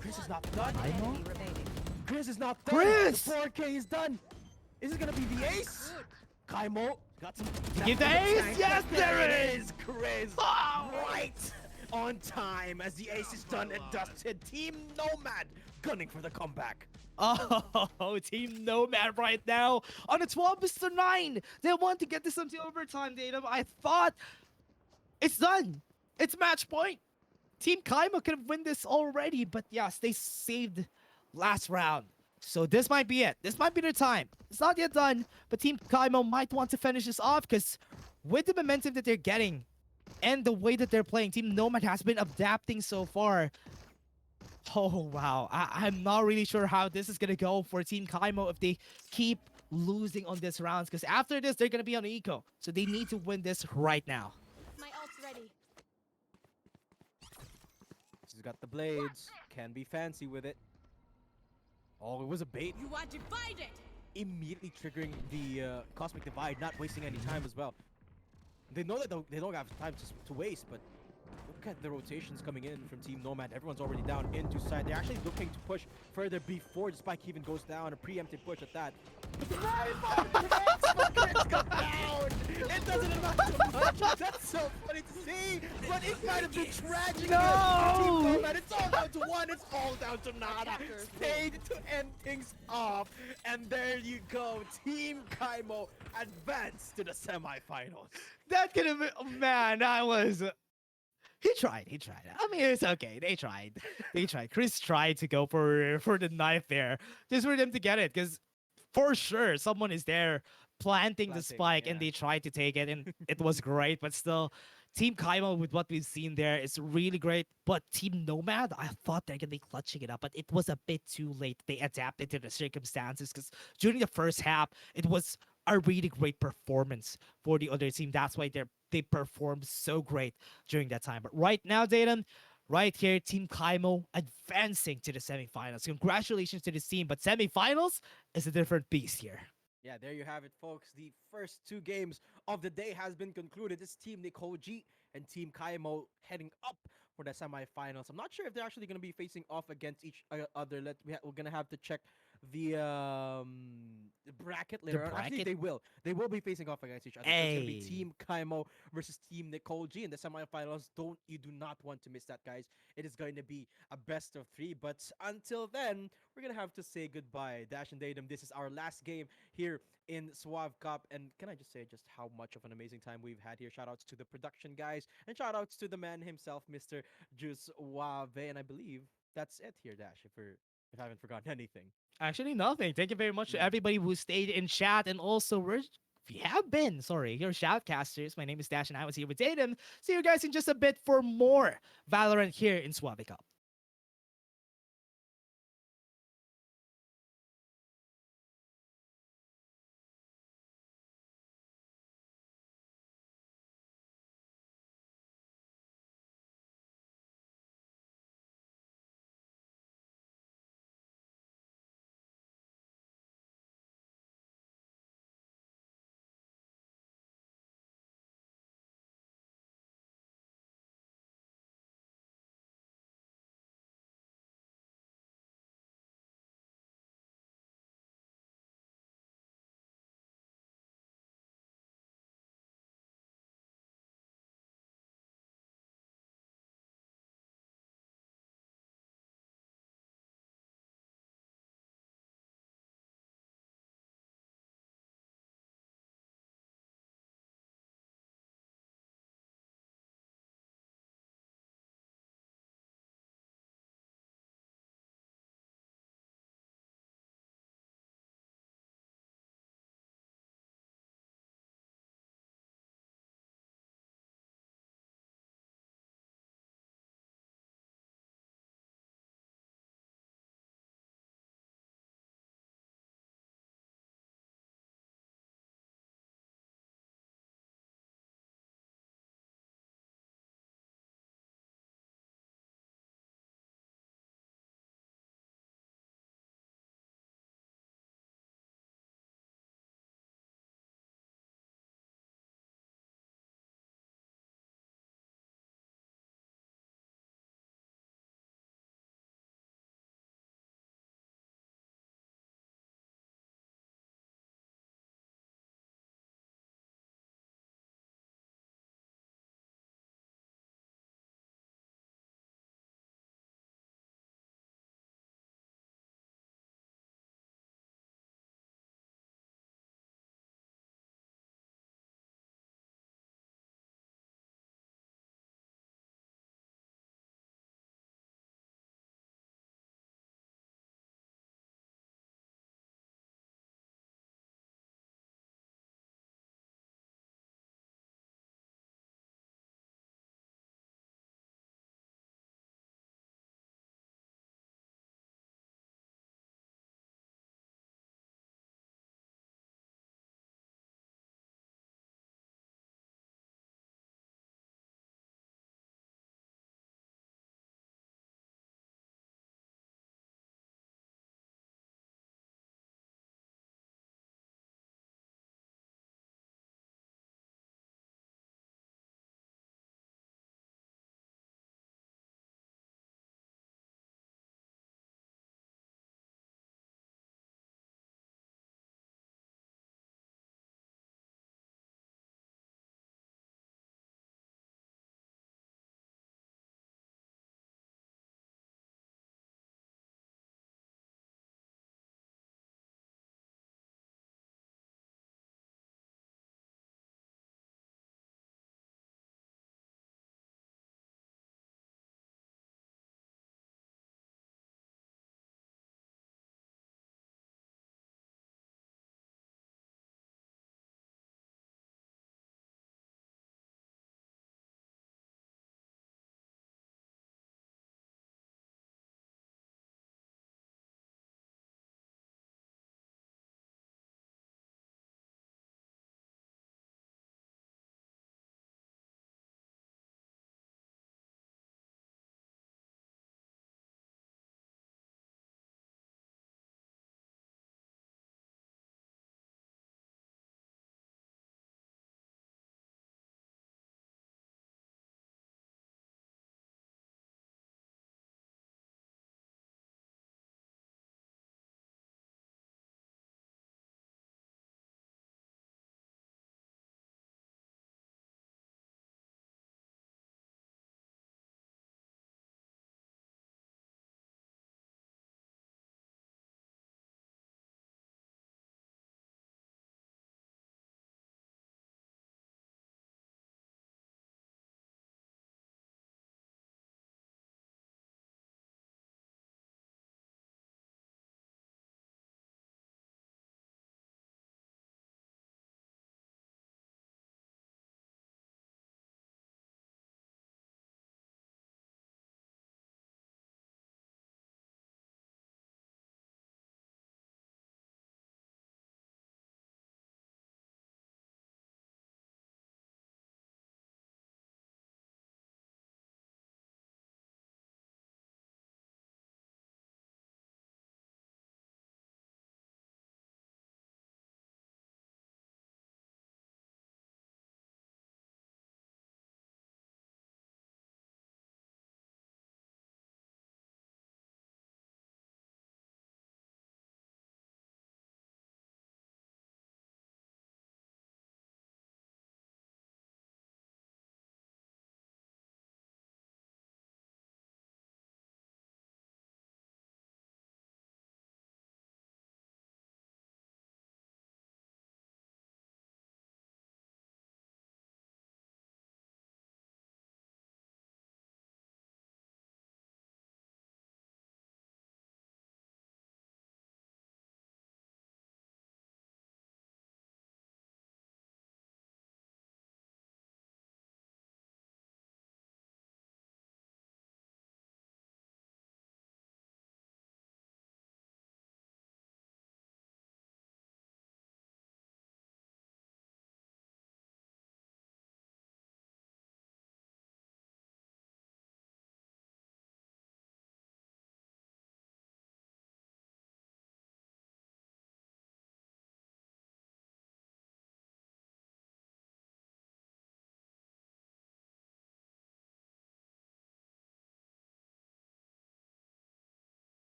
Chris is not done. Kkaimo? Chris is not done. Chris! The 4K is done. Is it gonna be the ace? Kkaimo got some. Give the ace! Yes, there it is! Chris, Oh! right on time as the ace is done and dusted. Team Nomad gunning for the comeback. Oh, Team Nomad right now on a 12-9. They want to get this into overtime, Datum. I thought it's done. It's match point. Team Kkaimo could have won this already, but yes, they saved last round. So this might be it. This might be their time. It's not yet done, but Team Kkaimo might want to finish this off because with the momentum that they're getting and the way that they're playing, Team Nomad has been adapting so far. Oh, wow. I'm not really sure how this is going to go for Team Kkaimo if they keep losing on this rounds because after this, they're going to be on eco. So they need to win this right now. My ult's ready. She's got the blades. Can be fancy with it. Oh, it was a bait. You are divided. Immediately triggering the Cosmic Divide, not wasting any time as well. They know that they don't have time to waste, but look at the rotations coming in from Team Nomad. Everyone's already down into side. They're actually looking to push further before the spike even goes down. A preemptive push at that. Crits go down! It doesn't amount to much. That's so funny to see, but it might have been tragic. No! For Team Nomad. It's all down to one. It's all down to nada. Spade to end things off, and there you go. Team Kkaimo advanced to the semifinals. That could have been, oh, man, that was... He tried. I mean, it's okay. They tried. Chris tried to go for the knife there, just for them to get it, because for sure someone is there planting the spike, and they tried to take it, and it was great. But still, Team Kkaimo with what we've seen there is really great. But Team Nomad, I thought they're gonna be clutching it up, but it was a bit too late. They adapted to the circumstances because during the first half, it was a really great performance for the other team. That's why they performed so great during that time. But right now, Datum, right here, Team Kkaimo advancing to the semifinals. Congratulations to this team, but semifinals is a different beast here. Yeah, there you have it, folks. The first two games of the day has been concluded. This Team NicoleG and Team Kkaimo heading up for the semifinals. I'm not sure if they're actually going to be facing off against each other. We're going to have to check the bracket later on. Actually, they will. They will be facing off against each other. So it's going to be Team Kkaimo versus Team NicoleG in the semifinals. You do not want to miss that, guys. It is going to be a best of 3. But until then, we're going to have to say goodbye. Dash and Datum, this is our last game here in Suave Cup. And can I just say just how much of an amazing time we've had here. Shoutouts to the production guys and shoutouts to the man himself, Mr. Suave. And I believe that's it here, Dash, if I haven't forgotten anything. Actually, nothing. Thank you very much to everybody who stayed in chat, and also we have been, your shoutcasters. My name is Dash, and I was here with Datum. See you guys in just a bit for more Valorant here in Suave Cup.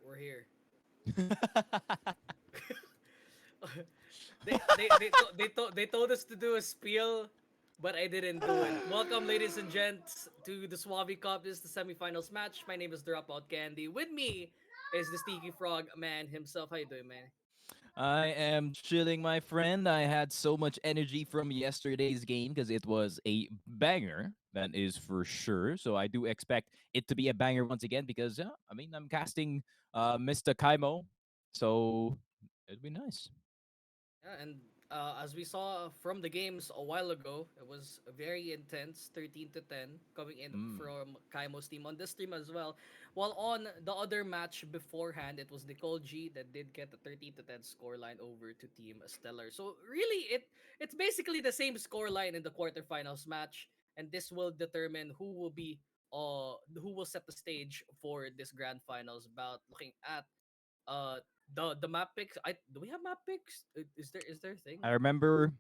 we're here. They told us to do a spiel, but I didn't do it. Welcome, ladies and gents, to the Suave Cup. This is the semifinals match. My name is Dropout Candy. With me is the Sticky Frog man himself. How you doing, man? I am chilling, my friend. I had so much energy from yesterday's game because it was a banger, that is for sure. So I do expect it to be a banger once again because, I mean, I'm casting Mr. Kkaimo. So it'd be nice. Yeah, and as we saw from the games a while ago, it was very intense, 13-10, coming in Mm. from Kaimo's team on this stream as well. While on the other match beforehand, it was NicoleG that did get the 13-10 scoreline over to Team Stellar. So really, it's basically the same scoreline in the quarterfinals match, and this will determine who will set the stage for this grand finals bout. Looking at uh the map picks. I do we have map picks? Is there a thing? I remember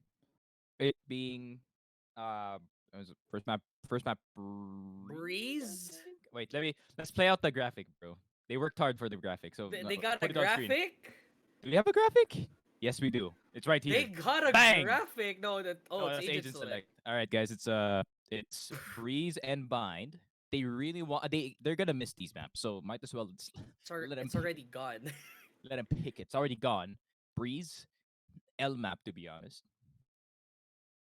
it being uh what was it, first map breeze, I Breeze. think. Wait, let's play out the graphic, bro. They worked hard for the graphic, so They got a put it on screen. graphic. Do we have a graphic? Yes, we do. It's right They here. got a Bang! graphic. No, that Oh, it's that's agent agent select. select. All right, guys. It's Breeze and Bind. They really want they're gonna miss these maps, so might as well let them It's already gone. let them pick it. It's already gone. Breeze L map, to be honest.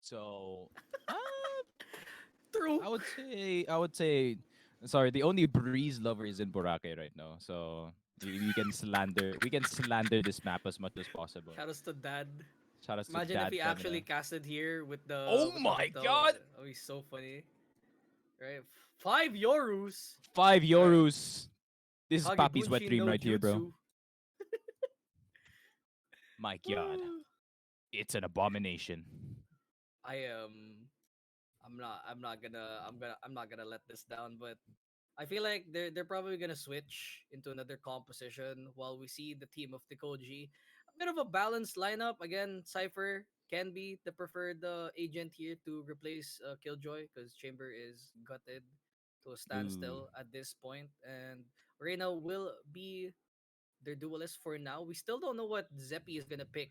So, uh, True. I would say sorry. The only Breeze lover is in Boracay right now, so we can slander this map as much as possible. Shout outs to Dad. Shout outs to Imagine if Dad he actually Femina. casted here with Oh the my hotel. god! Oh, he's so funny. Right, 5 euros. Five Right, euros. This is Papi's wet Kagebunshin dream no right here, bro. Jutsu. My god. It's an abomination. I I'm not gonna let this down, but I feel like they're probably gonna switch into another composition while we see the team of Koji. A bit of a balanced lineup. Again, Cypher can be the preferred agent here to replace Killjoy because Chamber is gutted to a Ooh. standstill at this point, and Reina will be their duelist for now. We still don't know what Zeppy is gonna pick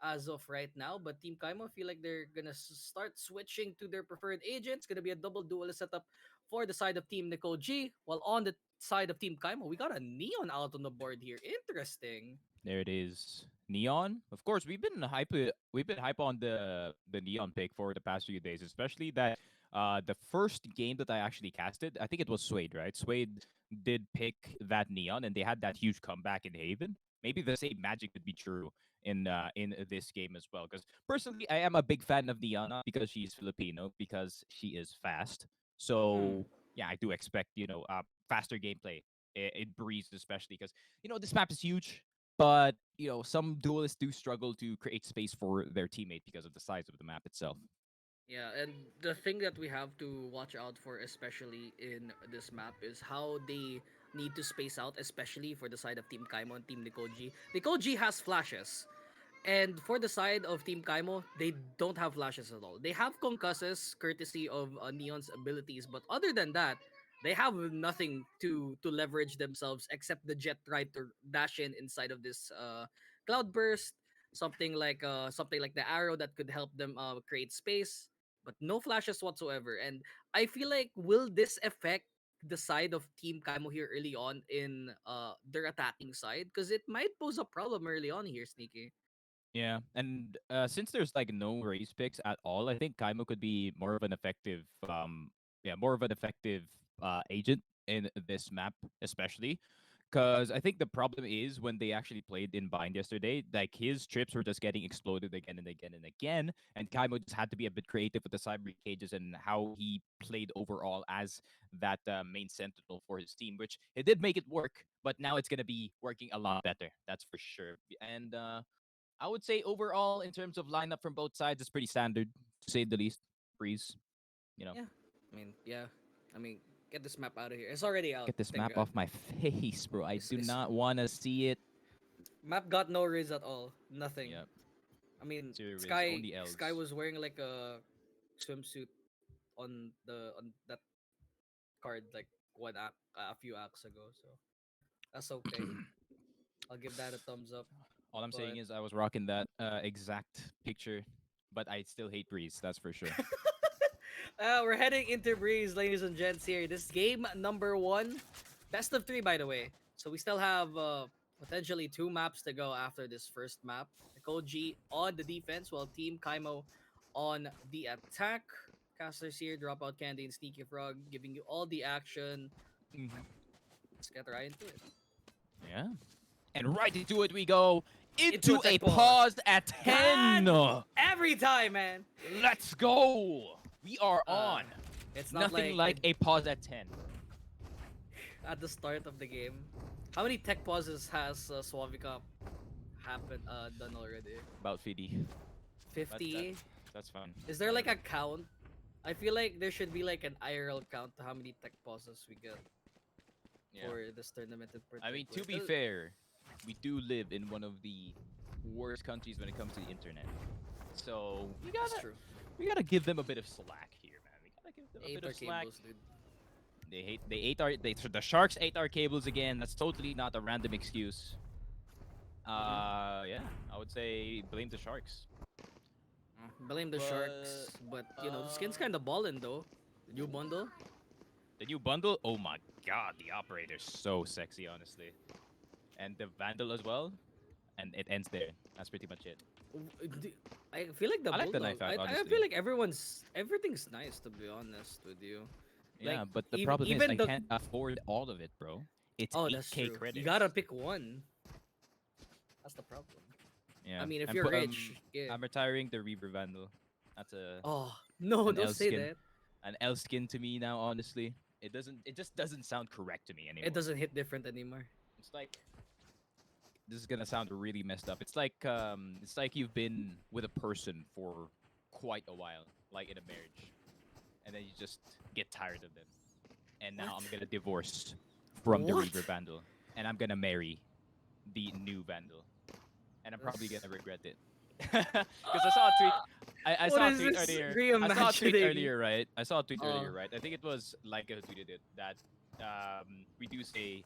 as of right now, but Team Kaimo feel like they're gonna start switching to their preferred agents. Gonna be a double duelist setup for the side of Team Nicole G, while on the side of Team Kaimo, we got a Neon out on the board here. Interesting. There it is. Neon. Of course, we've been hype on the Neon pick for the past few days, especially that the first game that I actually casted, I think it was Suede, right? Suede did pick that Neon and they had that huge comeback in Haven. Maybe the same magic could be true in this game as well. Because personally, I am a big fan of Neon, not because she's Filipino, because she is fast. Hmm. So yeah, I do expect faster gameplay. It Breeze especially because this map is huge, but some duelists do struggle to create space for their teammate because of the size of the map itself. Yeah, and the thing that we have to watch out for, especially in this map, is how they need to space out, especially for the side of Team Kaimo and Team Nikoji. Nikoji has flashes, and for the side of Team Kaimo, they don't have flashes at all. They have concusses, courtesy of Neon's abilities, but other than that, they have nothing to leverage themselves except the jet try to dash in inside of this cloud burst, something like the arrow that could help them create space, but no flashes whatsoever. And I feel like will this affect the side of Team Kaimo here early on in their attacking side? Because it might pose a problem early on here, Sneaky. Yeah, and since there's like no race picks at all, I think Kaimo could be more of an effective agent in this map, especially because I think the problem is when they actually played in Bind yesterday, like his trips were just getting exploded again and again and again, and Kaimo just had to be a bit creative with the cyber cages and how he played overall as that main sentinel for his team, which it did make it work, but now it's gonna be working a lot better. That's for sure, and. I would say overall, in terms of lineup from both sides, it's pretty standard, to say the least. Breeze, you know, Yeah, yeah. I mean, get this map out of here. It's already out. get this Thank map God. off my face, bro. I do It's not want to see it. map got no riz at all. Nothing. Yep, I mean, zero is Sky only Sky L's. was wearing like a swimsuit on that card like a few acts ago. So That's okay. I'll give that a thumbs up. All I'm saying But is I was rocking that exact picture, but I still hate Breeze. That's for sure. we're heading into Breeze, ladies and gents. Here, this game number 1, best of 3, by the way. So we still have potentially 2 maps to go after this first map. NicoleG on the defense, while Team Kkaimo on the attack. Casters here, Dropout Candy and Sneaky Frog, giving you all the action. Mhm. Let's get right into it. Yeah. And right into it we go. Into Into a a tech pause. pause at 10. Every time, man. Let's go. We are Uh, on. It's not Nothing like a pause at 10. at the start of the game. How many tech pauses has Suave Cup done already? About 50. 50? That's fun. Is there like a count? I feel like there should be like an IRL count to how many tech pauses we get Yeah. for this tournament in particular. I mean, to be fair, we do live in one of the worst countries when it comes to the internet. So That's true. we gotta give them a bit of slack here, man. We gotta give them a Ate bit our of slack. cables, dude. The Sharks ate our cables again. That's totally not a random excuse. Yeah, I would say blame the Sharks. Blame the Sharks, but you know, the skin's kind of ballin' though. The new bundle. The new bundle, oh my god, the operator's so sexy, honestly. And the Vandal as well. And it ends there. That's pretty much it. I feel like the I like the bulldog. knife out, I honestly. feel like everything's nice, to be honest with you. Yeah, Like, but the ev- problem is even I the- can't afford all of it, bro. It's Oh, that's 8K true. credits. You gotta pick one. That's the problem. Yeah. I mean, if I'm you're pu- rich, yeah. I'm retiring the Reaver Vandal. That's a Oh no! an Don't L say skin. that. an L skin to me now, honestly. It just doesn't sound correct to me anymore. It doesn't hit different anymore. It's like this is gonna sound really messed up. It's like you've been with a person for quite a while, like in a marriage, and then you just get tired of them. And now I'm What? gonna divorce from the What? Reaver Vandal, and I'm gonna marry the new Vandal, and I'm probably That's- gonna regret it. Because I saw a tweet. I What saw a is tweet this earlier. I saw a tweet reimagining? earlier, right? I saw a tweet earlier, Oh. right? I think it was Leica who tweeted it that we do say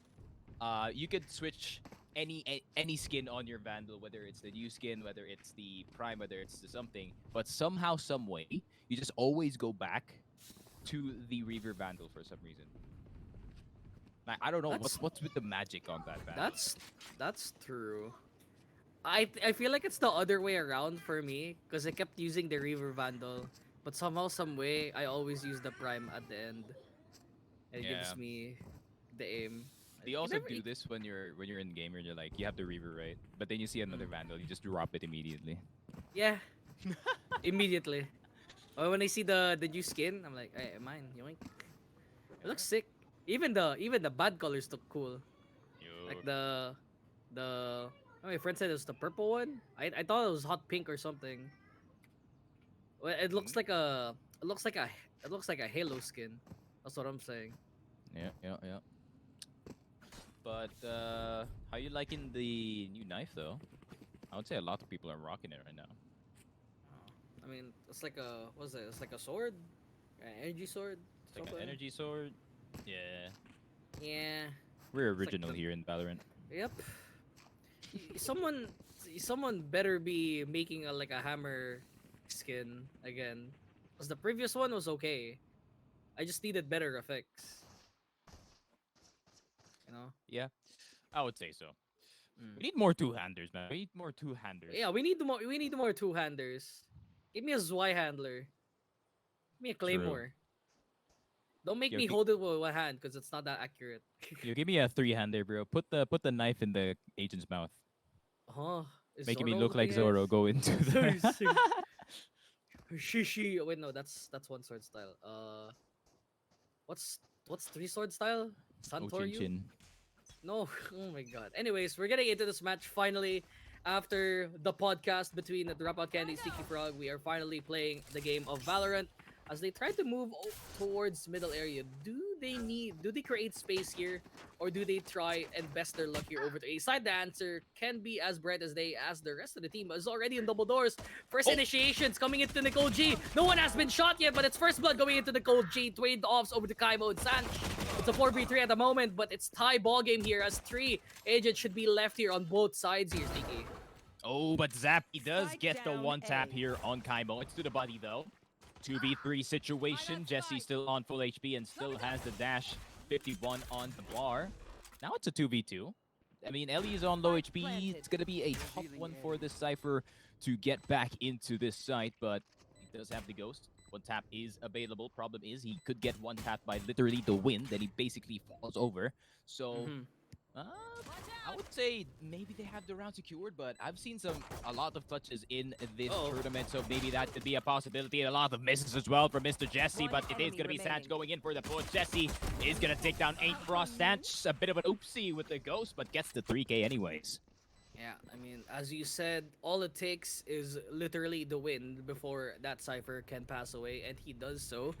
you could switch any skin on your Vandal, whether it's the new skin, whether it's the Prime, whether it's the something, but somehow, some way, you just always go back to the Reaver Vandal for some reason. Like, I don't know That's- what's with the magic on that Vandal. That's true. I feel like it's the other way around for me because I kept using the Reaver Vandal, but somehow, some way, I always use the Prime at the end. It gives Yeah. me the aim. They It also never- do this when you're in game and you're like you have the Reaver, right? But then you see another Vandal, you just drop it immediately. Yeah. Immediately. Or when I see the new skin, I'm like, hey, mine, yoink. It looks sick. Even the bad colors look cool. Like the oh, my friend said it was the purple one. I thought it was hot pink or something. Well, it looks like a Halo skin. That's what I'm saying. Yeah. But how you liking the new knife though? I would say a lot of people are rocking it right now. I mean, it's like a what's it? It's like a sword, an energy sword. It's like an something. energy sword. Yeah, Yeah. we're like original the- here in Valorant. Yep. Someone better be making like a hammer skin again. Cause the previous one was okay. I just needed better effects. You know? Yeah, I would say so. Mm. We need more two-handers, man. We need more two-handers. Yeah, we need more two-handers. Give me a Zwei handler. Give me a Claymore. Don't make Yo, me gi- hold it with one hand because it's not that accurate. You give me a three-hander, bro. Put the knife in the agent's mouth, Huh? Is making me Zoro look like looking at Zoro us? go into Sorry, the. sorry. Shishi. Wait, no, that's one sword style. What's three sword style? Oh, Santoryu? chin. No. Oh my god. Anyways, we're getting into this match finally. After the podcast between the Dropout Candy and Sticky Frog, we are finally playing the game of Valorant. as they try to move towards middle area. Do they create space here, or do they try and best their luck here over to A side? The answer can be as bright as day, as the rest of the team is already in double doors. First initiations coming into NicoleG. No one has been shot yet, but it's first blood going into NicoleG. Trade offs over to Kkaimo and Sanch. It's a 4v3 at the moment, but it's tie ball game here as 3 agents should be left here on both sides here, Sneaky. Oh, but Zappy does Spike get the down one tap A. here on Kkaimo. It's to the body though. 2v3 situation. Jesse still on full HP and still has the dash. 51 on the bar. Now it's a 2v2. I mean, Ellie is on low HP. It's going to be a tough one for this Cypher to get back into this site, but he does have the Ghost. One tap is available. Problem is he could get one tap by literally the wind, then he basically falls over. So, I would say maybe they have the round secured, but I've seen a lot of touches in this tournament, so maybe that could be a possibility. A lot of misses as well for Mr. Jesse, but it is going to be Sanch going in for the push. Jesse is going to take down 8 Frost. Sanch, a bit of an oopsie with the Ghost, but gets the 3K anyways. Yeah, I mean, as you said, all it takes is literally the wind before that Cypher can pass away, and he does so.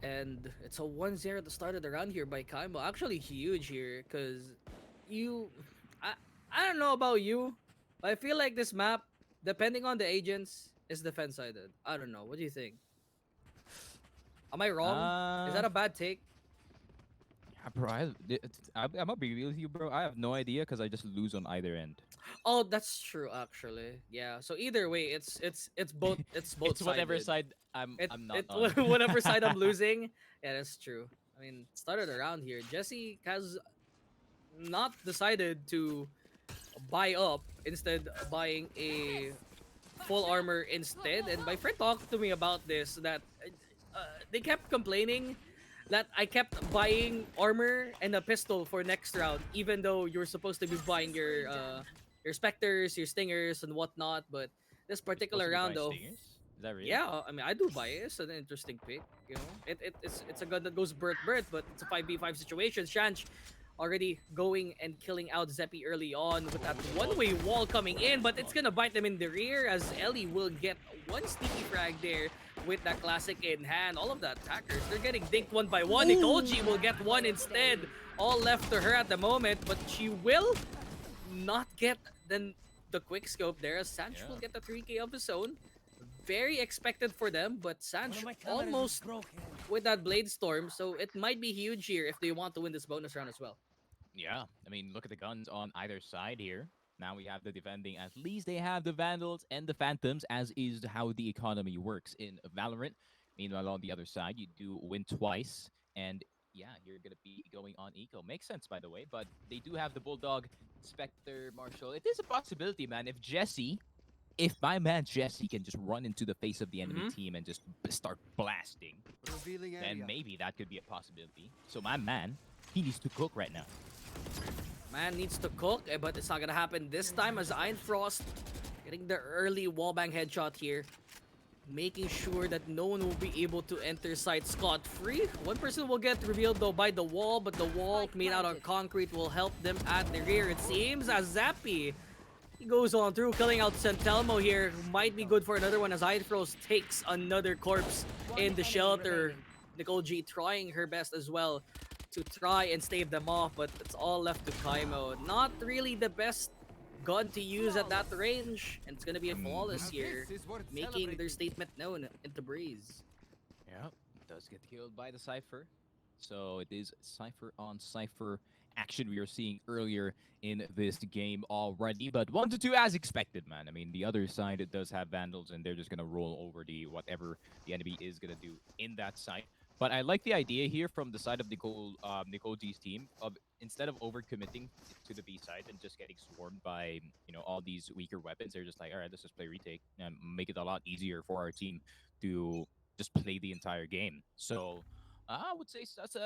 And it's a 1-0 at the start of the round here by Kkaimo. Actually huge here, because I don't know about you, but I feel like this map, depending on the agents, is defense-sided. I don't know. What do you think? Am I wrong? Is that a bad take? Bro, I'm gonna be real with you, bro. I have no idea because I just lose on either end. Oh, that's true actually. Yeah. So either way, it's both it's both It's whatever sided. side I'm not It, on. whatever side I'm losing. Yeah, that's true. I mean, started around here. Jesse has not decided to buy up, instead buying a full armor instead. And my friend talked to me about this, that they kept complaining that I kept buying armor and a pistol for next round, even though you're supposed to be buying your specters, your stingers, and whatnot. But this particular round, though, Is that real? yeah, I mean, I do buy it. It's an interesting pick. You know, it's a gun that goes birth, but it's a 5v5 situation. Shanch already going and killing out Zeppy early on with that one-way wall coming in, but it's gonna bite them in the rear as Ellie will get one sneaky frag there with that classic in hand. All of the attackers, they're getting dinked one by one. NicoleG will get one instead. All left to her at the moment, but she will not get the quick scope there as Sanch will get the 3K of his own. Very expected for them, but Sanch almost with that Blade Storm, so it might be huge here if they want to win this bonus round as well. Yeah, I mean, look at the guns on either side here. Now we have the defending. At least they have the Vandals and the Phantoms, as is how the economy works in Valorant. Meanwhile, on the other side, you do win twice, and yeah, you're gonna be going on eco. Makes sense, by the way, but they do have the Bulldog, Spectre, Marshall. It is a possibility, man. If my man Jesse can just run into the face of the enemy team and just start blasting, Revealing then area. maybe that could be a possibility. So my man, he needs to cook right now. Man needs to cook, but it's not gonna happen this time as Iron Frost getting the early wallbang headshot here. Making sure that no one will be able to enter site scot-free. One person will get revealed though by the wall, but the wall made out of concrete will help them at the rear, it seems, as Zappy, he goes on through, killing out Santelmo here. Might be good for another one as Iron Frost takes another corpse in the shelter. NicoleG trying her best as well to try and stave them off, but it's all left to Kkaimo. Not really the best gun to use at that range, and it's gonna be a flawless here, This is worth making their celebrating. statement known into Breeze. Yeah, does get killed by the Cypher. So it is Cypher on Cypher action we are seeing earlier in this game already. But 1-2 as expected, man. I mean, the other side it does have Vandals, and they're just going to roll over the whatever the enemy is going to do in that side. But I like the idea here from the side of NicoleG's team of instead of overcommitting to the B side and just getting swarmed by, all these weaker weapons, they're just like, all right, let's just play retake and make it a lot easier for our team to just play the entire game. So I would say that's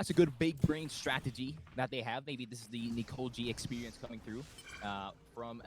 a good big brain strategy that they have. Maybe this is the NicoleG experience coming through from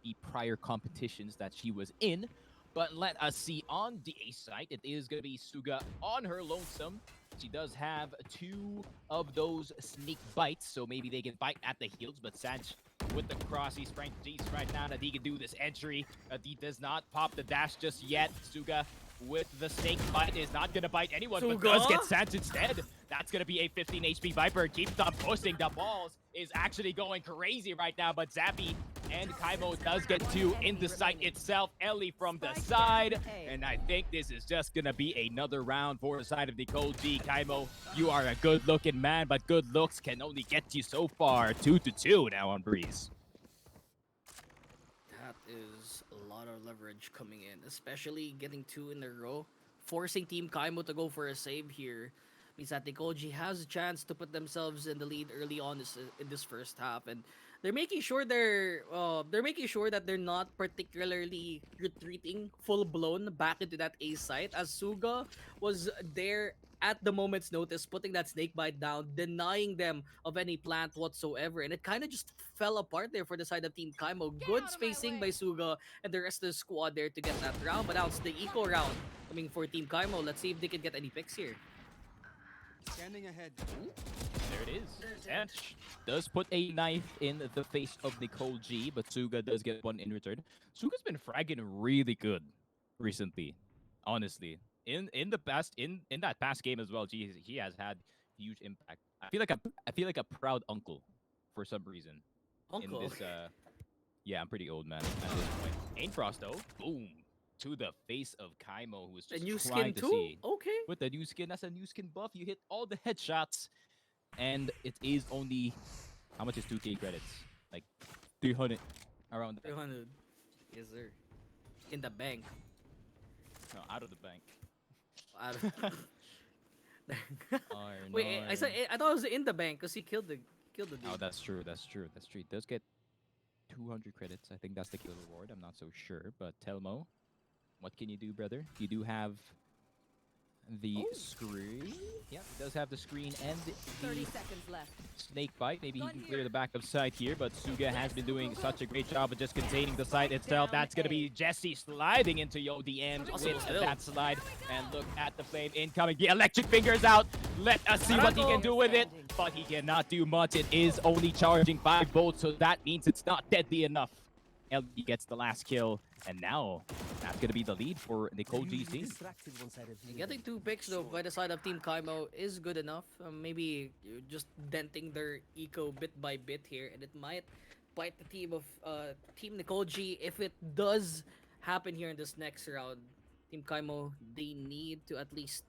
the prior competitions that she was in. But let us see on the A side, it is going to be Suga on her lonesome. She does have 2 of those sneak bites, so maybe they can bite at the heels. But Sanch with the cross, he's trying to tease right now that he can do this entry. He does not pop the dash just yet. Suga with the snake bite is not gonna bite anyone, but Suga? does get Sands instead. That's gonna be a 15 HP Viper. Keeps on pushing. The balls is actually going crazy right now, but Zappy and Kkaimo does get two in the site itself. Ellie from the side, and I think this is just gonna be another round for the side of NicoleG. Kkaimo, you are a good-looking man, but good looks can only get you so far. 2-2 now on Breeze. That is a lot of leverage coming in, especially getting two in a row, forcing Team Kkaimo to go for a save here. Means that NicoleG has a chance to put themselves in the lead early on in this first half, and they're making sure that they're not particularly retreating full blown back into that A site, as Suga was there at the moment's notice, putting that snake bite down, denying them of any plant whatsoever, and it kind of just fell apart there for the side of Team Kkaimo. Good spacing by Suga and the rest of the squad there to get that round, but now it's the eco round coming for Team Kkaimo. Let's see if they can get any picks here. Scanning ahead. There it is. And does put a knife in the face of NicoleG, but Suga does get one in return. Suga's been fragging really good recently, honestly. In the past in that past game as well, he has had huge impact. I feel like a proud uncle for some reason. Uncle. In this yeah, I'm pretty old man at this point. Ainfrost though, boom. To the face of Kkaimo, who was A just new trying skin to too? see. Okay. With the new skin, that's a new skin buff. You hit all the headshots, and it is only how much is 2K credits? Like 300 around that. 300. Yes, sir. In the bank. No, out of the bank. Out Iron, Wait, I said I thought it was in the bank because he killed the dude. Oh, that's true. That's true. That's true. It does get 200 credits. I think that's the kill reward. I'm not so sure, but Telmo, what can you do, brother? You do have the screen. Yeah, he does have the screen and 30 the seconds left. snake bite. Maybe he can clear the backup side here, but Suga has been doing such a great job of just containing the site itself. That's going to be Jesse sliding into the end with that slide. And look at the flame incoming. The electric fingers out. Let us see what he can do with it, but he cannot do much. It is only charging 5 volts, so that means it's not deadly enough. LG gets the last kill, and now that's going to be the lead for NicoleG's team. Getting 2 picks though by the side of Team Kkaimo is good enough. Maybe you're just denting their eco bit by bit here, and it might bite the team of Team NicoleG if it does happen here in this next round. Team Kkaimo, they need to at least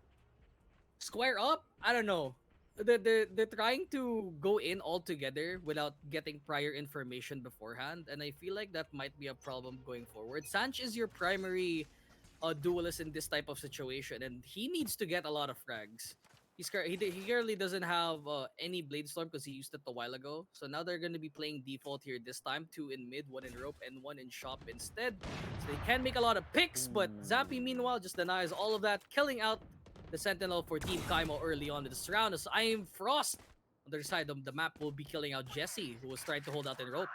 square up. I don't know. They're trying to go in all together without getting prior information beforehand, and I feel like that might be a problem going forward. Sanch is your primary duelist in this type of situation, and he needs to get a lot of frags. He currently doesn't have any Blade Storm because he used it a while ago. So now they're going to be playing default here this time. 2 in mid, 1 in rope, and 1 in shop instead. So they can make a lot of picks, but Zappy meanwhile just denies all of that, killing out the Sentinel for Team Kkaimo early on in this round. As I am Frost on the other side of the map will be killing out Jesse, who was trying to hold out in rope.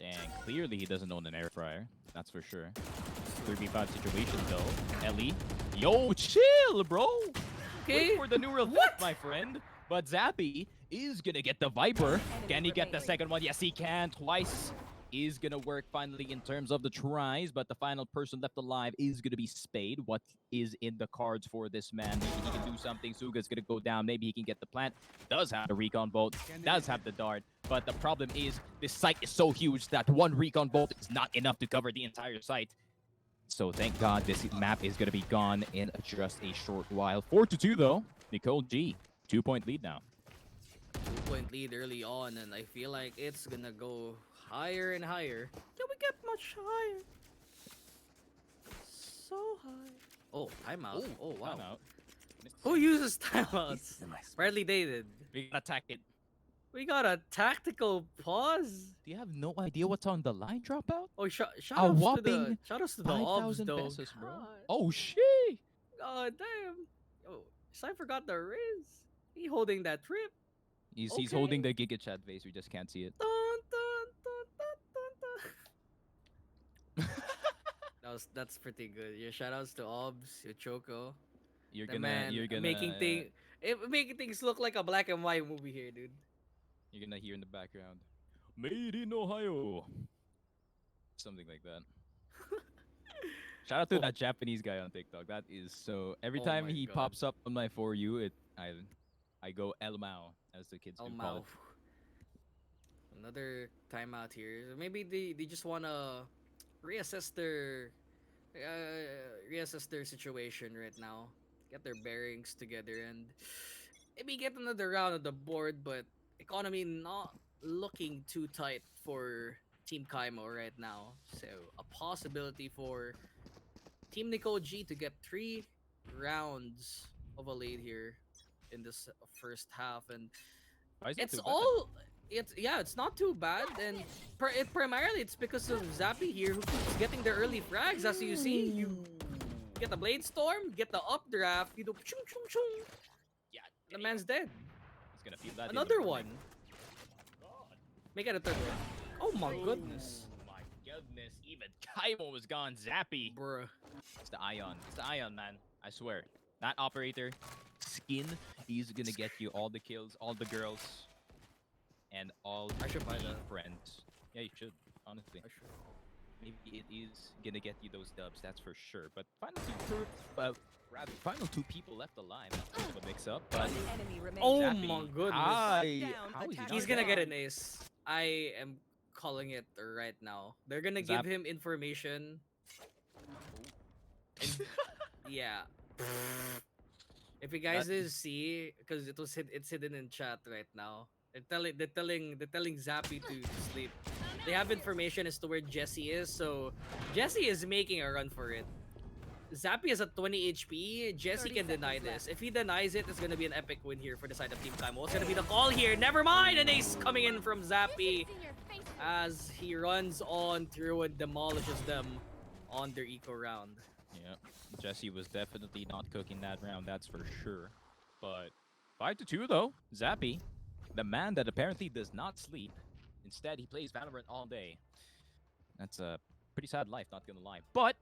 Dang, clearly he doesn't own an air fryer. That's for sure. 3v5 situation though. Ellie, yo, chill, bro. Okay. Wait for the neural theft, my friend. But Zappy is gonna get the Viper. Can he get the second one? Yes, he can. Twice is gonna work finally in terms of the tries, but the final person left alive is gonna be Spade. What is in the cards for this man? Maybe he can do something. Suga's gonna go down. Maybe he can get the plant. Does have the recon bolt. Does have the dart. But the problem is this site is so huge that one recon bolt is not enough to cover the entire site. So thank God this map is gonna be gone in just a short while. 4-2 though. NicoleG, 2-point lead now. 2-point lead early on, and I feel like it's gonna go higher and higher. Can we get much higher? So high. Oh, timeout. Oh, wow. Timeout. Who uses timeouts? Bradley David. We gotta attack it. We got a tactical pause. Do you have no idea what's on the line dropout? Oh, shout A outs to the whopping shout outs to the obs 5,000 though. pesos, bro. God. Oh, shit. God damn. Oh, I forgot the Riz. He holding that trip. He's Okay. holding the Giga Chat face. We just can't see it. Dun, dun, dun, dun, dun, dun. That's pretty good. Your shout outs to Obs, your Choco. You're The gonna man you're gonna making things look like a black and white movie here, dude. you're gonna hear in the background. Made in Ohio. Something like that. Shout out to that Japanese guy on TikTok. That is so. Every Oh time my he God. pops up on my For You, I go El Mao, as the kids Oh, do call Mao. it. Another timeout here. Maybe they just wanna reassess their reassess their situation right now. Get their bearings together and maybe get another round on the board, but economy not looking too tight for Team Kkaimo right now. So a possibility for Team NicoleG to get 3 rounds of a lead here in this first half, and Why is it it's too bad? all it's not too bad, and primarily it's because of Zappy here who keeps getting the early frags. As you see, you get the Blade Storm, get the updraft, you do chung chung chung. Yeah, The man's dead. he's gonna feel that. in the Another morning. one. Make it a third one. Oh my goodness. Oh my goodness! Even Kkaimo was gone. Zappy. Bruh. It's the Ion. It's the Ion, man. I swear. That operator skin, he's gonna get you all the kills, all the girls, and all I should buy the that. friends. Yeah, you should. Honestly, I should. maybe it is gonna get you those dubs. That's for sure. But final two people left alive. That's a bit of a mix-up. But Enemy remaining. Oh Zappy, my goodness. how is he Down, He's not gonna dead? get an ace. I am calling it right now. They're gonna give Zap. him information. And yeah. If you guys That- did see, because it's hidden in chat right now. They're telling Zappy to sleep. They have information as to where Jesse is, so Jesse is making a run for it. Zappy is at 20 HP. Jesse 30 can deny seconds this. left. If he denies it, it's gonna be an epic win here for the side of Team Kkaimo. What's gonna be the call here? Never mind! An ace coming in from Zappy as he runs on through and demolishes them on their eco round. Yeah, Jesse was definitely not cooking that round, that's for sure. But 5-2 though, Zappy, the man that apparently does not sleep. Instead, he plays Valorant all day. That's a pretty sad life, not gonna lie. But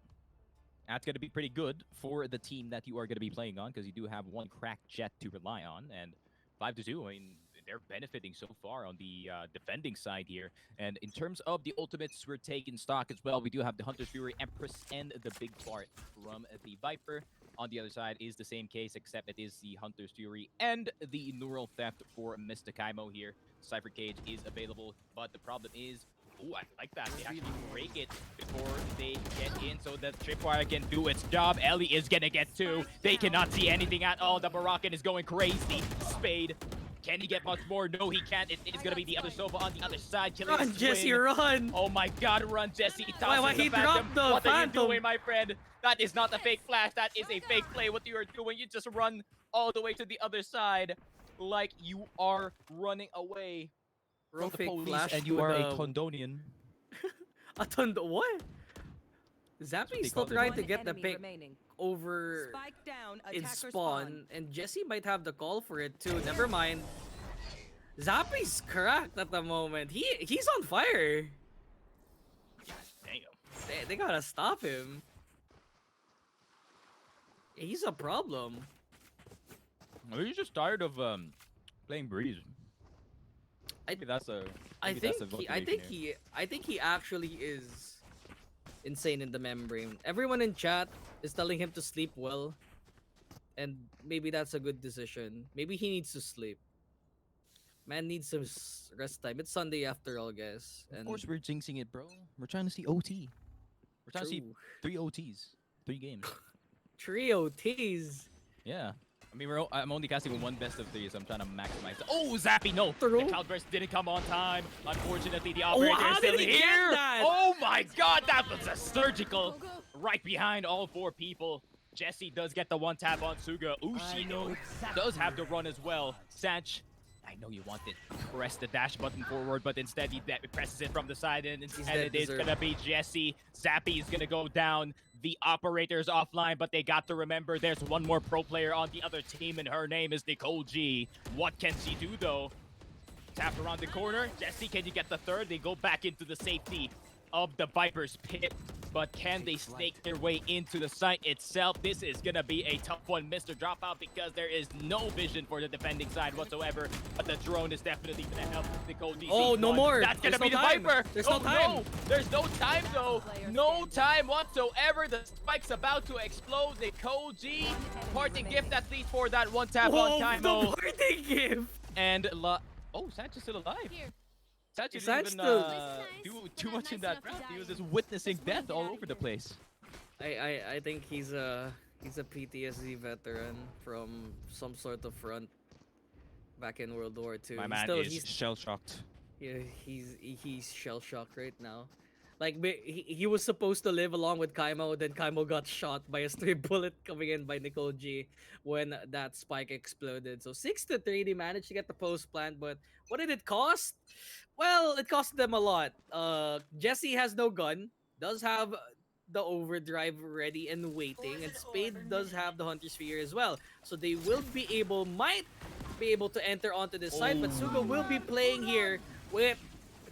that's gonna be pretty good for the team that you are gonna be playing on, because you do have one cracked jet to rely on. And 5-2, I mean, they're benefiting so far on the defending side here. And in terms of the ultimates, we're taking stock as well. We do have the Hunter's Fury, Empress, and the Big Bart from the Viper. On the other side is the same case, except it is the Hunter's Fury and the Neural Theft for Mr. Kkaimo here. Cypher Cage is available, but the problem is, ooh, I like that. They actually break it before they get in, so that Tripwire can do its job. Ellie is gonna get two. They cannot see anything at all. The Moroccan is going crazy. Spade. Can he get much more? No, he can't. It is gonna be the other Sova on the other side, killing Run, his Jesse, twin. run! Oh my god, run, Jesse. Why Tosses he the Phantom. dropped the What are you Phantom? doing, my friend? That is not a fake flash. That is a fake play. What you are doing, you just run all the way to the other side like you are running away Wrong from the fake police, flash and you to are a the- Condonian. A ton. What? Zappy they is still call it. trying to One get the enemy pick remaining. over Spike down, in attacker spawn, and Jesse might have the call for it too. Never mind. Zappy's cracked at the moment. He's on fire. Damn. They gotta stop him. He's a problem. Are you just tired of playing Breeze? I- Maybe that's a. I maybe that's think a he, motivation here. I think he actually is insane in the membrane. Everyone in chat is telling him to sleep well, and maybe that's a good decision. Maybe he needs to sleep. Man needs some rest time. It's Sunday after all, guys. Of And course, we're jinxing it, bro. We're trying to see OT. We're trying to see true. 3 OTs, 3 games. Trio tease. Yeah. I mean, I'm only casting with one best of 3, so I'm trying to maximize. Oh, Zappy, no! Through. The Cloud Burst didn't come on time. Unfortunately, the operator how is still did he get here. that? Oh my god, that was a surgical! Right behind all 4 people. Jesse does get the one tap on Suga. Ushino does have to run as well. Sanch, I know you wanted to press the dash button forward, but instead he presses it from the side, and instead dead it is deserved. gonna be Jesse. Zappy is gonna go down. The operator's offline, but they got to remember there's one more pro player on the other team, and her name is NicoleG. What can she do, though? Tap around the corner. Jesse, can you get the third? They go back into the safety of the Viper's pit. But can they snake their way into the site itself? This is gonna be a tough one, Mr. Dropout, because there is no vision for the defending side whatsoever. But the drone is definitely gonna help NicoleG. Oh, no more. That's gonna There's be no the time. Viper. There's Oh, no time. No. There's no time though. No time whatsoever. The spike's about to explode. NicoleG parting gift at least for that one tap on The Kkaimo. party gift. And oh, Sanch is still alive. Here. Sanch Sanch didn't even still- do Nice, too but not much in nice that enough to round. He die. was just witnessing Just wanna death get all out of over the here. place. I think he's a PTSD veteran from some sort of front back in World War II. My man is shell shocked. Yeah, he's shell shocked right now. Like he was supposed to live along with Kkaimo, then Kkaimo got shot by a stray bullet coming in by NicoleG when that spike exploded. So 6-3, they managed to get the post plant, but what did it cost? Well, it cost them a lot. Jesse has no gun, does have the overdrive ready and waiting, and Spade does have the Hunter's Sphere as well. So they might be able to enter onto this side, but Suga will be playing here with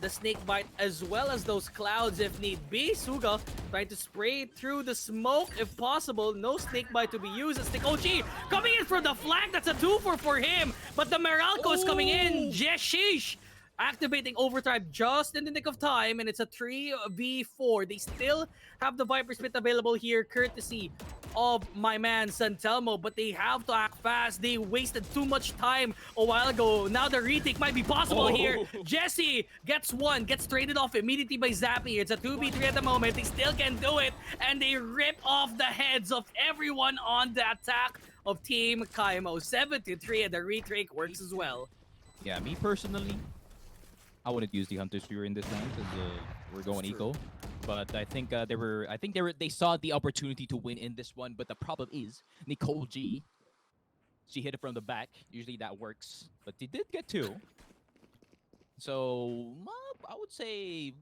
the snake bite as well as those clouds if need be. Suga trying to spray through the smoke if possible. No snake bite to be used. It's NicoleG coming in for the flank. That's a 2-4 for him. But the Meralco is coming in. Jeshish activating overdrive just in the nick of time, and it's a 3v4. They still have the Viper Spit available here, courtesy of my man Santelmo, but they have to act fast. They wasted too much time a while ago. Now the retake might be possible here. Jesse gets one, gets traded off immediately by Zappy. It's a 2v3 at the moment. They still can do it, and they rip off the heads of everyone on the attack of Team Kkaimo. 7-3, and the retake works as well. Yeah, me personally, I wouldn't use the Hunter's Fury in this round because we're going eco. But I think they saw the opportunity to win in this one. But the problem is NicoleG. She hit it from the back. Usually that works, but they did get two. So I would say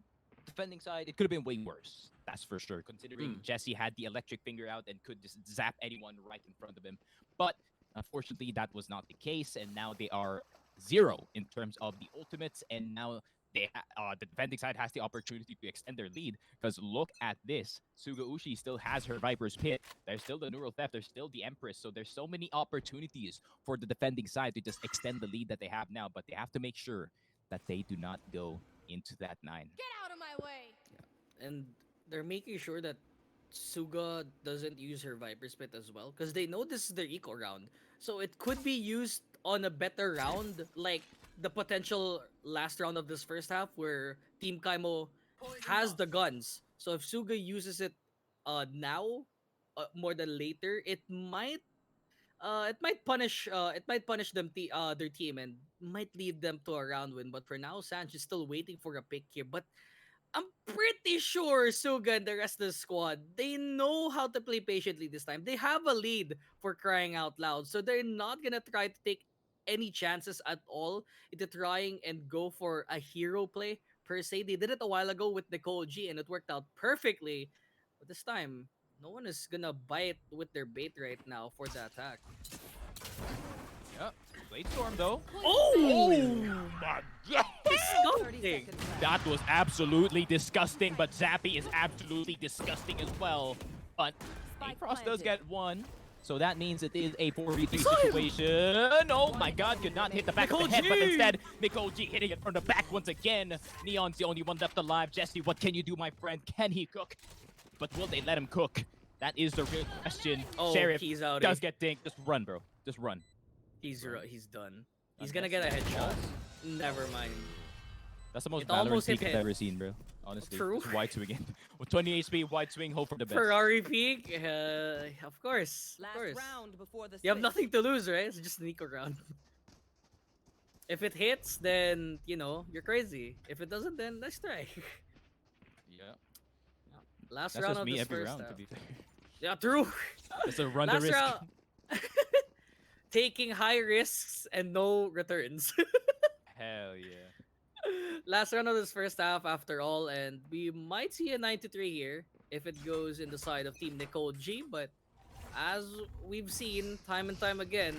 defending side, it could have been way worse. That's for sure. Considering Jesse had the electric finger out and could just zap anyone right in front of him. But unfortunately, that was not the case, and now they are 0 in terms of the ultimates, and now the defending side has the opportunity to extend their lead, because look at this. Suga Uchi still has her Viper's Pit. There's still the Neural Theft. There's still the Empress. So there's so many opportunities for the defending side to just extend the lead that they have now, but they have to make sure that they do not go into that 9. Get out of my way. And they're making sure that Suga doesn't use her Viper's Pit as well, because they know this is their eco round. So it could be used on a better round, like the potential last round of this first half where Team Kkaimo has the guns. So if Suga uses it now more than later, it might punish them their team and might lead them to a round win. But for now, Sanch is still waiting for a pick here. But I'm pretty sure Suga and the rest of the squad, they know how to play patiently this time. They have a lead, for crying out loud. So they're not gonna try to take any chances at all into trying and go for a hero play per se. They did it a while ago with NicoleG and it worked out perfectly. But this time, no one is gonna bite with their bait right now for the attack. Yep. Blade Storm though. Oh My God! 30 Disgusting. seconds left. That was absolutely disgusting, but Zappy is absolutely disgusting as well. But Spike Frost does planted. get one, so that means it is a 4v3 It's on him. situation. Oh my God, could not hit the back of the head, but NicoleG. instead, NicoleG hitting it from the back once again. Neon's the only one left alive. Jesse, what can you do, my friend? Can he cook? But will they let him cook? That is the real question. Oh, Sheriff he's out. does get dinked. Just run, bro. Just run. He's done. He's gonna get a headshot. Never mind. That's the most It Valorant almost hit peak I've him. ever seen, bro. Honestly, True. Just wide swinging. With 20 HP, wide swing, hope for the best. Ferrari peak, of course. Of Last course. round before the You have switch. nothing to lose, right? It's just an eco round. If it hits, then, you're crazy. If it doesn't, then nice try. Yeah, Last that's round just of me this every first round, half. to be fair. Yeah, true. It's a run the Last risk. round. Taking high risks and no returns. Hell yeah. Last round of this first half after all, and we might see a 9-3 here if it goes in the side of Team NicoleG, but as we've seen time and time again,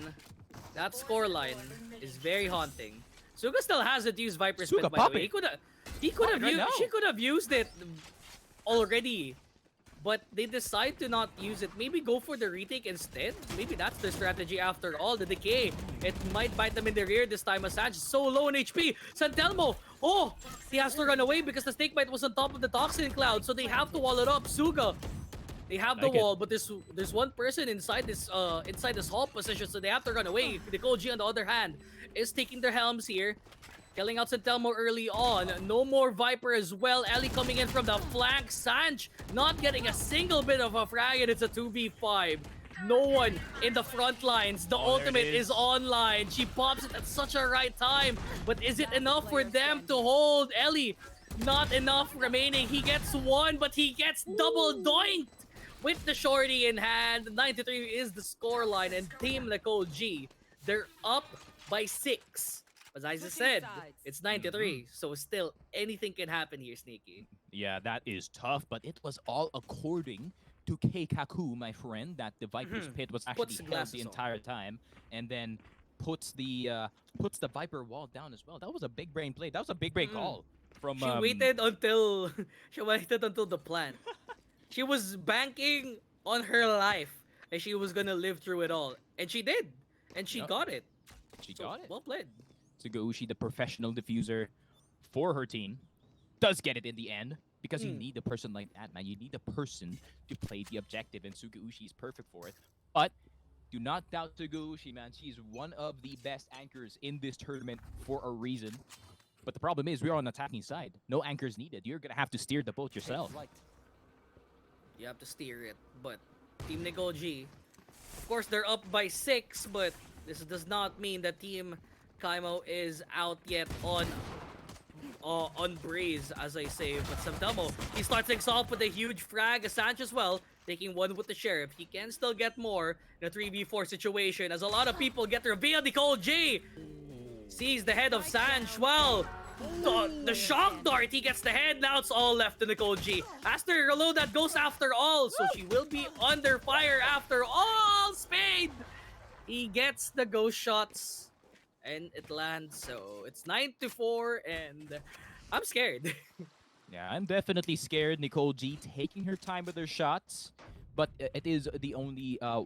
that scoreline is very haunting. Suga still hasn't used Viper's Suga Pit, by the way. popping. He could have Popping right used now. she could have used it already but they decide to not use it. Maybe go for the retake instead. Maybe that's their strategy after all. The decay, it might bite them in the rear this time. Assange is so low in HP. Santelmo, oh, he has to run away because the snake bite was on top of the toxin cloud, so they have to wall it up. Suga, they have the Like it. wall, but there's one person inside this hall position, so they have to run away. NicoleG on the other hand is taking their helms here. Killing out Santelmo early on. No more Viper as well. Ellie coming in from the flank. Sanj not getting a single bit of a frag, and it's a 2v5. No one in the front lines. The Oh, there it ultimate is. is online. She pops it at such a right time. But is it enough for them to hold Ellie? Not enough remaining. He gets one, but he gets double doinked with the shorty in hand. 93 is the scoreline, and Team NicoleG, they're up by 6. As I just said, it's 93, so still anything can happen here, Sneaky. Yeah, that is tough, but it was all according to Kkaimo, my friend, that the Viper's Mhm. pit was Puts actually the held glasses the on. entire time, and then puts the Viper wall down as well. That was a big brain play. That was a big brain Mm. call from She waited until she waited until the plant. She was banking on her life and she was gonna live through it all, and she did, and she Yep. got it. She So got it. well played. Sugaushi, the professional diffuser for her team, does get it in the end because you Mm. need a person like that, man. You need a person to play the objective, and Sugaushi is perfect for it. But do not doubt Sugaushi, man. She's one of the best anchors in this tournament for a reason. But the problem is, we're on attacking side. No anchors needed. You're gonna have to steer the boat yourself. You have to steer it, but Team NicoleG, of course, they're up by 6, but this does not mean that Team Kkaimo is out yet on Breeze, as I say. But Santelmo, he starts things off with a huge frag. Assange as well, taking one with the Sheriff. He can still get more in a 3v4 situation, as a lot of people get revealed. NicoleG sees the head of Sanj. Well, the shock dart, he gets the head. Now it's all left to NicoleG. Has to reload that goes after all, so she will be under fire after all. Spade, he gets the ghost shots, and it lands. So it's 9-4, and I'm scared. Yeah, I'm definitely scared. Nicole G taking her time with her shots, but it is the only. I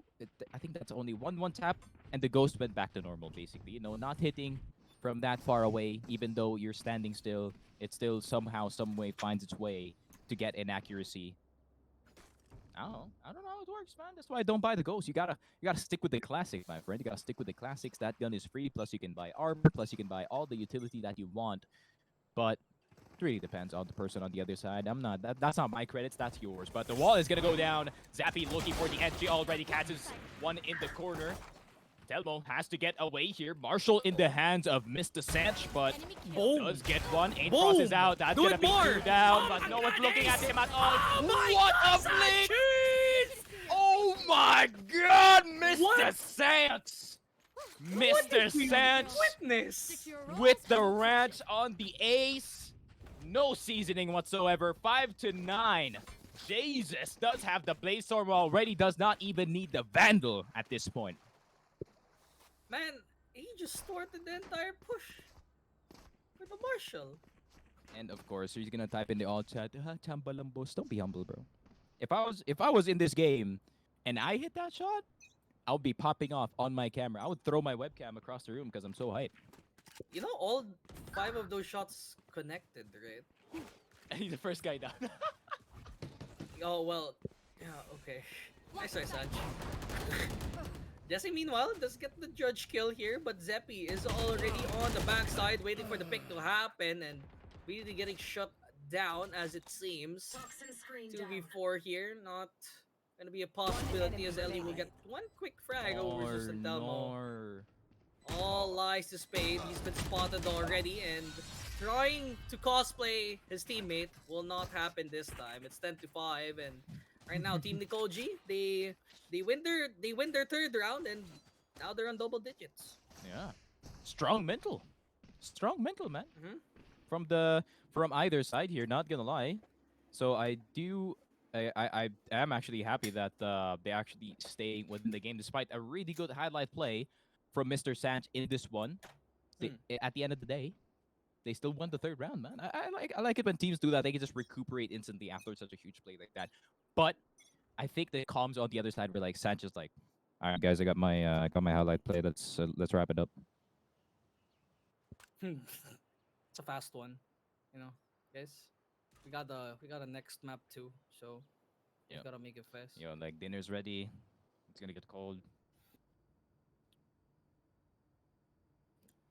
think that's only one tap, and the ghost went back to normal. Basically, not hitting from that far away, even though you're standing still. It still somehow, some way finds its way to get inaccuracy. I don't know how it works, man. That's why I don't buy the ghost. You gotta stick with the classic, my friend. You gotta stick with the classics. That gun is free. Plus, you can buy armor. Plus, you can buy all the utility that you want. But it really depends on the person on the other side. That's not my credits, that's yours. But the wall is gonna go down. Zappy looking for the entry already, catches one in the corner. Telmo has to get away here. Marshall in the hands of Mr. Sanch, but does get one. Aim Frost is Boom! out. That's Do gonna it be more! two down, Oh but my no one's God, looking at Ace! him at all. Oh my What God, a blink! Sanch! Oh my God, Mr. What? Sanch! What Mr. did we Sanch witness? with the ranch on the ace. No seasoning whatsoever. 5-9. Jesus does have the Blaze Storm already. Does not even need the Vandal at this point. Man, he just thwarted the entire push with the Marshall. And of course, he's gonna type in the all chat. Chambalambos. Don't be humble, bro. If I was in this game and I hit that shot, I would be popping off on my camera. I would throw my webcam across the room because I'm so hyped. You know, all 5 of those shots connected, right? And he's the first guy down. Oh, well, yeah, okay. Nice try, Sanj. Jesse, meanwhile, does get the judge kill here, but Zeppy is already on the backside, waiting for the pick to happen, and really getting shut down, as it seems. 2v4 here, not gonna be a possibility, as Ellie will get one quick frag over to Santelmo. All lies to Spade. He's been spotted already, and trying to cosplay his teammate will not happen this time. It's 10-5, and right now, Team NicoleG, they win their third round, and now they're on double digits. Yeah, strong mental, man. Mhm. From either side here. Not gonna lie. So I am actually happy that they actually stay within the game despite a really good highlight play from Mr. Sanch in this one. At the end of the day, they still won the third round, man. I like it when teams do that. They can just recuperate instantly after such a huge play like that. But I think the comms on the other side were like Sanchez like, all right guys, I got my highlight play. Let's wrap it up. It's a fast one, you know, guys. We got a next map too, so we Yeah. gotta make it fast. You know, like dinner's ready. It's gonna get cold.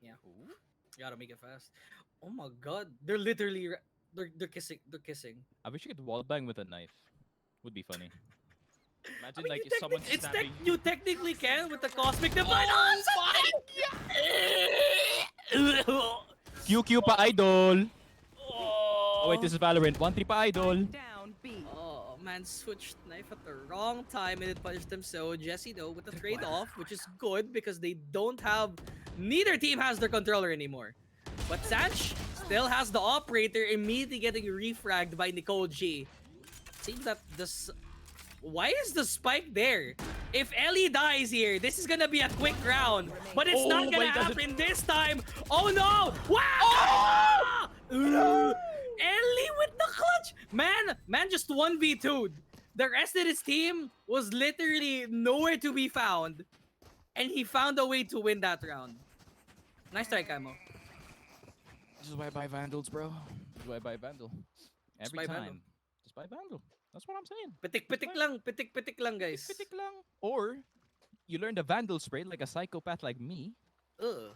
Yeah, Ooh. we gotta make it fast. Oh my god, they're literally they're kissing. They're kissing. I wish you could wall bang with a knife. Would be funny. I Imagine mean, like if someone stabbing you. you technically can with the cosmic divide. Oh my QQ pa idol. Oh wait, Oh. this is Valorant. 1-3 pa idol. Down B. Oh man, switched knife at the wrong time and it punished them. So Jesse though with the trade off, which is good because they don't have. Neither team has their controller anymore. But Sanch still has the operator immediately getting refragged by NicoleG. Seems that this. Why is the spike there? If Ellie dies here, this is gonna be a quick round. But it's not gonna happen this time. Oh no! Wow! Ellie with the clutch! Man just 1v2'd. The rest of his team was literally nowhere to be found. And he found a way to win that round. Nice try, Kkaimo. This is why I buy Vandals, bro. This is why I buy Vandal. Just Every buy time. Vandal. Just buy Vandal. That's what I'm saying. Pitik lang, guys. Pitik lang. Or you learn the Vandal spray like a psychopath like me. Ugh.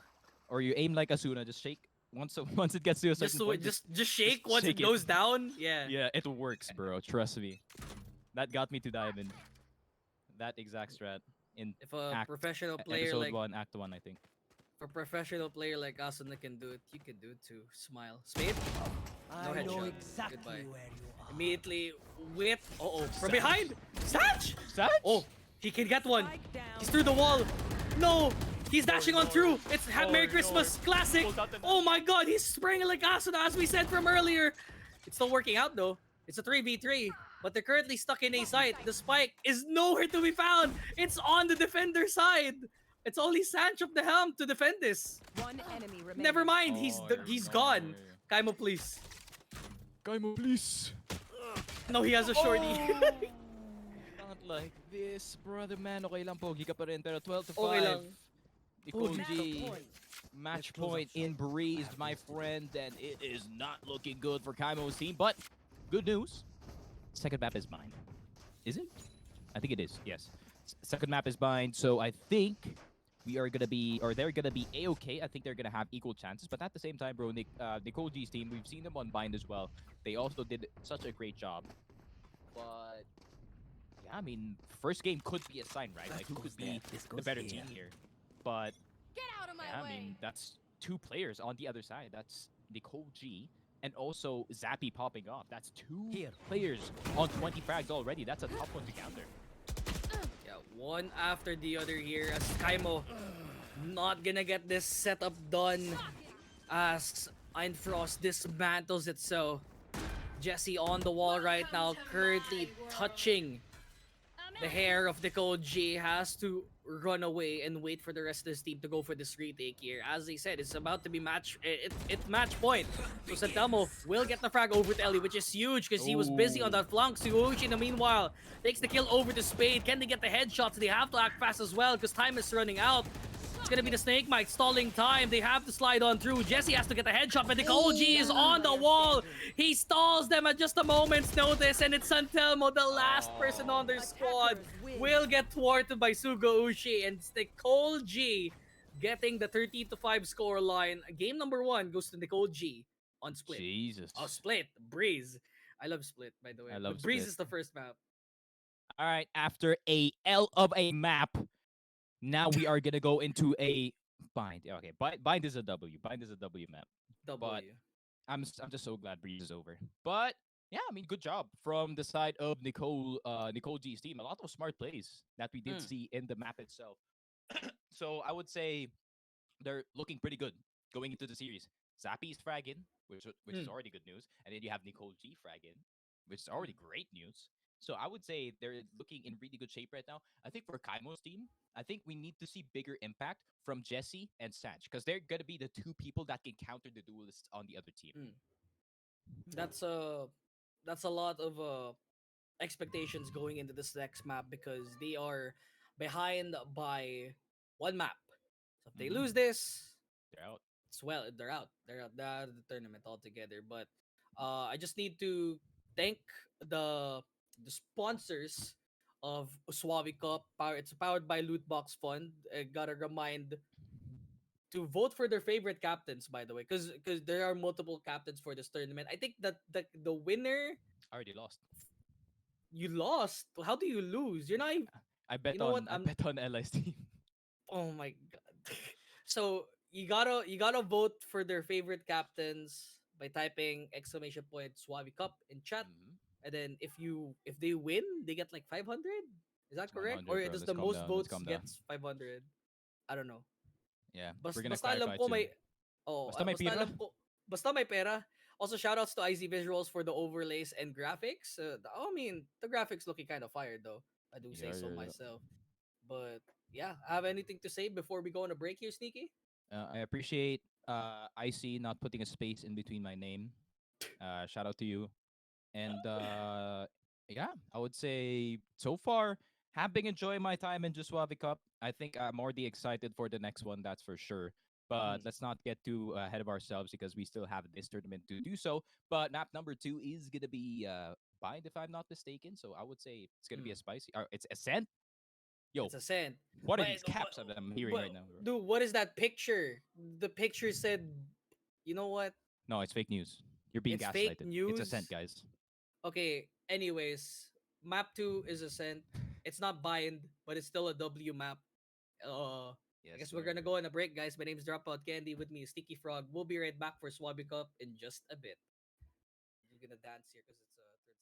Or you aim like Asuna, just shake. Once it gets to a certain Just, point, just shake once it shake it. goes down. Yeah. yeah, it works, bro. Trust me. That got me to Diamond. That exact strat in If a act, professional player episode like 1, Act 1, I think. a professional player like Asuna can do it, you can do it too. Smile. Spade? No I know headshot. exactly Goodbye. where you are. Immediately with from behind! Satch! Satch? Oh, he can get one. Spike down. He's through the wall. No! He's dashing on through. It's Merry no. Christmas. Classic. Pulled out the Oh my god, he's spraying like Asuna as we said from earlier. It's still working out though. It's a 3v3. But they're currently stuck in A site. The spike is nowhere to be found. It's on the defender side. It's only Sanch up the helm to defend this. One enemy remaining. Never mind, Oh, he's no. gone. Kkaimo, please. Kkaimo, please. No, he has a shorty. Not like this, brother man. Okay lang, pogi ka pa rin. Pero 12 to 5. Okay lang. Nicole Match G. point. Match point in breezed, my friend. And it is not looking good for Kkaimo's team. But good news. Second map is mine. Is it? I think it is. Yes. Second map is mine. So I think we are gonna be, or they're gonna be a-okay. I think they're gonna have equal chances. But at the same time, bro, Nicole G's team, we've seen them on Bind as well. They also did such a great job. But yeah, I mean, first game could be a sign, right? Like who could be the better team here? But Get out of my yeah, I way. mean, that's two players on the other side. That's Nicole G and also Zappy popping off. That's two players on 20 frags already. That's a tough one to counter. Yeah, one after the other here as Kkaimo not gonna get this setup done as Einfrost dismantles it. So Jesse on the wall right now, currently touching the hair of Nicole G, has to run away and wait for the rest of his team to go for this retake here. As they said, it's about to be it's match point. So Santelmo will get the frag over to Ellie, which is huge because he was busy on that flank. Suguchi in the meanwhile takes the kill over to Spade. Can they get the headshots? They have to act fast as well because time is running out. It's gonna be the Snake Mite stalling time. They have to slide on through. Jesse has to get the headshot, but NicoleG is on the wall. He stalls them at just a moment's notice, and it's Santelmo, the last person on their squad, will get thwarted by Sugouchi, and it's NicoleG getting the 30-5 score line. Game number 1 goes to NicoleG on Split. Jesus. Oh, Split. Breeze. I love Split, by the way. I love But Breeze Split. is the first map. All right, after a L of a map, now we are gonna go into a bind. Okay, bind is a W. Bind is a W map. W. I'm just so glad Breeze is over. But yeah, I mean, good job from the side of Nicole G's team. A lot of smart plays that we did see in the map itself. So I would say they're looking pretty good going into the series. Zappy's fragging, which is already good news, and then you have Nicole G fragging, which is already great news. So I would say they're looking in really good shape right now. I think for Kaimo's team, I think we need to see bigger impact from Jesse and Sanch because they're gonna be the two people that can counter the duelists on the other team. That's a lot of expectations going into this next map because they are behind by one map. So if they Mm-hmm. lose this, They're out. it's well, they're out of the tournament altogether. But I just need to thank the the sponsors of Suave Cup. It's powered by Lootbox Fund. I gotta remind to vote for their favorite captains, by the way, because there are multiple captains for this tournament. I think that the winner, I already lost. you lost. How do you lose? You're not even, you know what? I bet on LI's team. Oh my god. So you gotta vote for their favorite captains by typing exclamation point Suave Cup in chat. Mm-hmm. And then if they win, they get like 500. Is that It's correct? Or 100, bro. does Let's the calm most down. Let's votes calm down. gets 500? I don't know. Yeah, we're gonna Basta alam clarify it ko soon. may oh, Basta may basta pira. alam ko basta may pera. Also shoutouts to IZ Visuals for the overlays and graphics. I mean, the graphics looking kind of fire though. I do say Yeah, so yeah, yeah. myself. But yeah, have anything to say before we go on a break here, Sneaky? I appreciate IC not putting a space in between my name. Shout out to you. And yeah, I would say so far have been enjoying my time in just Suave Cup. I think I'm already excited for the next one, that's for sure. But Mm. let's not get too ahead of ourselves because we still have this tournament to do so. But map number 2 is gonna be bind if I'm not mistaken. So I would say it's gonna be a Mm. spicy. It's Ascent. Yo, It's a scent. what are But, these but caps that I'm hearing but right now, bro? dude, what is that picture? The picture said, you know what? No, it's fake news. You're being It's fake gaslighted. It's Ascent, news. guys. Okay, anyways, map 2 is a scent. It's not bind, but it's still a W map. I Yes, guess we're sir. gonna go on a break, guys. My name is Dropout Candy. With me is Sticky Frog. We'll be right back for Swabby Cup in just a bit. We're gonna dance here because it's a transition.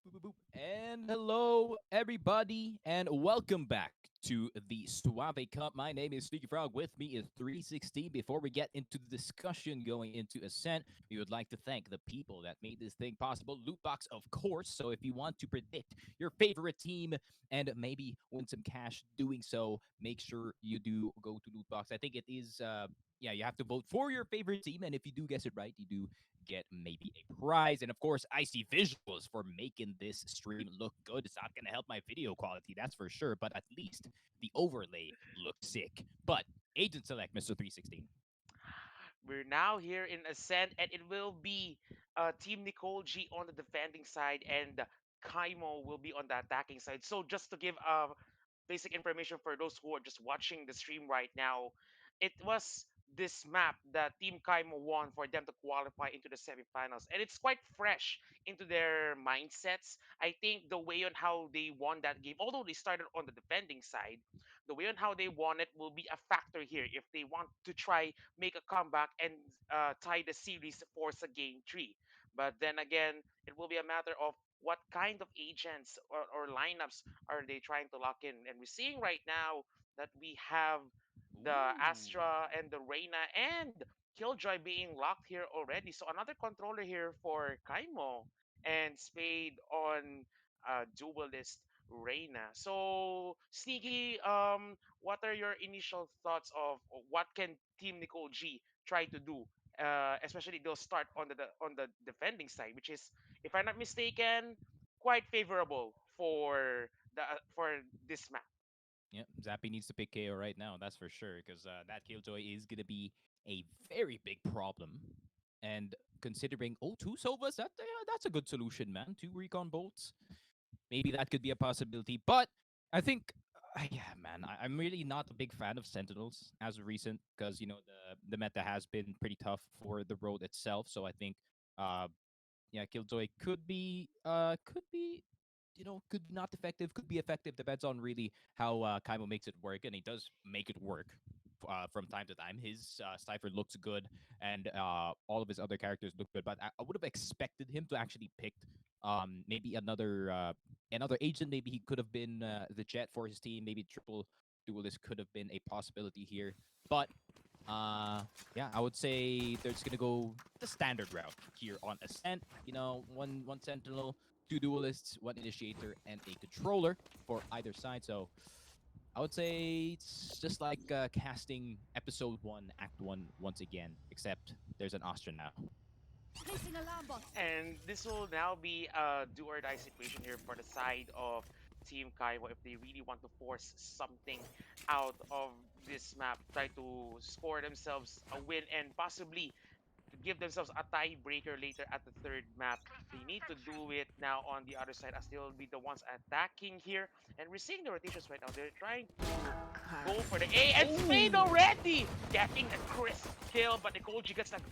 Boop, boop, boop. And hello, everybody, and welcome back to the Suave Cup. My name is Sneaky Frog. With me is 316. Before we get into the discussion going into Ascent, we would like to thank the people that made this thing possible. Lootbox, of course. So if you want to predict your favorite team and maybe win some cash doing so, make sure you do go to Lootbox. I think it is. Yeah, you have to vote for your favorite team, and if you do guess it right, you do get maybe a prize. And of course, I see visuals for making this stream look good. It's not going to help my video quality, that's for sure, but at least the overlay looks sick. But Agent Select, Mr. 316. We're now here in Ascent, and it will be Team NicoleG on the defending side, and Kkaimo will be on the attacking side. So just to give basic information for those who are just watching the stream right now, it was this map that Team Kkaimo won for them to qualify into the semifinals, and it's quite fresh into their mindsets. I think the way on how they won that game, although they started on the defending side, the way on how they won it will be a factor here if they want to try make a comeback and tie the series for a game three. But then again, it will be a matter of what kind of agents or lineups are they trying to lock in. And we're seeing right now that we have the Ooh. Astra and the Reina and Killjoy being locked here already. So another controller here for Kkaimo and Spade on Duelist Reina. So Sneaky, what are your initial thoughts of what can Team Nicole G try to do? Especially they'll start on the defending side, which is, if I'm not mistaken, quite favorable for this map. Yeah, Zappy needs to pick KO right now, that's for sure, because that Killjoy is going to be a very big problem. And considering, oh, two Sovas, that's a good solution, man. Two recon bolts. Maybe that could be a possibility. But I think, yeah, man, I'm really not a big fan of Sentinels as of recent because the meta has been pretty tough for the road itself. So I think, uh, yeah, Killjoy could be could be not effective, could be effective. Depends on really how Kkaimo makes it work, and he does make it work from time to time. His Cypher looks good, and all of his other characters look good. But I would have expected him to actually pick maybe another agent. Maybe he could have been the Jet for his team. Maybe triple duelist could have been a possibility here. But yeah, I would say they're just gonna go the standard route here on Ascent. One Sentinel, two duelists, one initiator, and a controller for either side. So I would say it's just like casting episode one, act one once again, except there's an Austrian now. Placing alarm bot. And this will now be a do or die situation here for the side of Team Kaiwa if they really want to force something out of this map, try to score themselves a win and possibly to give themselves a tiebreaker later at the third map. They need to do it now on the other side as they will be the ones attacking here. And we're seeing the rotations right now. They're trying to go for the A and Spade already getting a crisp kill, but NicoleG gets that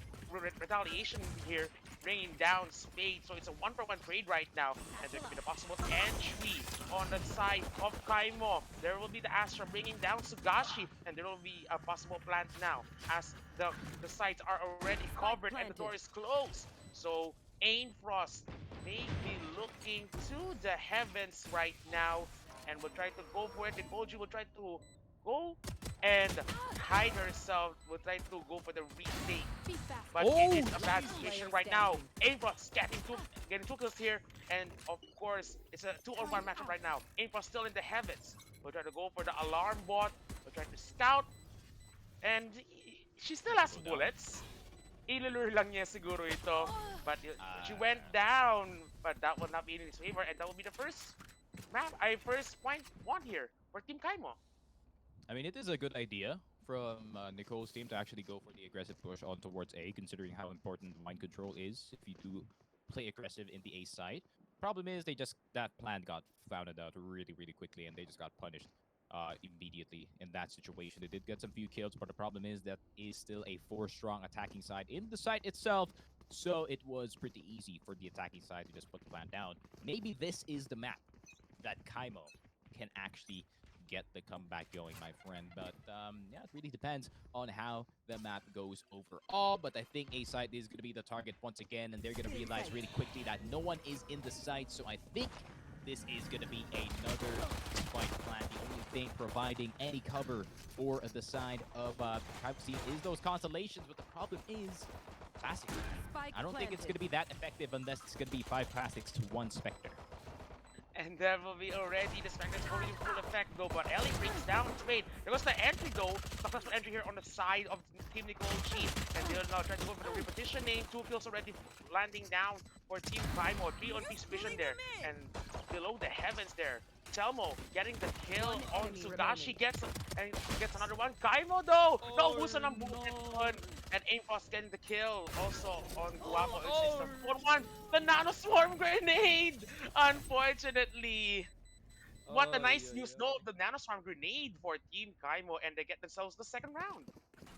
retaliation here, bringing down Spade. So it's a one-for-one trade right now, and there could be the possible entry on the side of Kkaimo. There will be the Astra bringing down Sugashi, and there will be a possible plant now as the sides are already covered and the door is closed. So Ainfrost may be looking to the heavens right now and will try to go for it. NicoleG will try to go and hide herself. Will try to go for the retake. Feedback. But it is a bad situation right now. Ainfrost getting two kills here. And of course, it's a 2-on-1 matchup right now. Ainfrost still in the heavens. We'll try to go for the alarm bot. We'll try to scout. And she still has bullets. Ilulure lang niya siguro ito. But she went down. But that will not be in his favor. And that will be the first first point won here for Team Kkaimo. I mean, it is a good idea from Nicole's team to actually go for the aggressive push on towards A, considering how important mind control is if you do play aggressive in the A side. Problem is, that plan got found out really, really quickly, and they just got punished immediately in that situation. They did get some few kills, but the problem is that is still a 4-strong attacking side in the site itself. So it was pretty easy for the attacking side to just put the plan down. Maybe this is the map that Kkaimo can actually get the comeback going, my friend. But yeah, it really depends on how the map goes overall. But I think A side is going to be the target once again, and they're going to realize really quickly that no one is in the site. So I think this is going to be another spike plant. The only thing providing any cover for the side of Tribe Team is those constellations, but the problem is classic. Spike I don't think it's going to be that effective unless it's going to be 5 classics to 1 Spectre. And that will be already the Spectre's already in full effect though, but Ellie brings down Spade. There goes the entry though, successful entry here on the side of Team NicoleG, and they'll now try to go for the repetitioning. 2 kills already landing down for Team Kkaimo. 3 on Peace Vision there, and below the heavens there. Telmo getting the kill on Sugashi, gets another one. Kkaimo though! No, Wusan ang one. And Aimfrost getting the kill also on Guapo. It's a 4-1. The Nano Swarm Grenade! Unfortunately. What a nice use though, the Nano Swarm Grenade for Team Kkaimo, and they get themselves the second round.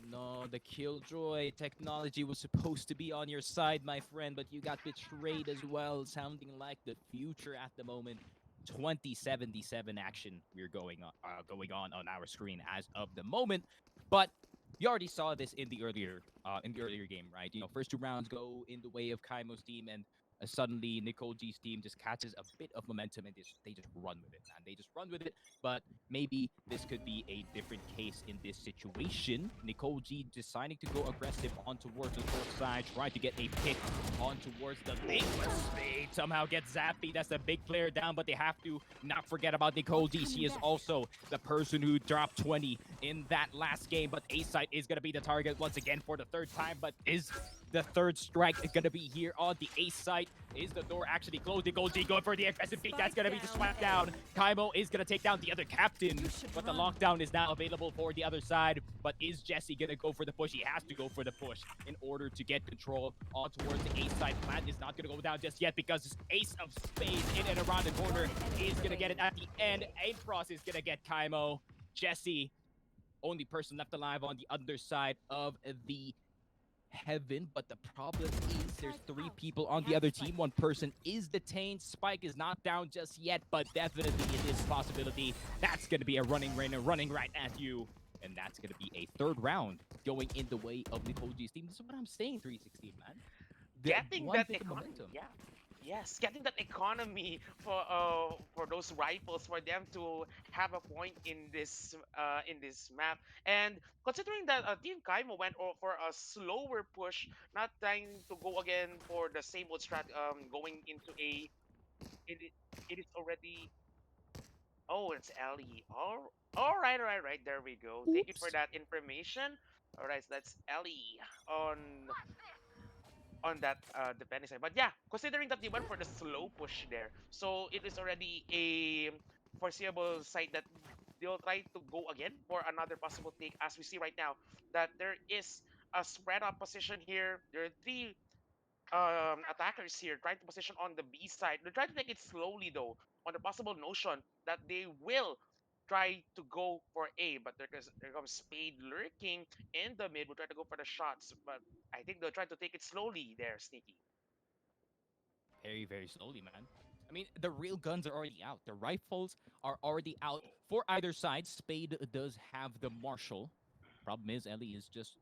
No, the Killjoy technology was supposed to be on your side, my friend, but you got betrayed as well, sounding like the future at the moment. 2077 action we're going on our screen as of the moment, but you already saw this in the earlier game, right? You know, first 2 rounds go in the way of Kkaimo's team, and suddenly NicoleG's team just catches a bit of momentum and they just run with it, man. They just run with it, but maybe this could be a different case in this situation. NicoleG deciding to go aggressive on towards the fourth side, trying to get a pick on towards the lane. But Spade somehow gets zappy. That's a big player down, but they have to not forget about NicoleG. She is also the person who dropped 20 in that last game, but A-Side is going to be the target once again for the 3rd time, but is the 3rd strike going to be here on the A side? Is the door actually closed? NicoleG going for the aggressive peek. That's going to be the swept down. Kkaimo is going to take down the other captain, but the lockdown is now available for the other side. But is Jesse going to go for the push? He has to go for the push in order to get control on towards the A side. Plant is not going to go down just yet because this Ace of Spades in and around the corner is going to get it at the end. Aimfrost is going to get Kkaimo. Jesse, only person left alive on the other side of the heaven, but the problem is there's 3 people on the other team. 1 person is detained. Spike is not down just yet, but definitely it is a possibility. That's going to be a running rainer running right at you, and that's going to be a 3rd round going in the way of NicoleG's team. This is what I'm saying, 316, man. Getting one that bit of economy, momentum. yeah. Yes, getting that economy for those rifles for them to have a point in this map, and considering that Team Kkaimo went for a slower push, not trying to go again for the same old strat, going into a it it is already. Oh, it's Ellie. All right. There we go. Thank you for Oops. that information. All right, so that's Ellie on that defending side. But yeah, considering that they went for the slow push there, so it is already a foreseeable side that they'll try to go again for another possible take. As we see right now, that there is a spread up position here. There are 3 attackers here trying to position on the B side. They're trying to take it slowly though, on the possible notion that they will try to go for A, but there comes Spade lurking in the mid. We'll try to go for the shots, but I think they'll try to take it slowly there, Sneaky. Very, very slowly, man. I mean, the real guns are already out. The rifles are already out for either side. Spade does have the Marshall. Problem is, Ellie is just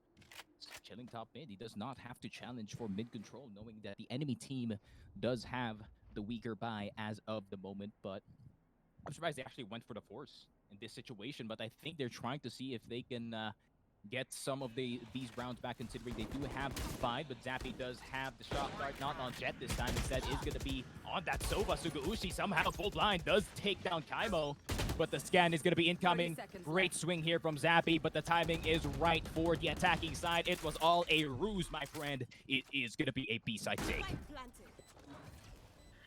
chilling top mid. He does not have to challenge for mid control, knowing that the enemy team does have the weaker buy as of the moment. But I'm surprised they actually went for the force in this situation. But I think they're trying to see if they can get some of these rounds back, considering they do have the fight, but Zappy does have the shot dart, not on Jet this time. Instead is going to be on that Sova. Sugaushi somehow full blind does take down Kkaimo, but the scan is going to be incoming. Great swing here from Zappy, but the timing is right for the attacking side. It was all a ruse, my friend. It is going to be a B-side take.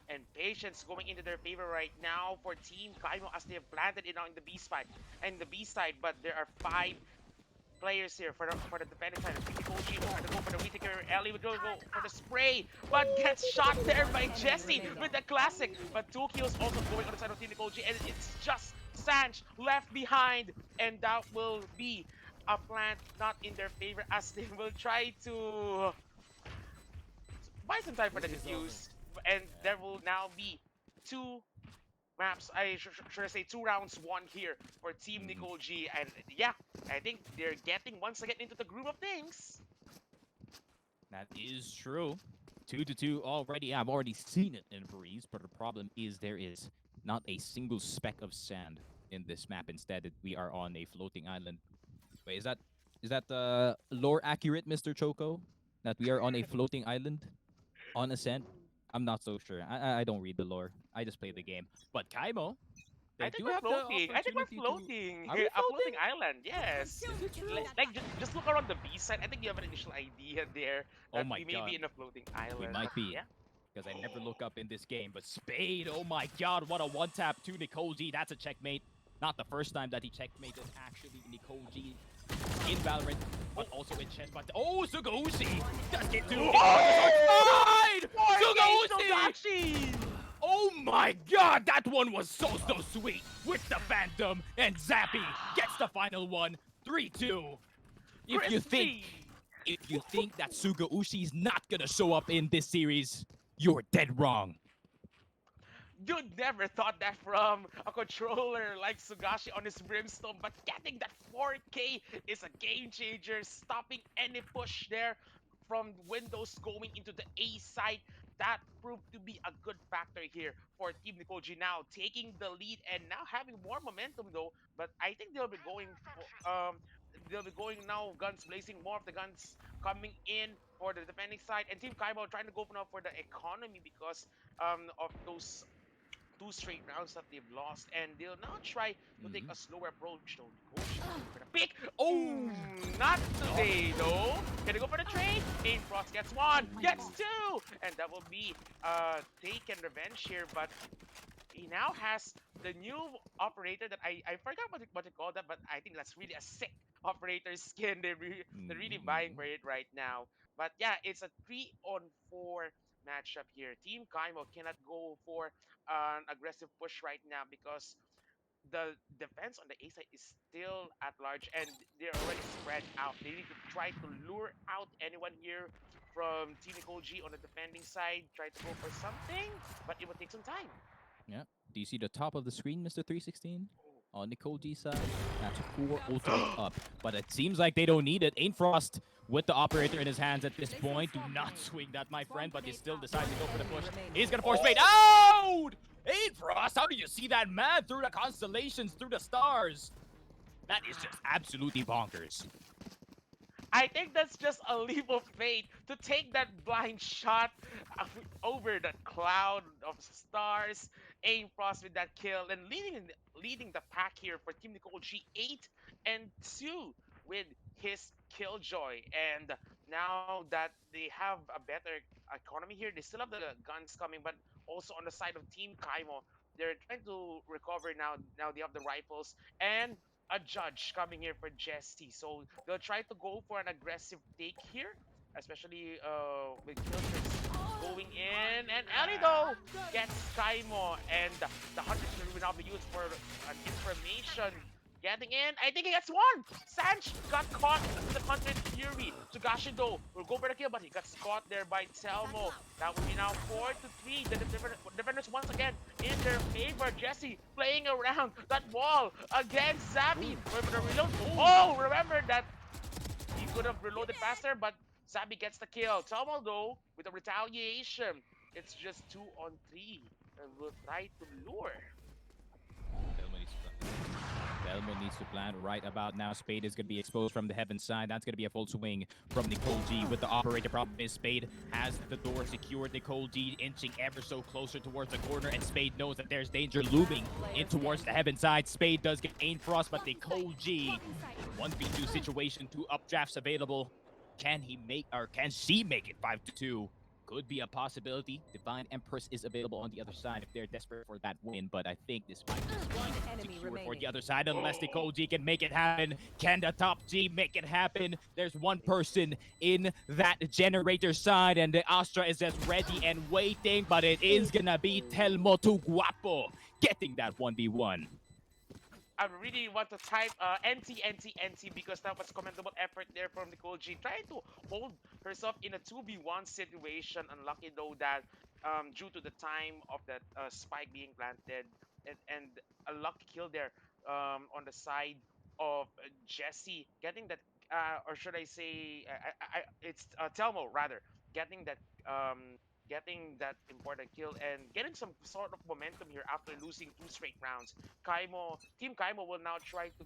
And patience going into their favor right now for Team Kkaimo as they have planted it on the B side and the B side, but there are 5 players here for the defending side. NicoleG will try to go for the retaker. Ellie will go for the spray, but gets shot there by Jesse with the classic. But 2 kills also going on the side of Team NicoleG, and it's just Sanch left behind, and that will be a plant not in their favor as they will try to buy some time for the defuse, and there will now be 2 maps. Should I say 2 rounds won here for Team Mhm. NicoleG, and yeah, I think they're getting once again into the groove of things. That is true. 2-2 already. I've already seen it in Breeze, but the problem is there is not a single speck of sand in this map. Instead, we are on a floating island. Wait, is that lore accurate, Mr. Choco? That we are on a floating island on Ascent? I'm not so sure. I don't read the lore. I just play the game. But Kkaimo, I they think do we're have the floating. I think we're opportunity to. floating. Are we A floating floating? island, yes. Is it true? Like just look around the B side. I think you have an initial idea there Oh that my we may be god. in a floating We island. But might be. yeah, Because I never look up in this game. But Spade, oh my god, what a one tap to NicoleG. That's a checkmate. Not the first time that he checkmated actually NicoleG in Valorant, but also in chess. But oh, Sugoshi does get two. Oh! 4K Sugoshi! Togashi! Oh my god, that one was so sweet with the Phantom, and Zappy gets the final one, 3-2. If you think Crispy! if you think that Suga Ushi's not gonna show up in this series, you're dead wrong. You'd never thought that from a controller like Sugashi on his Brimstone, but getting that 4K is a game changer, stopping any push there from Windows going into the A side. That proved to be a good factor here for Team NicoleG now, taking the lead and now having more momentum though. But I think they'll be going now guns blazing, more of the guns coming in for the defending side, and Team Kaiba trying to go now for the economy because of those 2 straight rounds that they've lost, and they'll now try to take Mhm. a slower approach. Though NicoleG going for the pick. Oh, Not today though. Can they go for the trade? Aim Frost gets one, gets two, and that will be taken revenge here. But he now has the new operator that I forgot what you call that, but I think that's really a sick operator skin. They're really buying for it right now. But yeah, it's a 3-on-4 matchup here. Team Kaimo cannot go for an aggressive push right now because the defense on the A side is still at large and they're already spread out. They need to try to lure out anyone here from Team Nicole G on the defending side, try to go for something, but it will take some time. yeah. Do you see the top of the screen, Mr. 316? On Nicole G side, that's 4 ultimate up. But it seems like they don't need it. Ain't Frost with the operator in his hands at this point. Do not swing that, my friend, but he still decides to go for the push. He's gonna force fade out! Ain't Frost, how did you see that man through the constellations, through the stars? That is just absolutely bonkers. I think that's just a leap of faith to take that blind shot over that cloud of stars. Aim Frost with that kill and leading the pack here for Team Nicole G 8-2 with his Killjoy. And now that they have a better economy here, they still have the guns coming, but also on the side of Team Kaimo, they're trying to recover now. Now they have the rifles and a judge coming here for Jesse. So they'll try to go for an aggressive take here, especially with Killstreaks going in. And Elido gets Kkaimo, and the Hunter will now be used for an information. Getting in, I think he gets one! Sanch got caught with the Hunter Fury. Sugashido will go for the kill, but he got caught there by Telmo. That will be now 4-3. The defenders once again in their favor. Jesse playing around that wall against Zabi. Remember the reload? Oh, remember that he could have reloaded faster, but Zabi gets the kill. Telmo though, with a retaliation, it's just 2-on-3. And we'll try to lure. Belmo needs to plan right about now. Spade is going to be exposed from the heaven side. That's going to be a full swing from Nicole G with the operator. Problem is Spade has the door secured. Nicole G inching ever so closer towards the corner, and Spade knows that there's danger looming in towards the heaven side. Spade does get aim frost, but Nicole G 1v2 situation, 2 updrafts available. Can he make, or can she make it 5-2? Could be a possibility. Divine Empress is available on the other side if they're desperate for that win, but I think this might be secure for the other side unless Nicole G can make it happen. Can the top G make it happen? There's one person in that generator side, and the Astra is just ready and waiting, but it is gonna be Telmo Tu Guapo getting that 1v1. I really want to type NT, NT, NT because that was commendable effort there from Nicole G. Trying to hold herself in a 2v1 situation. Unlucky though that due to the time of that spike being planted, and a lucky kill there on the side of Jesse getting that or should I say it's Telmo rather getting that um getting that important kill and getting some sort of momentum here after losing two straight rounds. Team Kkaimo will now try to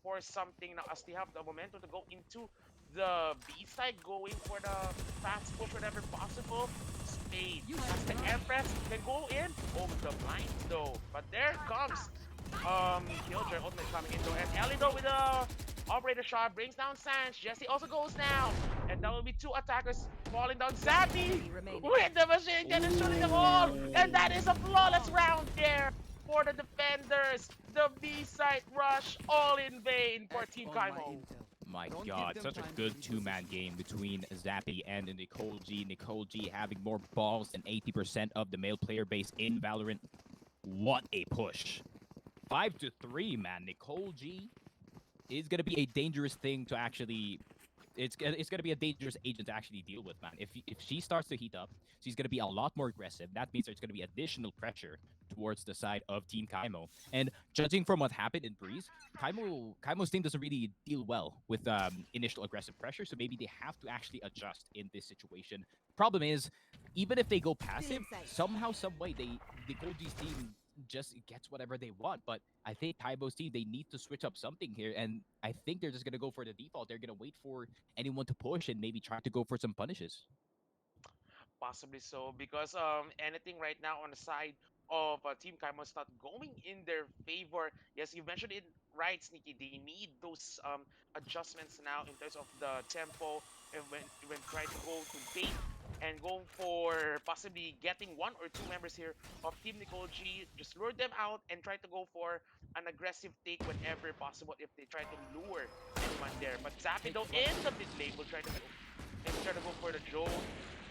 force something now as they have the momentum to go into the B side, going for the fast push whenever possible. Spade as the Empress can go in. Oh, the blinds though. But there comes Killjoy ultimate coming in though. And Elido with a operator shot brings down Sanch. Jesse also goes down. And that will be two attackers falling down. Zappy Enemy remaining. with the machine gun and shooting them all. And that is a flawless round there for the defenders. The B side rush all in vain for Act Team on my Kkaimo. intel. My Don't give God, them such a time to good reposition. two-man game between Zappy and NicoleG. NicoleG having more balls than 80% of the male player base in Valorant. What a push. 5-3, man. NicoleG is gonna be a dangerous thing to actually. It's gonna be a dangerous agent to actually deal with, man. If she starts to heat up, she's gonna be a lot more aggressive. That means there's gonna be additional pressure towards the side of Team Kkaimo. And judging from what happened in Breeze, Kkaimo's team doesn't really deal well with initial aggressive pressure, so maybe they have to actually adjust in this situation. Problem is, even if they go passive, inside. somehow, some way, the Koji's team just gets whatever they want. But I think Taibo's team, they need to switch up something here, and I think they're just gonna go for the default. They're gonna wait for anyone to push and maybe try to go for some punishes. Possibly so, because anything right now on the side of Team Kaimo is not going in their favor. Yes, you mentioned it right, Sneaky. They need those adjustments now in terms of the tempo and when trying to go to bait and going for possibly getting one or two members here of Team Nicole G. Just lure them out and try to go for an aggressive take whenever possible if they try to lure anyone there. But Zappy though in the mid lane will try to go and try to go for the drone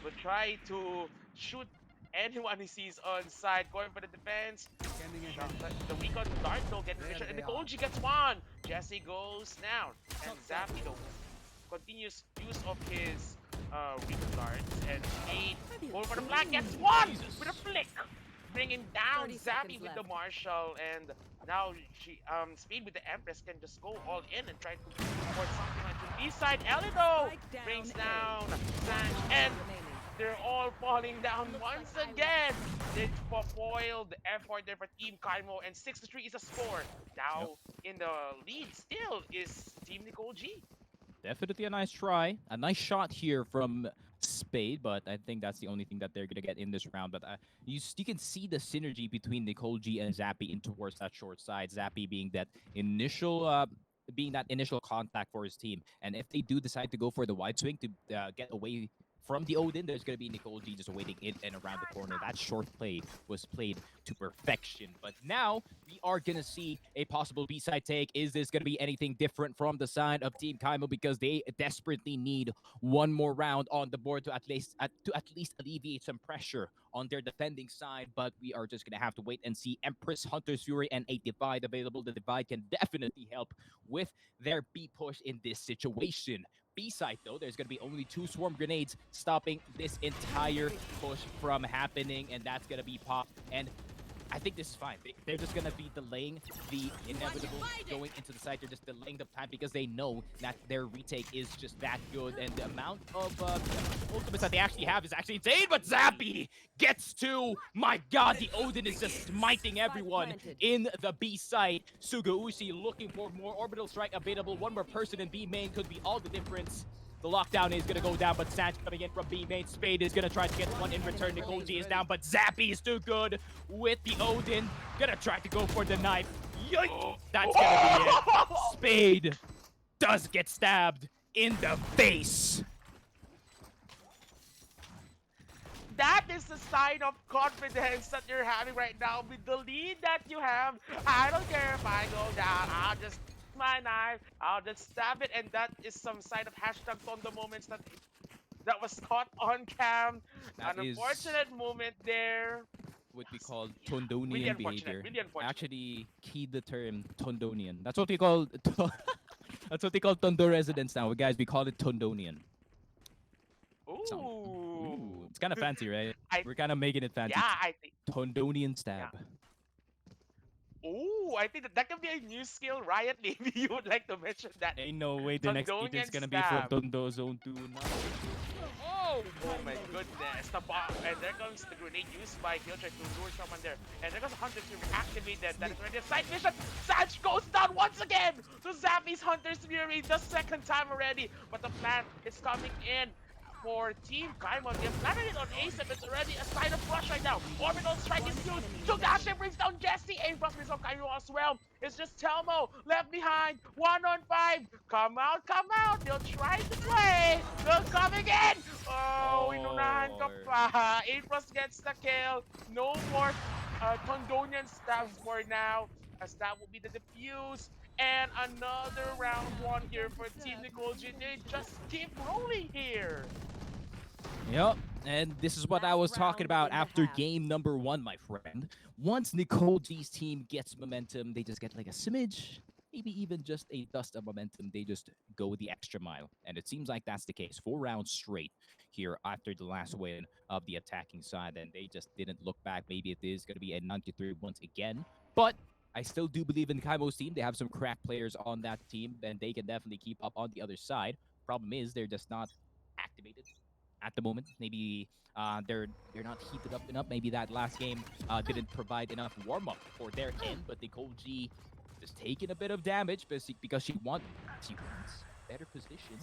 will try to shoot anyone he sees on side, going for the defense. Scanning ahead. The recon dart though getting the There shot, and they Nicole are. G gets one. Jesse goes down, and Shot down. Zappy though continues use of his recon darts and Spade going for the flag gets one with a flick, bringing down 30 Zappy seconds with the left. Marshall, and now she Spade with the Empress can just go all in and try to support something like the B side. Elido Strike brings down down A. Sanch, One and remaining. they're all falling down Looks once like I again. They foiled the effort there for Team Kkaimo, and 6-3 is a score. Yep. Now in the lead still is Team Nicole G. Definitely a nice try, a nice shot here from Spade, but I think that's the only thing that they're gonna get in this round. But you can see the synergy between Nicole G and Zappy in towards that short side. Zappy being that initial contact for his team, and if they do decide to go for the wide swing to get away from the Odin, there's gonna be Nicole G just waiting in and around the corner. That short play was played to perfection. But now we are gonna see a possible B-side take. Is this gonna be anything different from the side of Team Kkaimo, because they desperately need one more round on the board to at least alleviate some pressure on their defending side? But we are just gonna have to wait and see. Empress, Hunter's Fury, and a Divide available. The Divide can definitely help with their B push in this situation. B side though, there's gonna be only 2 swarm grenades stopping this entire push from happening, and that's gonna be popped. And I think this is fine. They're just gonna be delaying the inevitable going into the site. They're just delaying the time because they know that their retake is just that good, and the amount of ultimates that they actually have is actually insane. But Zappy gets to, my God, the Odin is just smiting everyone planted. in the B site. Sugaushi looking for more orbital strike available. One more person in B main could be all the difference. The lockdown is going to go down, but Sanch coming in from B main. Spade is going to try to get one in return. Nicole G is down, but Zappy is too good with the Odin. Gonna try to go for the knife. Yoink! That's gonna be it. Spade does get stabbed in the face. That is the sign of confidence that you're having right now with the lead that you have. I don't care if I go down. I'll just use my knife. I'll just stab it, and that is some sign of hashtag Tondo moments that was caught on cam. That An is unfortunate moment there. what we call Really Tondonian unfortunate. behavior. Really unfortunate. Actually, key the term Tondonian. That's what we call. That's what they call Tondo residents now. Guys, we call it Tondonian. Sound. Ooh. Ooh, it's kind of fancy, right? I We're kind of making it fancy. yeah, I think Tondonian yeah. stab. Oh, I think that can be a new skill, Riot. Maybe you would like to mention that. Ain't no way the next agent's Condonian gonna be for stab. Tondo Zone 2 now. Oh my goodness, the bomb, and there comes the grenade used by Killjoy to lure someone there. And there goes a Hunter's Fury activated. That is already a side mission. Saj goes down once again to Zappy's Hunter's Fury the second time already. But the plan is coming in for Team Kkaimo. They've planted it on Asep. It's already a side of rush right now. Orbital strike is used. Sugashi brings down Jesse. A plus brings down Kkaimo as well. It's just Telmo left behind. 1-on-5. Come out, come out. They'll try to play. They'll come again. Oh, inunahan ka pa. A plus gets the kill. No more Condonian stabs for now. As that will be the defuse. And another round one here for Team NicoleG. They just keep rolling here. Yep, and this is what I Last was talking round about in the after half. game number 1, my friend. Once NicoleG's team gets momentum, they just get like a smidge, maybe even just a dust of momentum. They just go the extra mile, and it seems like that's the case. 4 rounds straight here after the last win of the attacking side, and they just didn't look back. Maybe it is going to be a 93 once again, but I still do believe in Kaimo's team. They have some crack players on that team, and they can definitely keep up on the other side. Problem is, they're just not activated at the moment. Maybe they're not heated up enough. Maybe that last game didn't provide enough warm up for their end. But NicoleG just taking a bit of damage because she wants better position.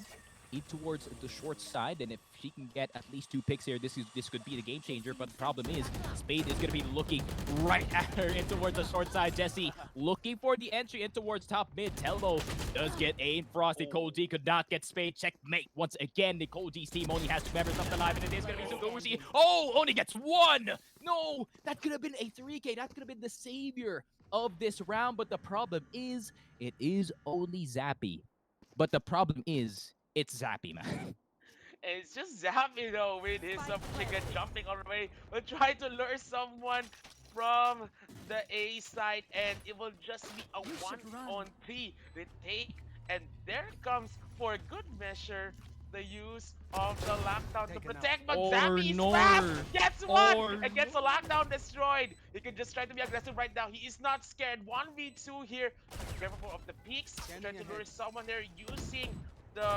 Head towards the short side, and if she can get at least 2 picks here, this could be the game changer. But the problem is, Spade is gonna be looking right at her in towards the short side. Jesse looking for the entry in towards top mid. Telmo does get aim. Frost. NicoleG could not get Spade. Checkmate once again. NicoleG's team only has 2 members left alive, and it is gonna be Sugashi. Oh, only gets 1. No, that could have been a 3K. That could have been the savior of this round. But the problem is, it is only Zappy. But the problem is, it's Zappy, man. It's just Zappy though with his chicken jumping all the way. Will try to lure someone from the A side, and it will just be a You should run. 1-on-3 retake. And there comes, for good measure, the use of the lockdown to Taken out. protect. But Or Zappy is nor. fast, gets one, Or and gets the lockdown destroyed. He can just try to be aggressive right now. He is not scared. 1v2 here. Careful of the peaks. Scanning Trying to lure ahead. someone there using the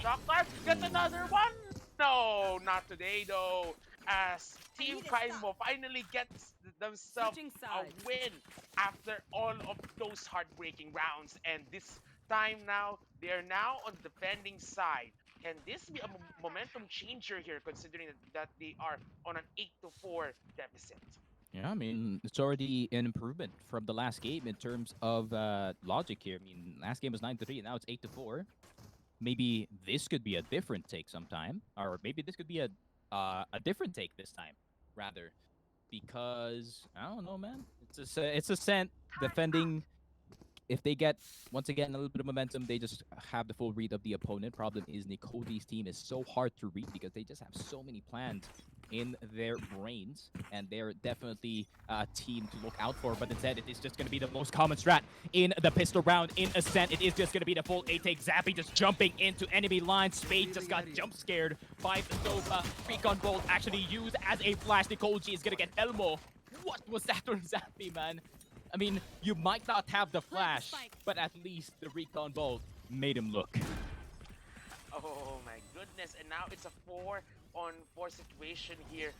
shock dart. Gets another one. No, not today though. As Team Kkaimo finally gets themselves Switching a sides. win after all of those heartbreaking rounds. And this time now, they are now on the defending side. Can this be a momentum changer here, considering that they are on an 8-4 deficit? Yeah, I mean, it's already an improvement from the last game in terms of logic here. I mean, last game was 9-3, and now it's 8-4. Maybe this could be a different take sometime, or maybe this could be a different take this time, rather, because I don't know, man. It's a scent defending. If they get once again a little bit of momentum, they just have the full read of the opponent. Problem is NicoleG's team is so hard to read because they just have so many plans in their brains, and they're definitely a team to look out for. But instead, it is just going to be the most common strat in the pistol round in Ascent. It is just going to be the full A-take. Zappy just jumping into enemy lines. Spade just got jump scared by the Nova. Recon Bolt actually used as a flash. NicoleG is going to get Elmo. What was that from Zappy, man? I mean, you might not have the flash, but at least the Recon Bolt made him look. Oh my goodness, and now it's a 4-on-4 situation here.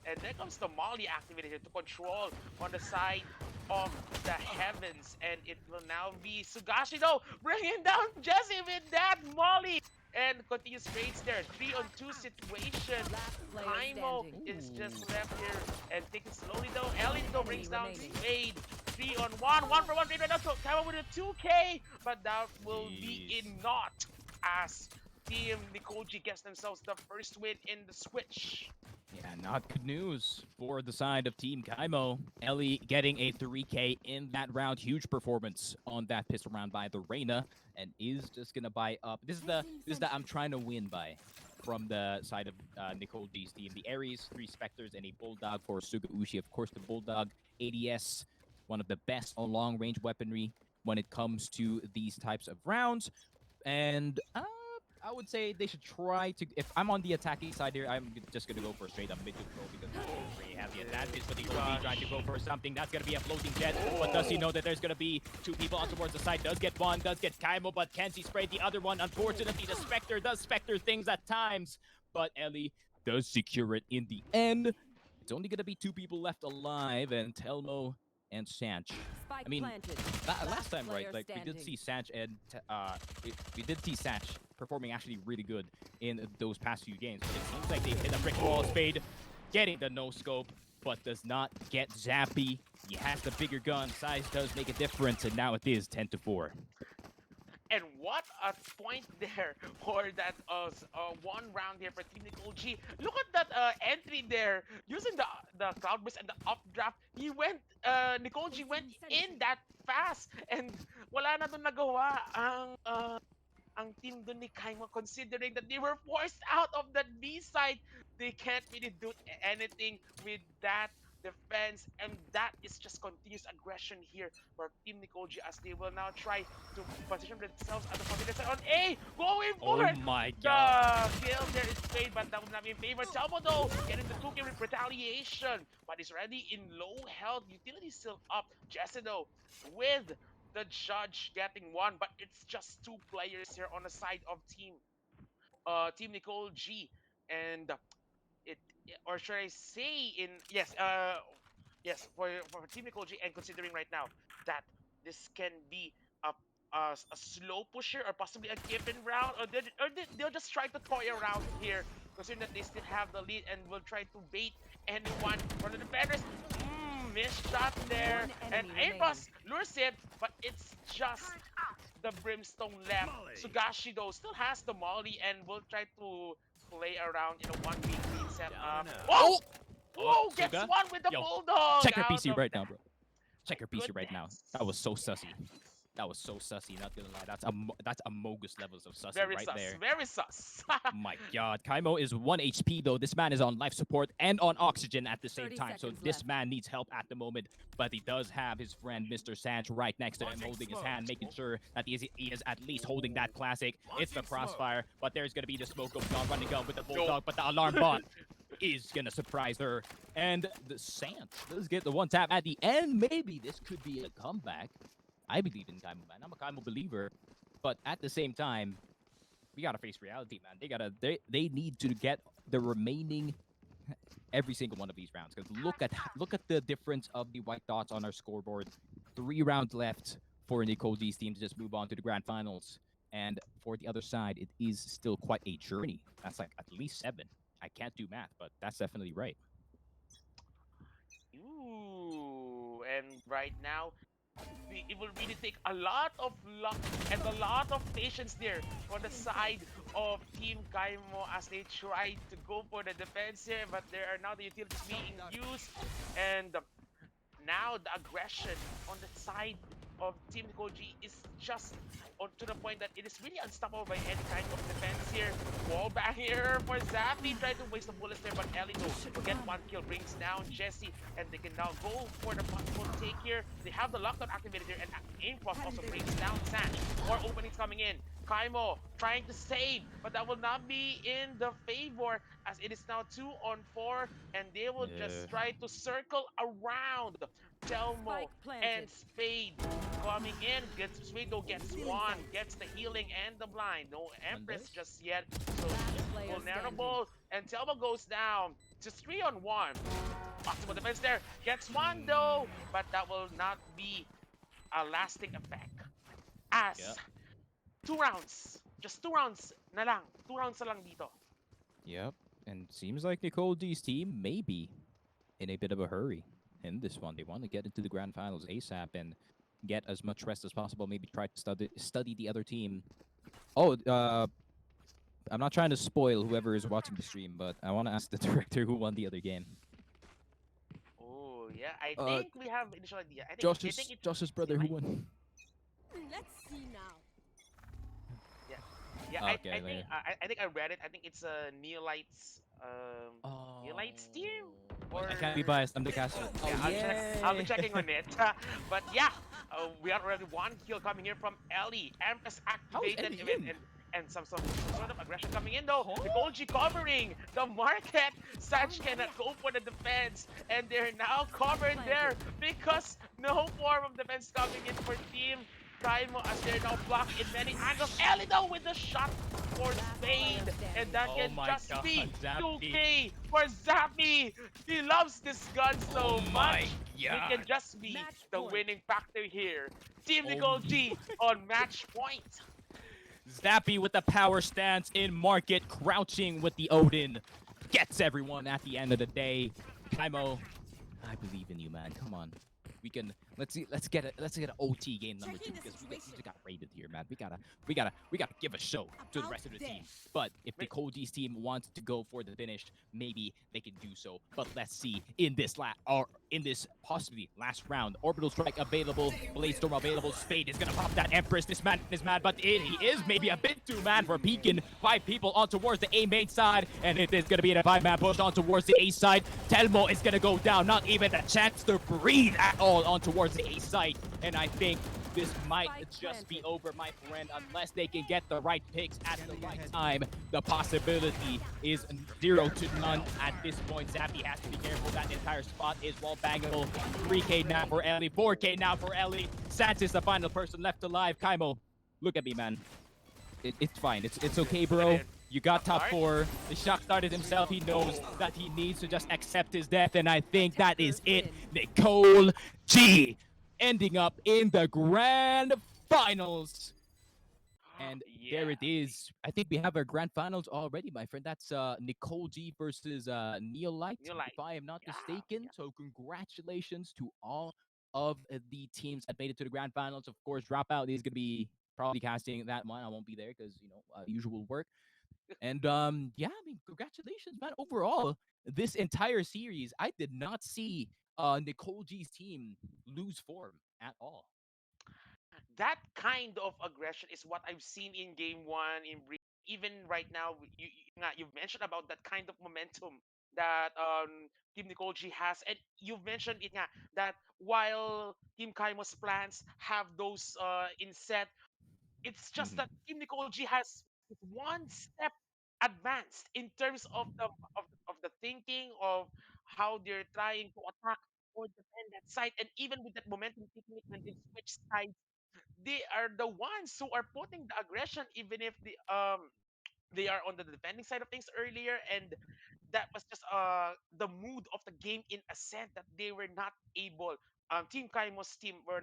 And there comes the Molly activated here to control on the side of the heavens. And it will now be Sugashi though, bringing down Jesse with that Molly. And continues trades there. 3-on-2 situation. Last player Kkaimo standing. is just left here and taking slowly though. Ellie though brings down remaining. Spade. 3-on-1, 1-for-1 trade right now. So Kkaimo with a 2K, but that will be Jeez. in naught as Team NicoleG gets themselves the first win in the switch. Yeah, not good news for the side of Team Kkaimo. Ellie getting a 3K in that round. Huge performance on that pistol round by the Reyna, and is just gonna buy up. This is the I'm trying to win by from the side of NicoleG's team. The Ares, 3 Spectres, and a Bulldog for Sugaushi. Of course, the Bulldog ADS, one of the best on long-range weaponry when it comes to these types of rounds. And I would say they should try to. If I'm on the attacking side here, I'm just gonna go for straight up mid to pro because they have the advantage. But NicoleG trying to go for something that's gonna be a floating jet. But does he know that there's gonna be two people out towards the side? Does get one, does get Kkaimo, but can he spray the other one? Unfortunately, the Spectre does Spectre things at times, but Ellie does secure it in the end. It's only gonna be two people left alive, and Telmo and Sanch. Spike I mean, planted. last time, right? player Like we did standing. see Sanch and we did see Sanch performing actually really good in those past few games. But it seems like they hit a brick wall. Spade getting the no scope, but does not get Zappy. He has the bigger gun. Size does make a difference, and now it is 10-4. And what a point there for that one round here for Team NicoleG. Look at that entry there. Using the Cloudburst and the updraft, NicoleG went in that fast. And wala na dun nagawa ang team dun ni Kkaimo, considering that they were forced out of that B side. They can't really do anything with that defense, and that is just continuous aggression here for Team NicoleG as they will now try to position themselves at the forbidden side on A, going for Oh it. my The god. kill there is played, but that would not be in favor. Telmo though, getting the 2 kill with retaliation, but he's already in low health. Utility still up. Jesse though, with the judge getting one, but it's just two players here on the side of Team NicoleG, and it or should I say in yes for Team NicoleG, and considering right now that this can be a slow pusher or possibly a given round, they'll just try to toy around here, considering that they still have the lead and will try to bait anyone from the defenders. Missed shot there, One and enemy Aimboss lures it, but it's just the Brimstone left. Sugashi though still has the Molly and will try to play around in a 1v3 setup. Down and out. Whoa! Oh, Whoa! Gets Suga? one with the Yo, Bulldog! Check her out PC of right that. now, bro. Check her PC right now. Goodness. That was so sussy. That was so sussy, not gonna lie. That's Amogus levels of sussy Very right sus. there. Very sus. My god, Kkaimo is 1 HP though. This man is on life support and on oxygen at the same 30 time. So seconds this left. man needs help at the moment. But he does have his friend Mr. Sanch right next to him, holding his hand, making sure that he is at least holding that classic. It's the crossfire, but there's gonna be the smoke going on, running gun with the bulldog, but the alarm bot is gonna surprise her. And the Sanch does get the one tap at the end. Maybe this could be a comeback. I believe in Kkaimo, man. I'm a Kkaimo believer. But at the same time, we gotta face reality, man. They need to get the remaining every single one of these rounds. Because look at the difference of the white dots on our scoreboard. 3 rounds left for NicoleG's team to just move on to the grand finals. And for the other side, it is still quite a journey. That's like at least 7. I can't do math, but that's definitely right. Ooh, and right now, it will really take a lot of luck and a lot of patience there for the side of Team Kkaimo as they try to go for the defense here, but there are now the utilities being used, and now the aggression on the side of Team NicoleG is just to the point that it is really unstoppable by any kind of defense here. Wallbang here for Zappy, trying to waste the bullets there, but Ellie will get 1 kill, brings down Jesse, and they can now go for the possible take here. They have the lockdown activated here, and Aimfrost also brings down Sanch. More openings coming in. Kkaimo trying to save, but that will not be in the favor as it is now 2 on 4, and they will just try to circle around. Telmo Spike and planted. Spade coming in. Spade though gets 1, gets the healing and the blind. No Empress just yet, so player vulnerable. And Telmo goes down. Just 3 on 1. Possible defense there. Gets 1 though, but that will not be a lasting effect. As Yeah. 2 rounds. Just 2 rounds na lang. 2 rounds na lang dito. Yep. And seems like NicoleG's team may be in a bit of a hurry in this one. They want to get into the grand finals ASAP and get as much rest as possible. Maybe try to study the other team. Oh, I'm not trying to spoil whoever is watching the stream, but I want to ask the director who won the other game. Oh, yeah. I Uh, think we have initial idea. I think it's Josh's brother who won. Let's see now. Yeah, Okay, I think later. I think I read it. I think it's a Neolites Neolites team. Or I can't be biased. I'm the caster. Yeah, I'll be checking on it. But yeah, we are already 1 kill coming here from Ellie. Empress activated Ellie in? and some sort of aggression coming in though. Huh? NicoleG covering the market. Bomb Satch cannot here. go for the defense, and they're now Spike covered there planted. because no form of defense coming in for Team Kkaimo as they're now blocked in many angles. Ellie though with the shot for Last player Spade, and standing. that Oh can my just god, be Zappy. 2K for Zappy. He loves this gun Oh so my much. It can god. just be Match the point. winning factor here. Team Oh Nicole G on match point. Zappy with the power stance in market, crouching with the Odin. Gets everyone at the end of the day. Kkaimo, I believe in you, man. Come on. We can let's get an OT game number two Checking the because we situation. just got raided here, man. We gotta give a show to the About rest of the there. team. But if Wait, NicoleG's team wants to go for the finish, maybe they can do so. But let's see in this or in this possibly last round. Orbital strike available, Blade Storm available. Spade is gonna pop that Empress. This man is mad, but he is maybe a bit too mad for peeking. 5 people on towards the A main side, and it is gonna be a 5-man push on towards the A side. Telmo is gonna go down, not even a chance to breathe at all on towards the A side. And I think this might Spike just be planted. over, my friend, unless they can get the right picks at the Scanning right ahead. time. The possibility is 0 to none at this point. Zappy has to be careful. That entire spot is wall bangable. 3K now for Ellie, 4K now for Ellie. Sans is the final person left alive. Kkaimo, look at me, man. It's fine. It's okay, look at bro. it. You got top Start. 4. The shock started himself. He knows that he needs to just accept his death, and I think that is Attackers it. win. Nicole G ending up in the grand finals. And there Yeah. it is. I think we have our grand finals already, my friend. That's Nicole G versus Neolite, New light. if I am not Yeah. mistaken. So congratulations to all of the teams that made it to the grand finals. Of course, Dropout is going to be probably casting that one. I won't be there because usual work. And yeah, I mean, congratulations, man. Overall, this entire series, I did not see Nicole G's team lose form at all. That kind of aggression is what I've seen in game one, even right now. You've mentioned about that kind of momentum that Team Nicole G has, and you've mentioned it nga, that while Team Kaimo's plans have those in set, it's just Mhm. that Team Nicole G has one step advanced in terms of the thinking of how they're trying to attack or defend that side, and even with that momentum technique when they switch sides, they are the ones who are putting the aggression, even if they are on the defending side of things earlier, and that was just the mood of the game in a sense that they were not able. Team Kaimo's team were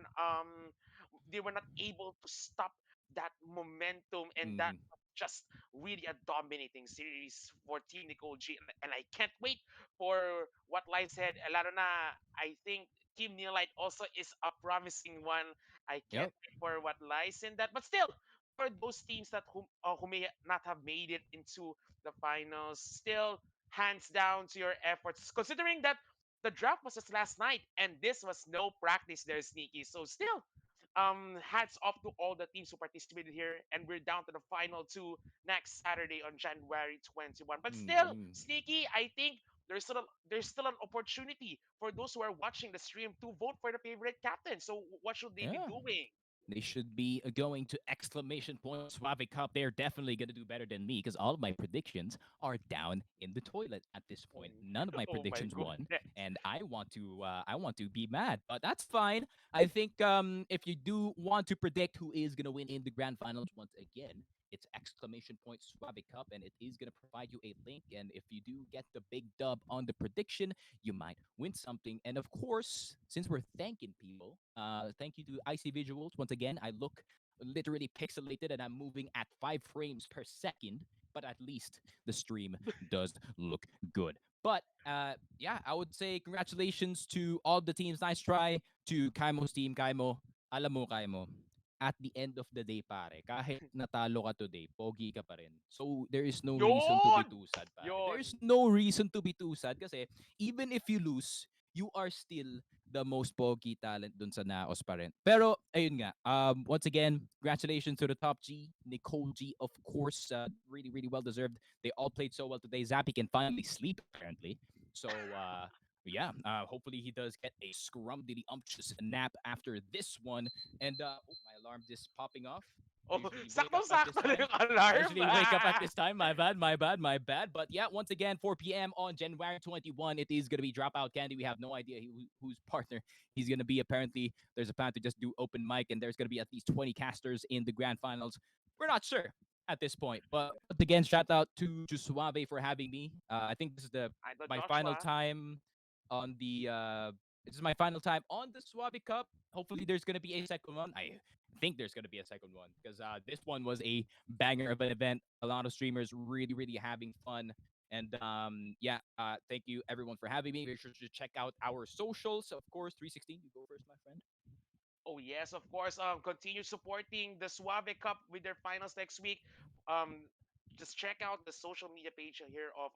they were not able to stop that momentum, and that Mhm. was just really a dominating series for Team Nicole G. And I can't wait for what lies ahead. Lalo na, I think Team Neolite also is a promising one. I can't Yep. wait for what lies in that. But still, for those teams that who may not have made it into the finals, still hands down to your efforts. Considering that the draft was just last night and this was no practice there, Sneaky. So still, hats off to all the teams who participated here, and we're down to the final two next Saturday on January 21. But still, Mhm. Sneaky, I think there's still an opportunity for those who are watching the stream to vote for the favorite captain. So what should they be Yeah. doing? They should be going to exclamation point Suave Cup. They're definitely going to do better than me because all of my predictions are down in the toilet at this point. None of my Oh my predictions won, goodness. and I want to be mad, but that's fine. I think if you do want to predict who is going to win in the grand finals once again, it's exclamation point Suave Cup, and it is going to provide you a link. And if you do get the big dub on the prediction, you might win something. And of course, since we're thanking people, thank you to IC Visuals. Once again, I look literally pixelated and I'm moving at 5 frames per second, but at least the stream does look good. But yeah, I would say congratulations to all the teams. Nice try to Kaimo's team. Kkaimo, alam mo Kkaimo, at the end of the day, pare, kahit natalo ka today, pogi ka pa rin. So, there is no reason to be Yon! too sad, pare. Yon! There's no reason to be too sad kasi even if you lose, you are still the most pogi talent dun sa Naos pa rin. Pero, ayun nga, once again, congratulations to the top G, Nicole G, of course, really, really well deserved. They all played so well today. Zappy can finally sleep, apparently. So, yeah, hopefully he does get a scrumdiddly umptious nap after this one. And, oh, my alarm just popping off. Oh, usually wake up at this saktong-sakto na time. yung alarm. Usually wake up at this time. My bad, my bad, my bad. But yeah, once again, 4 p.m. on January 21, it is gonna be Dropout Candy. We have no idea whose partner he's gonna be. Apparently, there's a plan to just do open mic, and there's gonna be at least 20 casters in the grand finals. We're not sure at this point. But once again, shout out to Suave for having me. I think this is the Idol my final Joshua. time on the this is my final time on the Suave Cup. Hopefully there's gonna be a second one. I think there's gonna be a second one because this one was a banger of an event. A lot of streamers really, really having fun. And yeah, thank you everyone for having me. Make sure to check out our socials. Of course, 316, you go first, my friend. Oh yes, of course. Continue supporting the Suave Cup with their finals next week. Just check out the social media page here of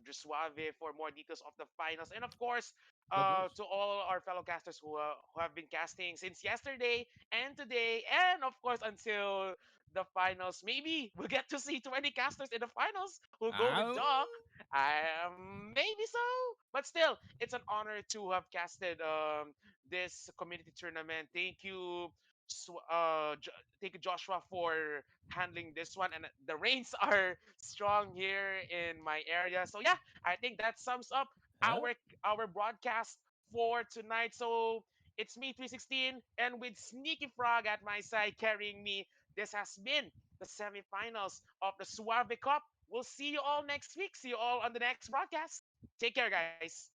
the Suave for more details of the finals, and of course, Plug yours. to all our fellow casters who have been casting since yesterday and today, and of course until the finals. Maybe we'll get to see 20 casters in the finals who go with Um, Doc. Maybe so, but still, it's an honor to have casted this community tournament. Thank you, thank you, Joshua, for handling this one. And the rains are strong here in my area. So yeah, I think that sums up yeah. our broadcast for tonight. So it's me, 316, and with Sneaky Frog at my side carrying me. This has been the semifinals of the Suave Cup. We'll see you all next week. See you all on the next broadcast. Take care, guys.